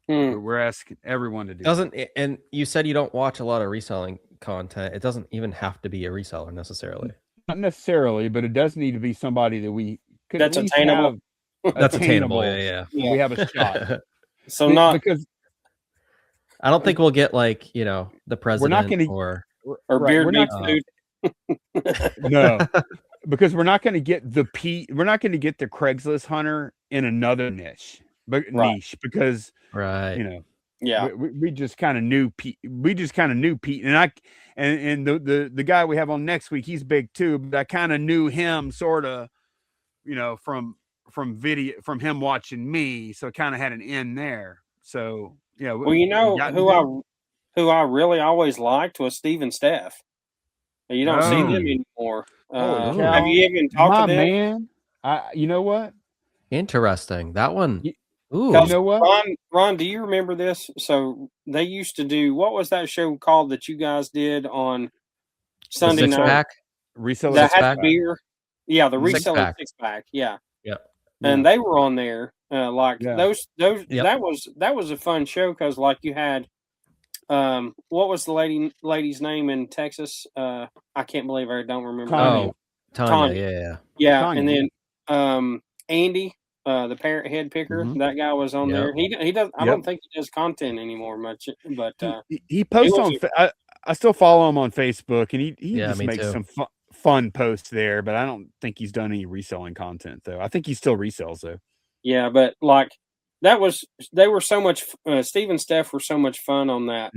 We're asking everyone to do. And you said you don't watch a lot of reselling content. It doesn't even have to be a reseller necessarily. Not necessarily, but it does need to be somebody that we could That's at least attainable. have. That's attainable. Yeah. We have a shot. So not because I don't think we'll get like the president we're not going to or right, beard we're not, food. No, because we're not going to get we're not going to get the Craigslist hunter in another niche, niche because yeah, we just kind of knew Pete. We just kind of knew Pete, and the guy we have on next week, he's big too. But I kind of knew him sort of, from video, from him watching me, so kind of had an end there. So yeah. Well, who I really always liked was Steve and Steph. You don't see them anymore. Have you even talked to them? Man, you know what? Interesting. That one. Ooh, you know what? Ron, do you remember this? So they used to do, what was that show called that you guys did on Sunday night? Reseller that had beer. Yeah, the Reselling 6-pack. Yeah. Yep. And they were on there. Those Yep. that was a fun show because like you had what was the lady's name in Texas? I can't believe I don't remember her name. Tanya. Yeah. Tanya. And then Andy, the parrot head picker, that guy was on there. He does. I don't think he does content anymore much, but he posts on. I still follow him on Facebook, and he just makes some fun posts there. But I don't think he's done any reselling content though. I think he still resells though. Yeah, but like they were so much. Steve and Steph were so much fun on that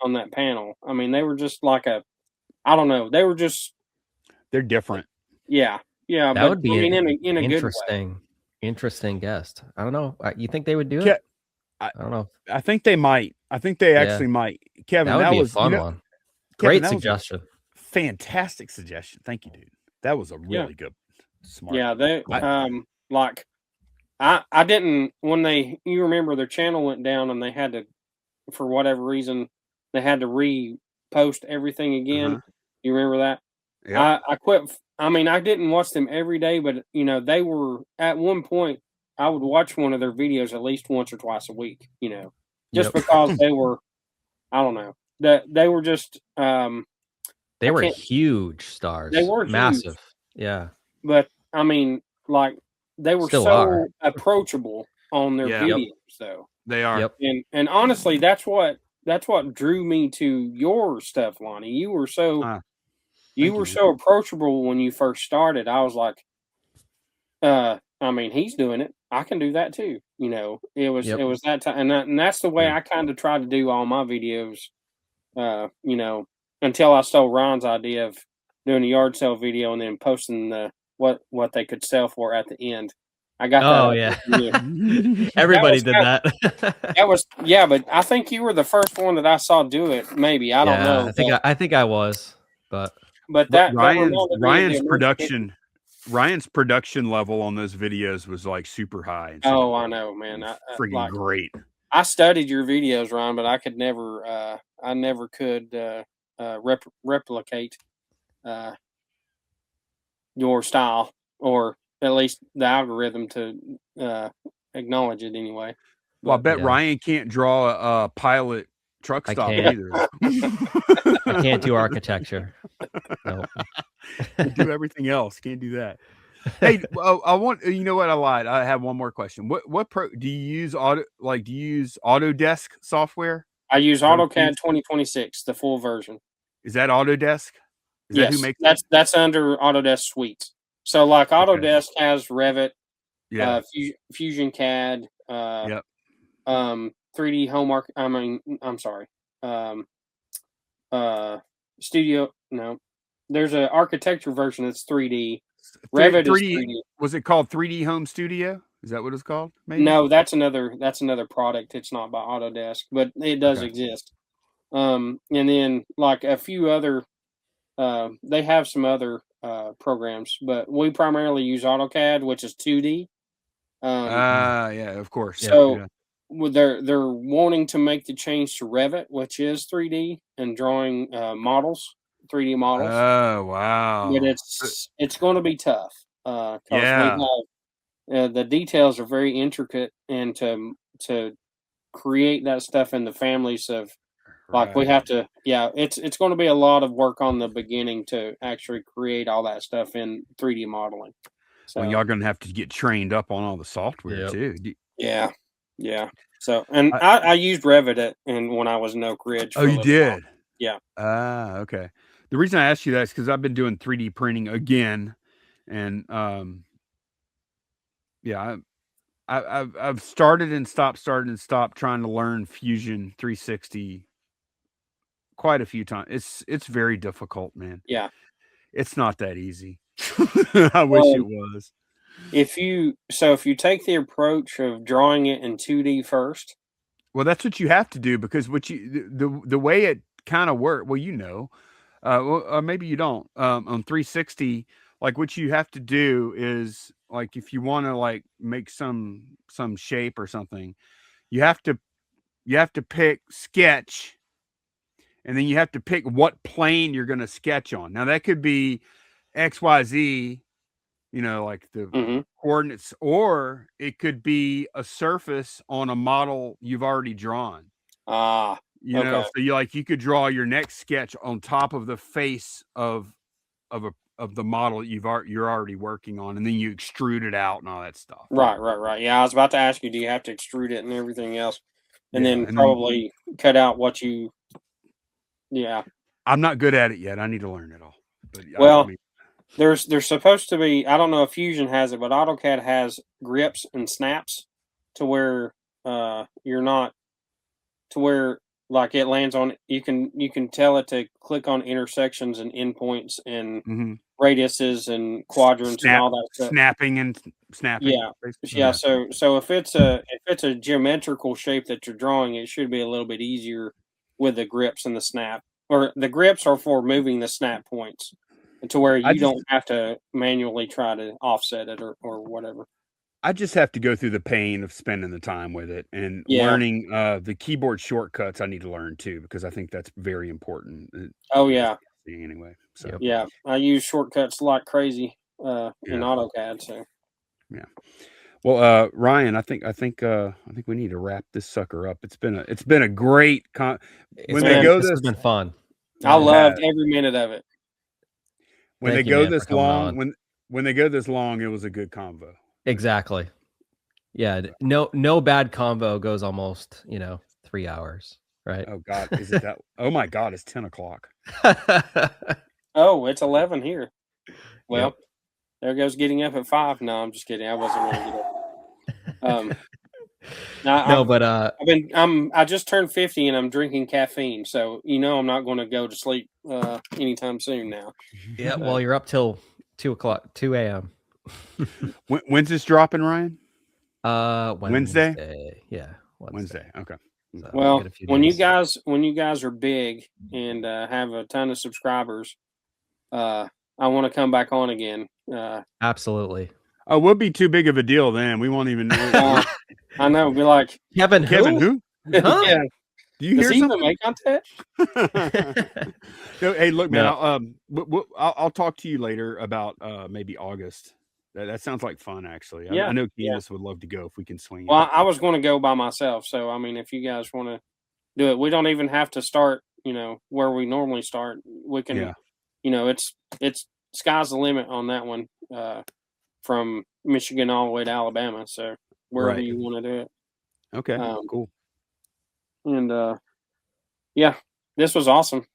on that panel. I mean, they were just like I don't know. They were just. They're different. Yeah. That would be in a interesting. Good way. Interesting guest. I don't know. You think they would do it? I don't know. I think they might. I think they actually might. Kevin, that was a fun one. Kevin, Great suggestion. Fantastic suggestion. Thank you, dude. That was a really good, smart. Yeah, they like I didn't when you remember their channel went down and they had to, for whatever reason, they had to repost everything again. You remember that? Yeah. I quit. I mean, I didn't watch them every day, but they were at one point. I would watch one of their videos at least once or twice a week. Just because they were, I don't know, that they were just. They were huge stars. They were massive. Huge. Yeah. But I mean, like they were so approachable on their videos, though. They are. And honestly, that's what drew me to your stuff, Lonnie. You were so. You were so approachable when you first started. I was like, I mean, he's doing it. I can do that too. It was that time, and that's the way I kind of try to do all my videos. Until I stole Ron's idea of doing a yard sale video and then posting what they could sell for at the end. I got that. Oh yeah, everybody did that. That was but I think you were the first one that I saw do it. Maybe I don't know. I think I was, but that Ryan's production level on those videos was like super high. Oh, I know, man. Freaking great. I studied your videos, Ryan, but I could never. I never could replicate your style, or at least the algorithm to acknowledge it anyway. Well, I bet Ryan can't draw a pilot truck stop either. I can't do architecture. No. Do everything else. Can't do that. Hey, I want. You know what? I lied. I have one more question. What do you use? Do you use Autodesk software? I use AutoCAD 2026, the full version. Is that Autodesk? Yes, who makes that's under Autodesk Suites. So like Autodesk has Revit, Fusion CAD, 3D Home Studio. No, there's an architecture version that's 3D. Revit is 3D. Was it called 3D Home Studio? Is that what it's called? Maybe? No, that's another product. It's not by Autodesk, but it does exist. And then like a few other, they have some other programs, but we primarily use AutoCAD, which is 2D. Of course. So they're wanting to make the change to Revit, which is 3D, and drawing models 3D models. Oh, wow. But it's going to be tough because Yeah. we have the details are very intricate, and to create that stuff in the families of like we Right. have to. Yeah, it's going to be a lot of work on the beginning to actually create all that stuff in 3D modeling. So Well, y'all gonna have to get trained up on all the software Yep. too. yeah, yeah. So and I used Revit and when I was in Oak Ridge. Oh, you did? Yeah. Ah, okay. The reason I asked you that is because I've been doing 3D printing again, and yeah, I've started and stopped trying to learn Fusion 360 quite a few times. It's very difficult, man. Yeah. It's not that easy. I wish Well, it was. if you take the approach of drawing it in 2D first. Well, that's what you have to do because the way it kind of works. Well, or maybe you don't. On 360, like what you have to do is like if you want to like make some shape or something, you have to pick sketch, and then you have to pick what plane you're going to sketch on. Now that could be XYZ, like the coordinates, or it could be a surface on a model you've already drawn. Okay. So you could draw your next sketch on top of the face of the model you're already working on, and then you extrude it out and all that stuff. Right. Yeah, I was about to ask you, do you have to extrude it and everything else, and Yeah, then and probably cut out what you? Yeah. I'm not good at it yet. I need to learn it all. But Well, there's supposed to be. I don't know if Fusion has it, but AutoCAD has grips and snaps to where you're not to where like it lands on. You can tell it to click on intersections and endpoints and radiuses and quadrants and all that stuff. Snapping. Yeah. Yeah. So if it's a geometrical shape that you're drawing, it should be a little bit easier with the grips and the snap. Or the grips are for moving the snap points to where you don't have to manually try to offset it or whatever. I just have to go through the pain of spending the time with it and learning the keyboard shortcuts. I need to learn too, because I think that's very important. Oh yeah. Anyway, so yeah, I use shortcuts like crazy in AutoCAD. So yeah. Well, Ryan, I think we need to wrap this sucker up. It's been a great this has been fun. I loved every minute of it. When they go this long, when they go this long, it was a good convo. Exactly. Yeah. No bad convo goes almost 3 hours. Right. Oh God, is it that? Oh my God, it's 10 o'clock. Oh, it's 11 here. Well, there goes getting up at 5. No, I'm just kidding. I wasn't going to get up. I just turned 50 and I'm drinking caffeine, so I'm not going to go to sleep anytime soon now. Yeah. Well, you're up till 2 a.m. When's this dropping, Ryan? Wednesday. Yeah. Wednesday. Okay. So well, when you guys are big and have a ton of subscribers, I want to come back on again. Absolutely. Oh, we'll be too big of a deal then. We won't even know. I know. Be like Kevin who? Huh? Yeah. Do you hear something? Make contact? No, hey, look, man. I'll talk to you later about maybe August. That sounds like fun, actually. Yeah, I know Candace would love to go if we can swing it. Well, I was going to go by myself, so I mean, if you guys want to do it, we don't even have to start, where we normally start. We can, it's sky's the limit on that one, from Michigan all the way to Alabama. So wherever you want to do it. Okay, cool. And this was awesome.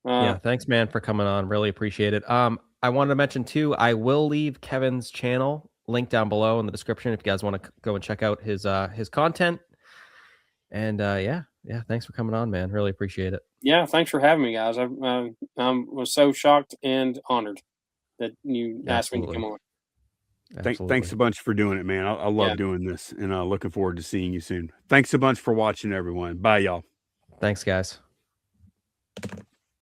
Thanks, man, for coming on. Really appreciate it. I wanted to mention too, I will leave Kevin's channel link down below in the description if you guys want to go and check out his content. And thanks for coming on, man. Really appreciate it. Yeah, thanks for having me, guys. I was so shocked and honored that you asked me to come on. Thanks a bunch for doing it, man. I love doing this, and looking forward to seeing you soon. Thanks a bunch for watching, everyone. Bye, y'all. Thanks, guys.